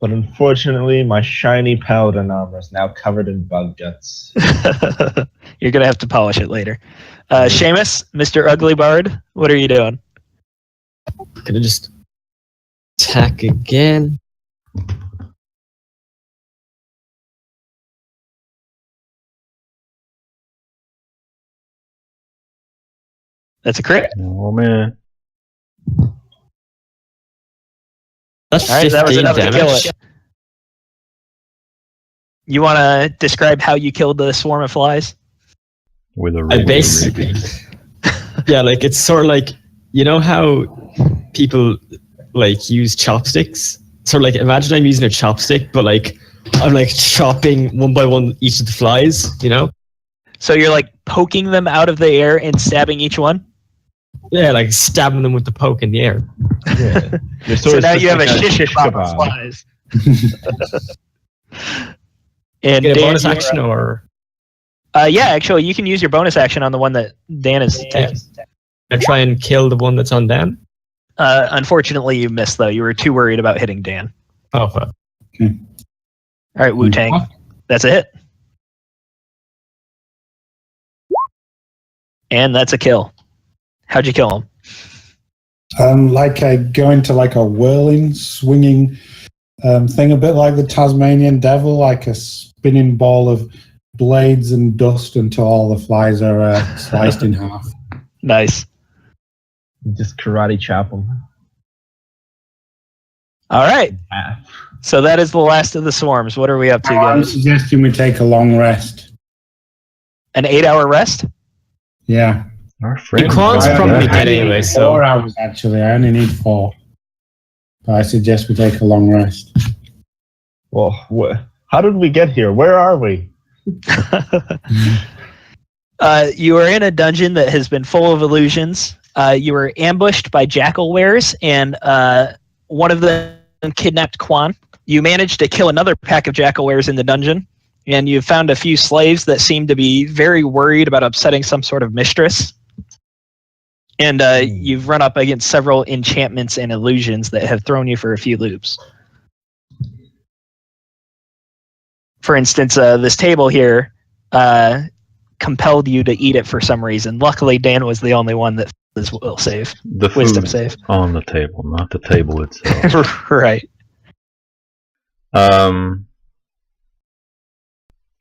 But unfortunately, my shiny paladin armor is now covered in bug guts. You're going to have to polish it later. Seamus, Mr. Ugly Bard, what are you doing? Gonna just attack again. That's a crit. Oh man. That's All right, 15 that was enough to kill damage. it. You want to describe how you killed the swarm of flies? With a I regular basically, reaping. yeah, like it's sort of like, you know how people like use chopsticks? So like imagine I'm using a chopstick, but like I'm like chopping one by one each of the flies, you know? So you're like poking them out of the air and stabbing each one? Yeah, like stabbing them with the poke in the air. Yeah. Your So sword's now just you have like a shish kebab of kebab. flies. And Get a Dan, bonus you are action up. or Yeah, actually, you can use your bonus action on the one that Dan is taking. I try and kill the one that's on Dan? Unfortunately, you missed, though. You were too worried about hitting Dan. Oh, fuck. All right, Wu-Tang. That's a hit. And that's a kill. How'd you kill him? Like I go into like a whirling, swinging thing, a bit like the Tasmanian devil, like a spinning ball of blades and dust until all the flies are sliced in half. Nice. Just karate chop them. All right. Half. So that is the last of the swarms. What are we up to, I'm guys? suggesting we take a long rest. An 8-hour rest? Yeah. Our friend. Equan's I- probably I dead need anyway, 4 so hours actually. I only need 4. But I suggest we take a long rest. Well, how did we get here? Where are we? You are in a dungeon that has been full of illusions. You were ambushed by jackal wares, and one of them kidnapped Quan. You managed to kill another pack of jackal wares in the dungeon, and you found a few slaves that seemed to be very worried about upsetting some sort of mistress. And you've run up against several enchantments and illusions that have thrown you for a few loops. For instance, this table here compelled you to eat it for some reason. Luckily, Dan was the only one that this will save. The Wisdom food's save. on the table, not the table itself. Right. I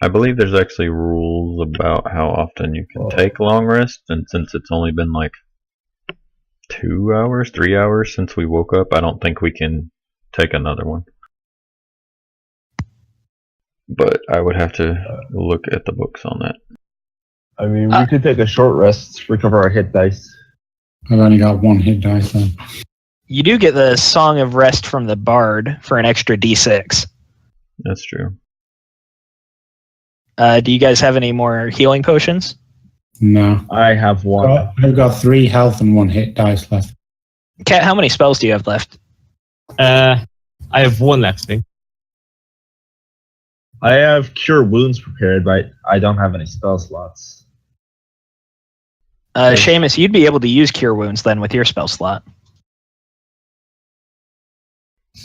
believe there's actually rules about how often you can take long rest, and since it's only been like 2 hours, 3 hours since we woke up, I don't think we can take another one. But I would have to look at the books on that. I mean, we could take a short rest, recover our hit dice. I've only got 1 hit dice then. You do get the Song of Rest from the Bard for an extra D6. That's true. Do you guys have any more healing potions? No. I have 1. I've got 3 health and 1 hit dice left. Kat, how many spells do you have left? I have 1 left, I think. I have Cure Wounds prepared, but I don't have any spell slots. Seamus, you'd be able to use Cure Wounds then with your spell slot.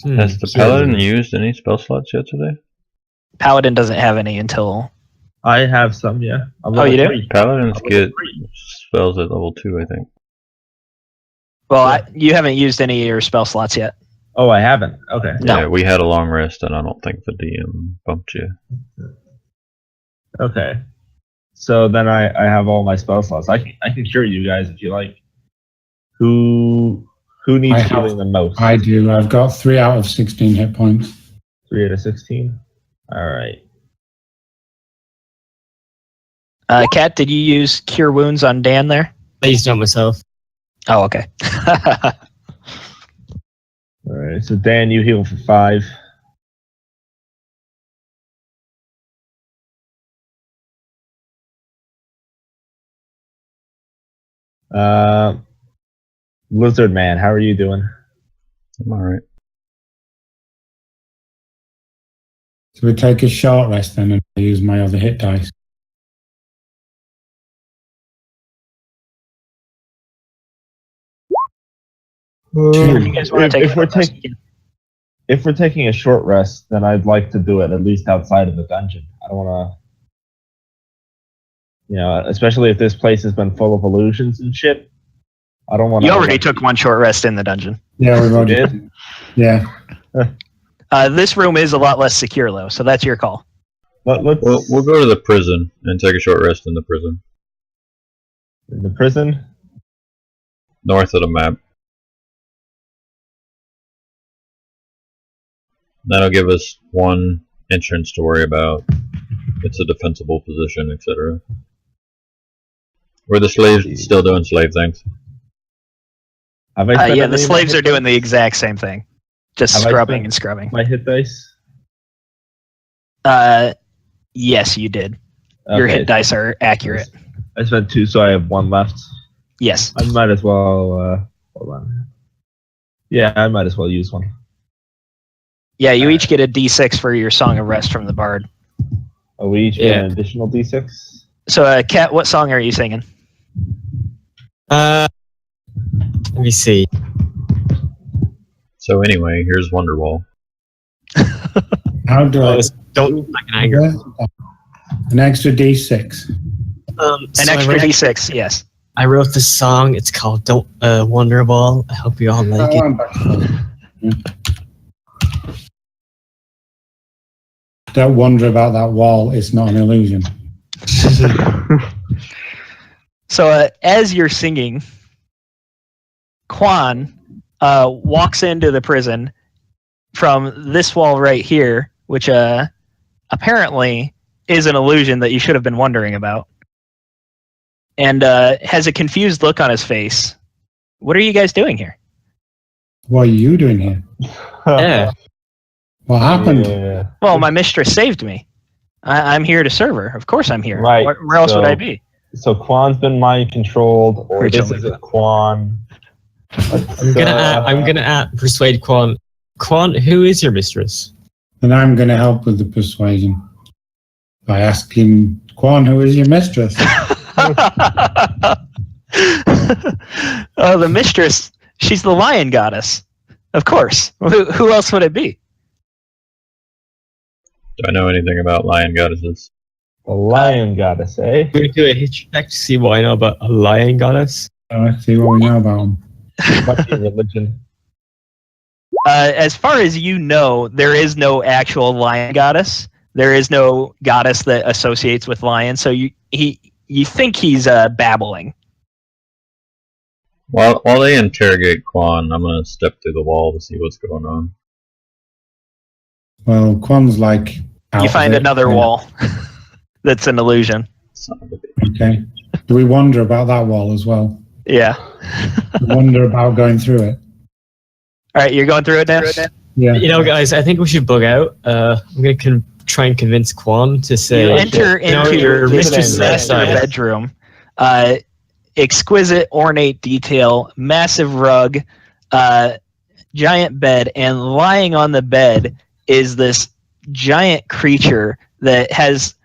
Has the Paladin used any spell slots yet today? Paladin doesn't have any until... I have some, yeah. Oh, you do? 3. Paladins get spells at level 2, I think. Well, you haven't used any of your spell slots yet. Oh, I haven't. Okay. No. Yeah, we had a long rest, and I don't think the DM bumped you. Okay. So then I have all my spell slots. I can cure you guys if you like. Who needs healing the most? I do. I've got 3 out of 16 hit points. 3 out of 16. All right. Kat, did you use Cure Wounds on Dan there? I used it on myself. Oh, okay. All right. So Dan, you heal for 5. Lizard Man, how are you doing? I'm alright. So we take a short rest then and I use my other hit dice. You guys want to take If we're taking a short rest, then I'd like to do it at least outside of the dungeon. I don't want to, especially if this place has been full of illusions and shit. I don't want to. You already took 1 short rest in the dungeon. Yeah, we've already did. Yeah. This room is a lot less secure, though, so that's your call. Let's We'll go to the prison and take a short rest in the prison. in the prison. North of the map. That'll give us 1 entrance to worry about. It's a defensible position, etc. Were the slaves still doing slave things? Have I spent Yeah, any the of my slaves hit are doing dice? the exact same thing. Just Have I scrubbing spent and scrubbing. My hit dice. Yes, you did. Your Okay. hit dice are accurate. I spent 2, so I have 1 left. Yes. I might as well. Hold on. Yeah, I might as well use 1. Yeah, you each get a D6 for your Song of Rest from the Bard. Oh, we each get an additional D6. So, Kat, what song are you singing? Let me see. So anyway, here's Wonderwall. How do I... Don't like an anger. An extra D6. An So extra D6, yes. I wrote this song. It's called "Don't Wonderball." I hope you all like it. I'm back to that. Don't wonder about that wall. It's not an illusion. So, as you're singing, Quan walks into the prison from this wall right here, which apparently is an illusion that you should have been wondering about, and has a confused look on his face. What are you guys doing here? What are you doing here? Yeah. What happened? Yeah. Well, my mistress saved me. I'm here to serve her. Of course I'm here. Right, Where else would so- I be? So Quan's been mind controlled, or Rachel. this isn't Quan. I'm gonna persuade Quan. Quan, who is your mistress? And I'm going to help with the persuasion by asking Quan, who is your mistress? Oh, the mistress. She's the lion goddess. Of course. Who else would it be? Do I know anything about lion goddesses? The lion goddess, eh? We're gonna do a history check to see what I know about a lion goddess. Let's see what we know about them. What's your religion? As far as you know, there is no actual lion goddess. There is no goddess that associates with lions. So you think he's babbling. While they interrogate Quan, I'm gonna step through the wall to see what's going on. Well, Quan's like. out You of find it. another wall that's an illusion. Son of a bitch. Okay. Do we wonder about that wall as well? Yeah. Wonder about going through it. All right, you're going through it now? Yeah. You know, guys, I think we should bug out. I'm gonna try and convince Quan to say. You enter into your this mistress is master outside. bedroom. Exquisite, ornate detail, massive rug, giant bed, and lying on the bed is this giant creature that has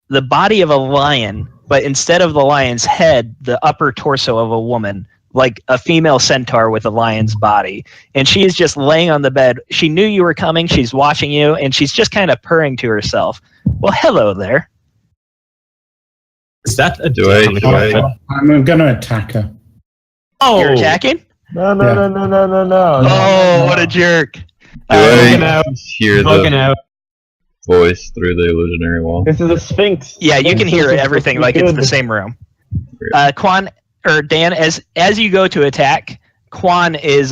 the body of a lion, but instead of the lion's head, the upper torso of a woman, like a female centaur with a lion's body. And she is just laying on the bed. She knew you were coming. She's watching you, and she's just kind of purring to herself. Well, hello there. Is that a Do I- I'm going to attack her. Oh, You're attacking? No. Oh, what a jerk. Do bugging I out. hear bugging the out. voice through the illusionary wall? This is a sphinx. Yeah, you can hear Sphinx is everything supposed like to be it's the good. same room. Quan or Dan, as you go to attack, Quan is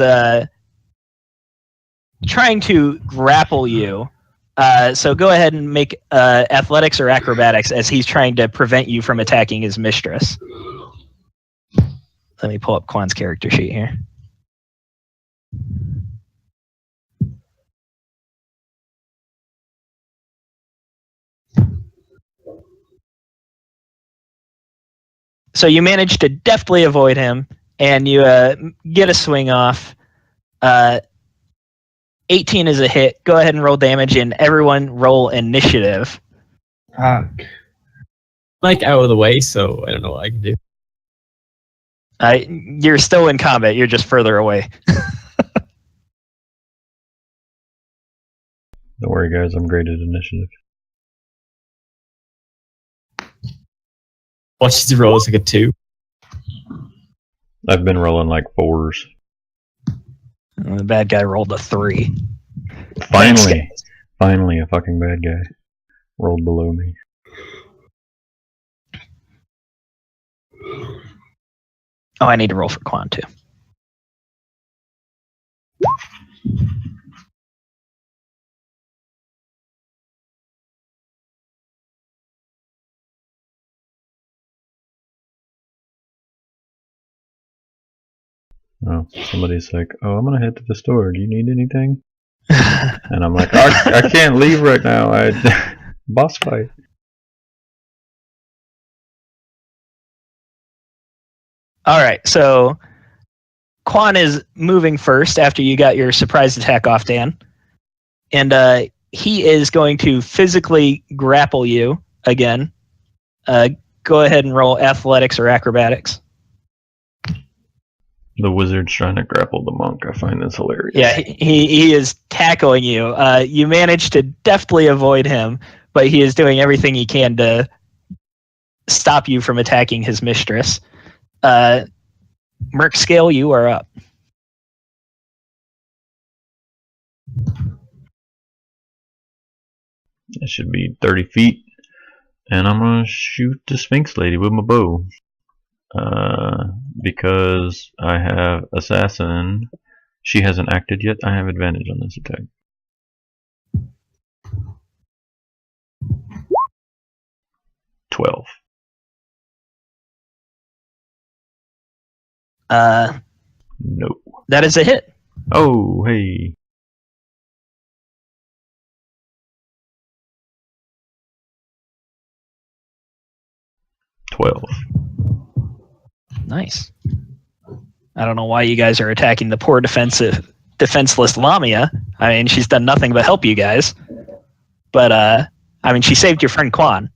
trying to grapple you. So go ahead and make athletics or acrobatics as he's trying to prevent you from attacking his mistress. Let me pull up Quan's character sheet here. So you manage to deftly avoid him, and you get a swing off. 18 is a hit. Go ahead and roll damage, and everyone roll initiative. Fuck. Like out of the way, so I don't know what I can do. You're still in combat. You're just further away. Don't worry, guys. I'm great at initiative. Watch the rolls like a 2. I've been rolling like 4s. And the bad guy rolled a 3. Finally, a fucking bad guy rolled below me. Oh, I need to roll for Quan too. Oh, somebody's like, "Oh, I'm gonna head to the store. Do you need anything?" And I'm like, I can't leave right now. Boss fight. All right, so Quan is moving first after you got your surprise attack off, Dan. And he is going to physically grapple you again. Go ahead and roll athletics or acrobatics. The wizard's trying to grapple the monk. I find this hilarious. Yeah, he is tackling you. You manage to deftly avoid him, but he is doing everything he can to stop you from attacking his mistress. Merc scale, you are up. It should be 30 feet. And I'm gonna shoot the Sphinx lady with my bow. Because I have assassin. She hasn't acted yet. I have advantage on this attack. $12. Nope. That is a hit. Oh, hey. $12. Nice. I don't know why you guys are attacking the poor defenseless Lamia. I mean, she's done nothing but help you guys. But, I mean, she saved your friend Quan.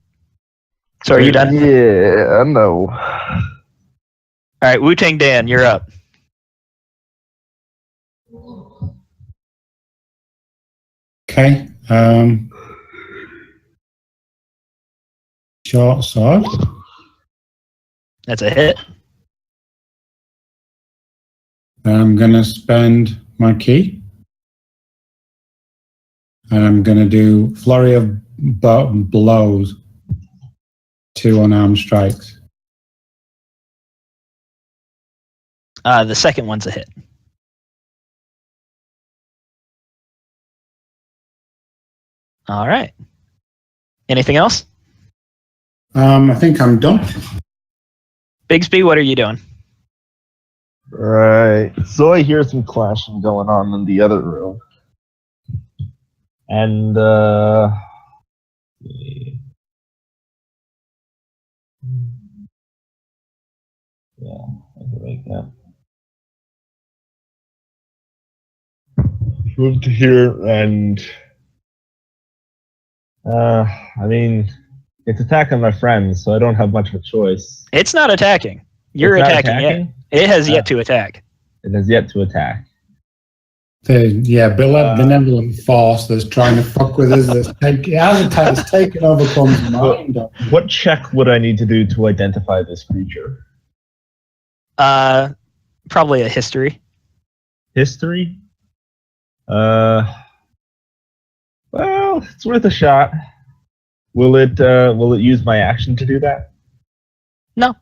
So are you done? Yeah, no. All right, Wu-Tang Dan, you're up. Okay. Short sword. That's a hit. Then I'm going to spend my key. And I'm going to do flurry of blows. 2 unarmed strikes. The second one's a hit. All right. Anything else? I think I'm done. Bigsby, what are you doing? Right. So I hear some clashing going on in the other room. And, yeah, I can make that. Move to here and, I mean, it's attacking my friends, so I don't have much of a choice. It's not attacking. You're It's not attacking it. It has yet to attack. It has yet to attack. Benevolent force that's trying to fuck with us. It's taken over Clum's mind. What check would I need to do to identify this creature? Probably a history. History? Well, it's worth a shot. Will it use my action to do that? No,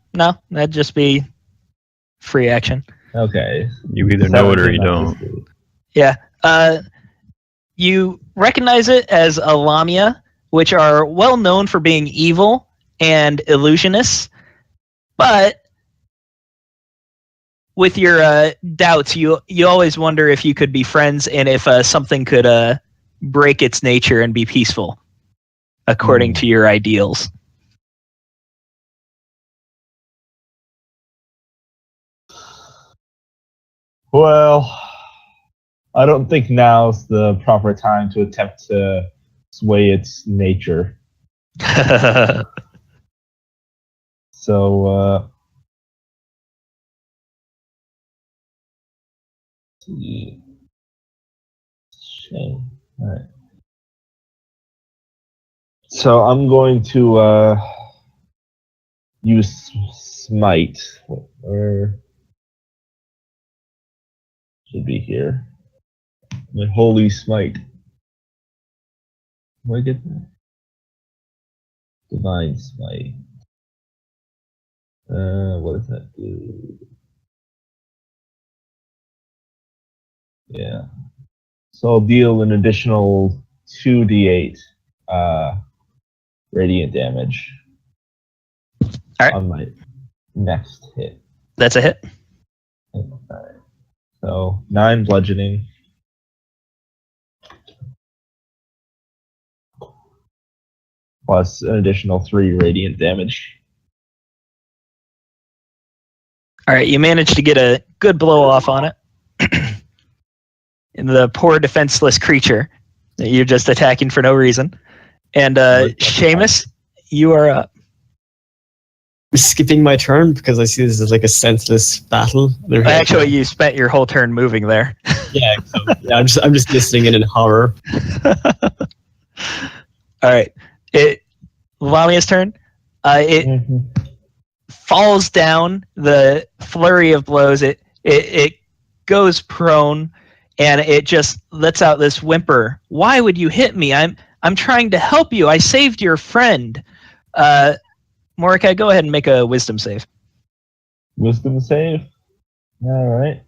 that'd just be free action. Okay. You either know it or you don't. Yeah. You recognize it as a Lamia, which are well known for being evil and illusionists, but with your doubts, you always wonder if you could be friends and if something could break its nature and be peaceful, according to your ideals. Well, I don't think now's the proper time to attempt to sway its nature. So, shame. All right. So I'm going to use smite, or should be here. My holy smite. Where I get that? Divine smite. What does that do? Yeah. So I'll deal an additional 2d8 radiant damage. Alright. On my next hit. That's a hit. Alright. So 9 bludgeoning. Plus an additional 3 radiant damage. All right, you managed to get a good blow off on it. And the poor defenseless creature that you're just attacking for no reason. And Seamus, you are up. I'm skipping my turn because I see this as like a senseless battle. Actually, you spent your whole turn moving there. Yeah, I'm just listening in horror. All right, Lamia's turn. It falls down. The flurry of blows. It goes prone, and it just lets out this whimper. Why would you hit me? I'm trying to help you. I saved your friend. Murk, go ahead and make a wisdom save. Wisdom save? Alright.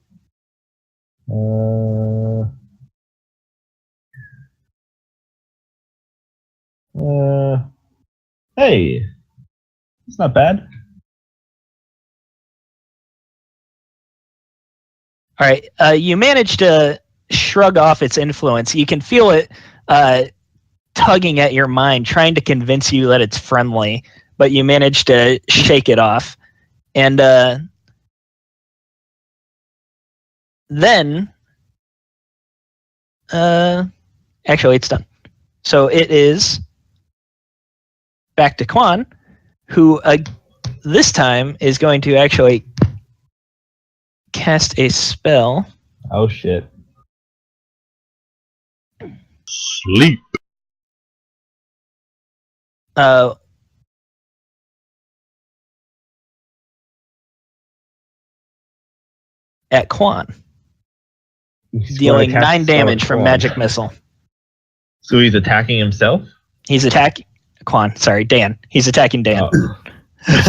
Hey. It's not bad. All right. You managed to shrug off its influence. You can feel it tugging at your mind, trying to convince you that it's friendly, but you managed to shake it off. And then, actually, it's done. So it is back to Quan, who this time is going to actually cast a spell. Oh shit. Sleep. At Quan, He's dealing gonna cast 9 a spell damage at from Quan. magic missile. So he's attacking himself? He's attacking Quan. Sorry, Dan. He's attacking Dan. Oh.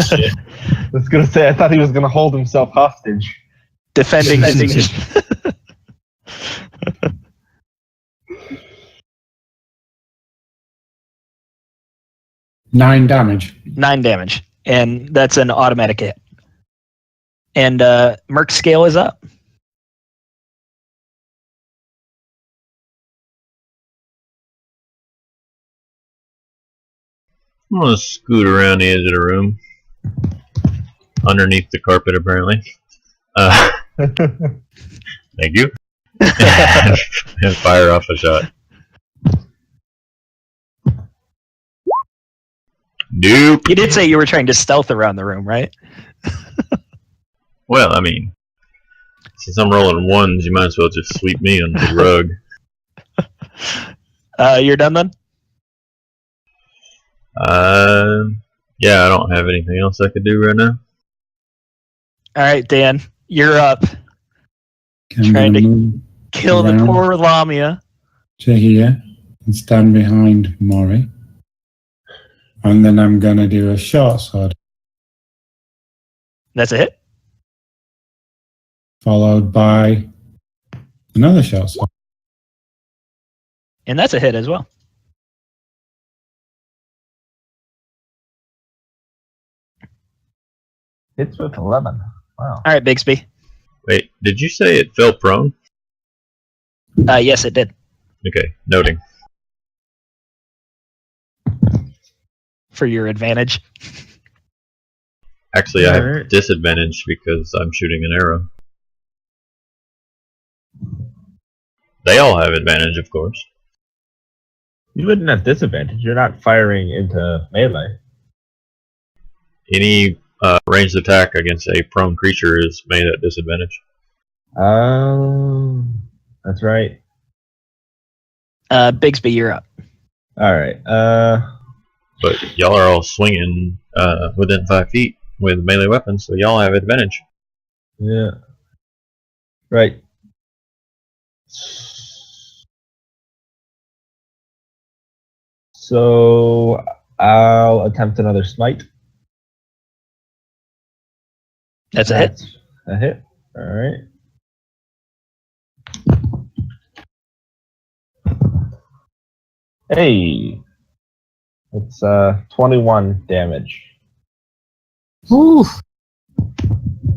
Shit. I was gonna say, I thought he was gonna hold himself hostage. Defending his 9 damage. 9 damage, and that's an automatic hit. And Merc's scale is up. I'm gonna scoot around the edge of the room, underneath the carpet, apparently. Thank you. And fire off a shot. Nope. You did say you were trying to stealth around the room, right? Well, I mean, since I'm rolling ones, you might as well just sweep me under the rug. You're done then? Yeah, I don't have anything else I could do right now. All right, Dan, you're up. I'm Trying gonna to move kill the around poor Lamia. to here and stand behind Mori. And then I'm going to do a short sword, That's a hit. followed by another short sword. And that's a hit as well. Hits with 11. Wow. All right, Bigsby. Wait, did you say it fell prone? Yes, it did. Okay, noting. For your advantage. Actually, I have Alright. disadvantage because I'm shooting an arrow. They all have advantage, of course. You wouldn't have disadvantage. You're not firing into melee. Any ranged attack against a prone creature is made at disadvantage. That's right. Bigsby, you're up. Alright. But y'all are all swinging within 5 feet with melee weapons, so y'all have advantage. Yeah. Right. So I'll attempt another smite. That's a hit. A hit. Alright. Hey. It's 21 damage. Ooh.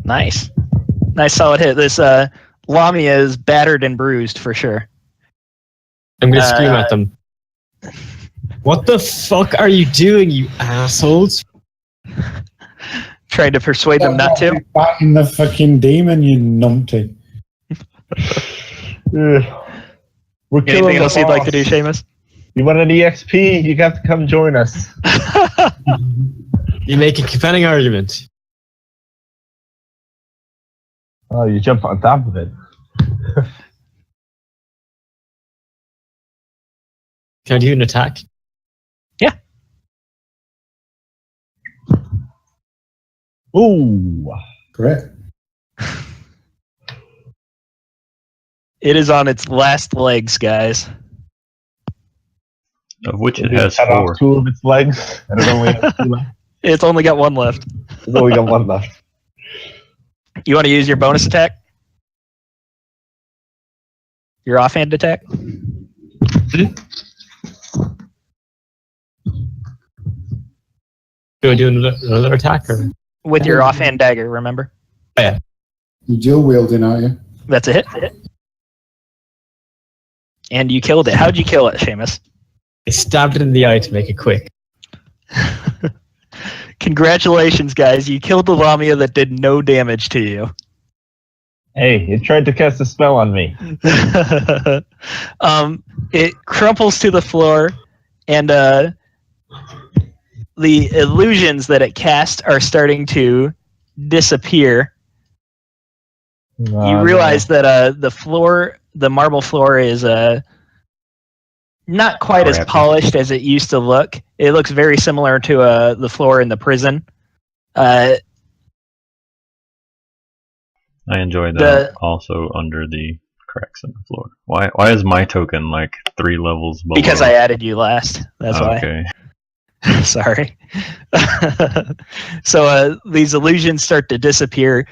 Nice. Nice solid hit. This Lamia is battered and bruised for sure. I'm gonna scream at them. What the fuck are you doing, you assholes? Trying to persuade them not to. Fighting the fucking demon, you numpty. We're killing Anything else the you'd like to do, boss. Seamus? You want an EXP? You have to come join us. You make a compelling argument. Oh, you jump on top of it. Can I do an attack? Ooh. Great. It is on its last legs, guys. Of which it We has cut 4. off 2 of its legs, and it only has 2 left. It's only got one left. It's only got 1 left. You want to use your bonus attack? Your offhand attack? Do I do another attack? Or? With your offhand dagger, remember? You're dual wielding, aren't you? That's a hit. And you killed it. How'd you kill it, Seamus? I stabbed it in the eye to make it quick. Congratulations, guys. You killed the Lamia that did no damage to you. Hey, it tried to cast a spell on me. It crumples to the floor, and the illusions that it cast are starting to disappear. You realize that the marble floor is not quite as polished as it used to look. It looks very similar to the floor in the prison. I enjoy that. Also under the cracks in the floor. Why is my token like 3 levels below? Because I added you last. That's why. Okay. Sorry. So these illusions start to disappear.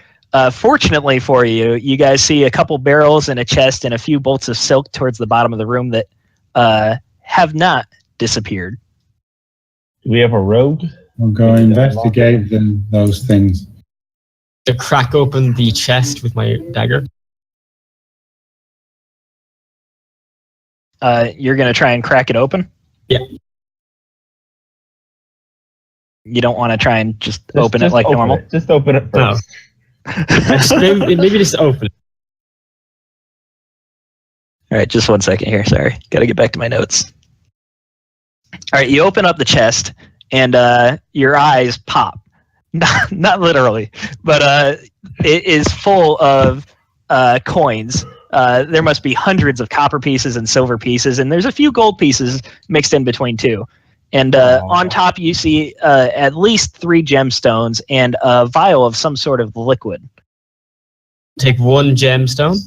Fortunately for you, you guys see a couple barrels and a chest and a few bolts of silk towards the bottom of the room that have not disappeared. Do we have a rogue? We'll go investigate those things. To crack open the chest with my dagger. You're going to try and crack it open? Yeah. You don't want to try and just open it like normal? Just open it first. Maybe just open it. All right, just 1 second here. Sorry. Got to get back to my notes. All right, you open up the chest, and your eyes pop. Not literally, but it is full of coins. There must be hundreds of copper pieces and silver pieces, and there's a few gold pieces mixed in between too. And on top, you see at least 3 gemstones and a vial of some sort of liquid. Take 1 gemstone,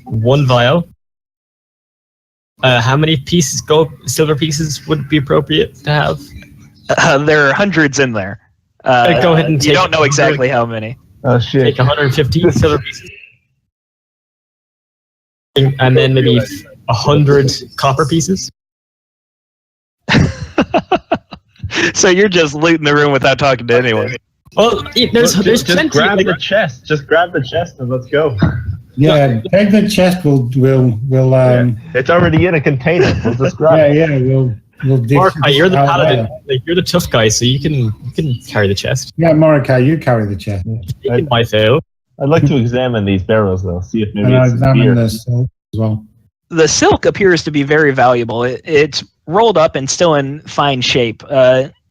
1 vial. How many pieces, silver pieces, would be appropriate to have? There are hundreds in there. Go ahead and take. You don't know exactly how many. Oh shit! Take 150 silver pieces, and then maybe 100 copper pieces. So you're just looting the room without talking to anyone. Well, there's just plenty. Grab the chest. Just grab the chest and let's go. Yeah, take the chest. We'll It's already in a container. We'll just grab it. We'll Murk, you're the paladin. Like, you're the tough guy, so you can carry the chest. Yeah, Murk, you carry the chest. You might fail. I'd like to examine these barrels though, see if maybe And I'll it's examine beer. the silk as well. The silk appears to be very valuable. It's rolled up and still in fine shape.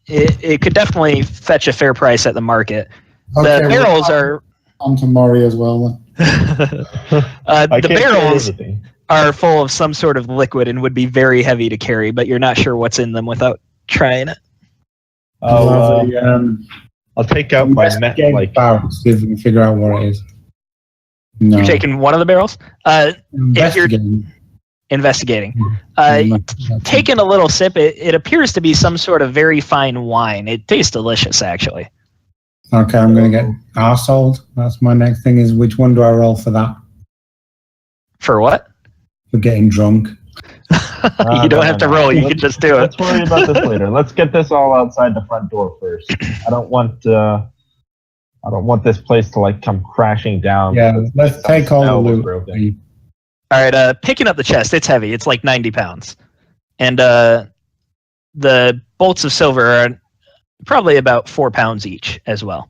It could definitely fetch a fair price at the market. Okay, The barrels are onto Maury as well. the barrels are full of some sort of liquid and would be very heavy to carry, but you're not sure what's in them without trying it. I'll take out my barrel, see if we can figure out what it is. No. You're taking one of the barrels? If you're investigating. Taking a little sip, it appears to be some sort of very fine wine. It tastes delicious, actually. Okay, I'm going to get arseholed. That's my next thing is which one do I roll for that? For what? For getting drunk. You don't have to roll, you can just do it. Let's worry about this later. Let's get this all outside the front door first. I don't want this place to like come crashing down. Yeah, let's take all the loot. All right, picking up the chest, it's heavy. It's like 90 pounds. And the bolts of silver are probably about 4 pounds each as well.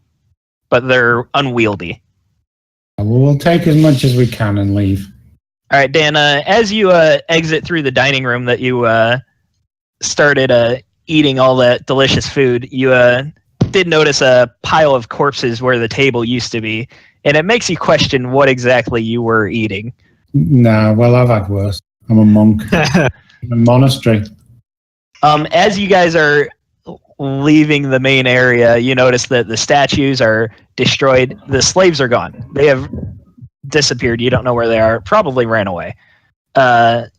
But they're unwieldy. We'll take as much as we can and leave. All right, Dan, as you exit through the dining room that you started eating all that delicious food, you did notice a pile of corpses where the table used to be. And it makes you question what exactly you were eating. Nah, well, I've had worse. I'm a monk in a monastery. As you guys are leaving the main area, you notice that the statues are destroyed. The slaves are gone. They have disappeared. You don't know where they are. Probably ran away. The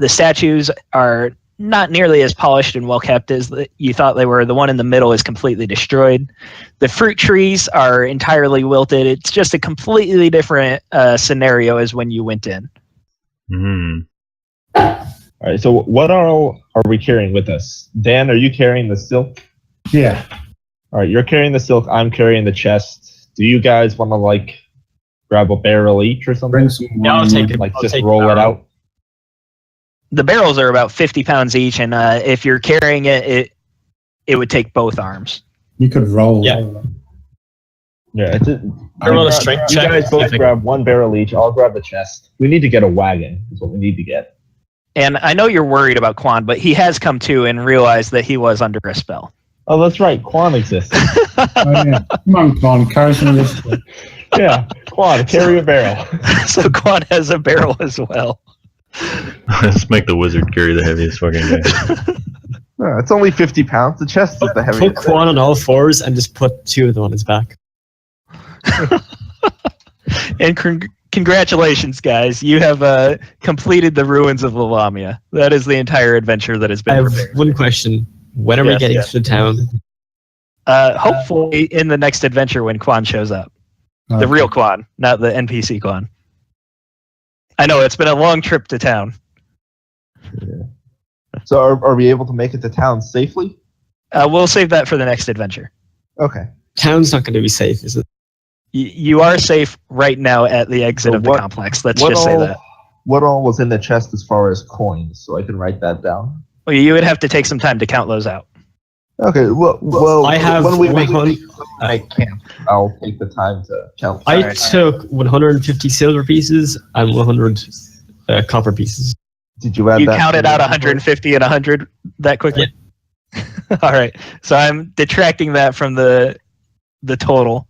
statues are not nearly as polished and well kept as you thought they were. The one in the middle is completely destroyed. The fruit trees are entirely wilted. It's just a completely different scenario as when you went in. All right, so what all are we carrying with us? Dan, are you carrying the silk? Yeah. All right, you're carrying the silk. I'm carrying the chest. Do you guys want to like grab a barrel each or something? Bring some wine. Yeah, I'll take it. Like I'll just take roll the it out. The barrels are about 50 pounds each, and if you're carrying it would take both arms. You could roll. Yeah. Yeah, roll a strength you check. guys both grab one barrel each. I'll grab the chest. We need to get a wagon. Is what we need to get. And I know you're worried about Quan, but he has come to and realized that he was under a spell. Oh, that's right. Quan exists. Oh, yeah. Come on, Quan, carry some of this. Yeah, Quan, carry a barrel. So Quan has a barrel as well. Let's make the wizard carry the heaviest fucking guy. It's only 50 pounds. The chest is the heaviest. Put Quan on all fours and just put 2 of them on his back. And congratulations, guys! You have completed the ruins of Lamia. That is the entire adventure that has I been have prepared. one question. When are we Yes, getting yes. to the town? Hopefully, in the next adventure when Quan shows up, the real Quan, not the NPC Quan. I know it's been a long trip to town. So are we able to make it to town safely? We'll save that for the next adventure. Okay. Town's not going to be safe, is it? You are safe right now at the exit So of the what- complex. Let's just say that. What all was in the chest as far as coins, so I can write that down? Well, you would have to take some time to count those out. Okay. Well, I have when we make 100 I can't. I'll take the time to count. I Alright. took 150 silver pieces and 100 copper pieces. Did you add You that? counted to out your 150 and 100 that quickly? All right. So I'm detracting that from the total.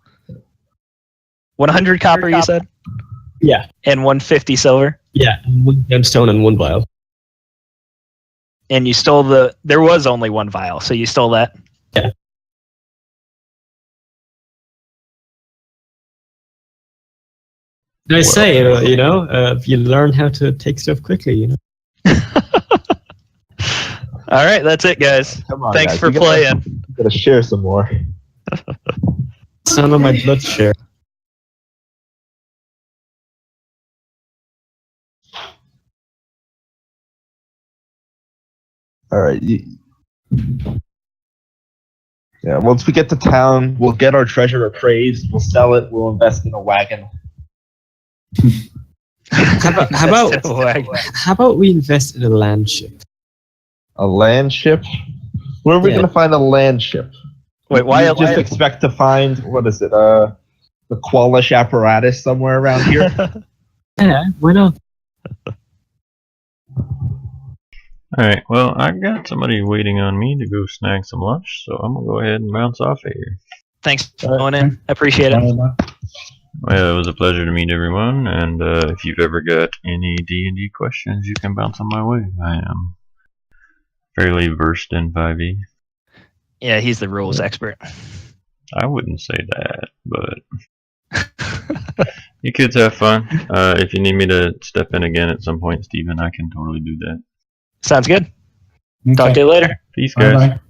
100 copper, you said? Yeah. And 150 silver? Yeah, 1 gemstone and 1 vial. And you stole there was only 1 vial, so you stole that? Yeah. I say, you learn how to take stuff quickly, you know. All right, that's it, guys. Come on, Thanks guys. for You gotta- playing. you gotta share some more. It's none of my blood share. All right. Yeah. Once we get to town, we'll get our treasure appraised. We'll sell it. We'll invest in a wagon. How about we invest in a land ship? A land ship. Where are we Yeah. gonna find a land ship? Wait, why? You just expect to find what is it? The Qualish apparatus somewhere around here. Yeah, why not? Alright, well, I got somebody waiting on me to go snag some lunch, so I'm gonna go ahead and bounce off of here. Thanks for going in. I appreciate it. Well, it was a pleasure to meet everyone, and if you've ever got any D&D questions, you can bounce on my way. I am fairly versed in 5e. Yeah, he's the rules expert. I wouldn't say that, but you kids have fun. If you need me to step in again at some point, Steven, I can totally do that. Sounds good. Okay. Talk to you later. Peace, guys. Bye-bye.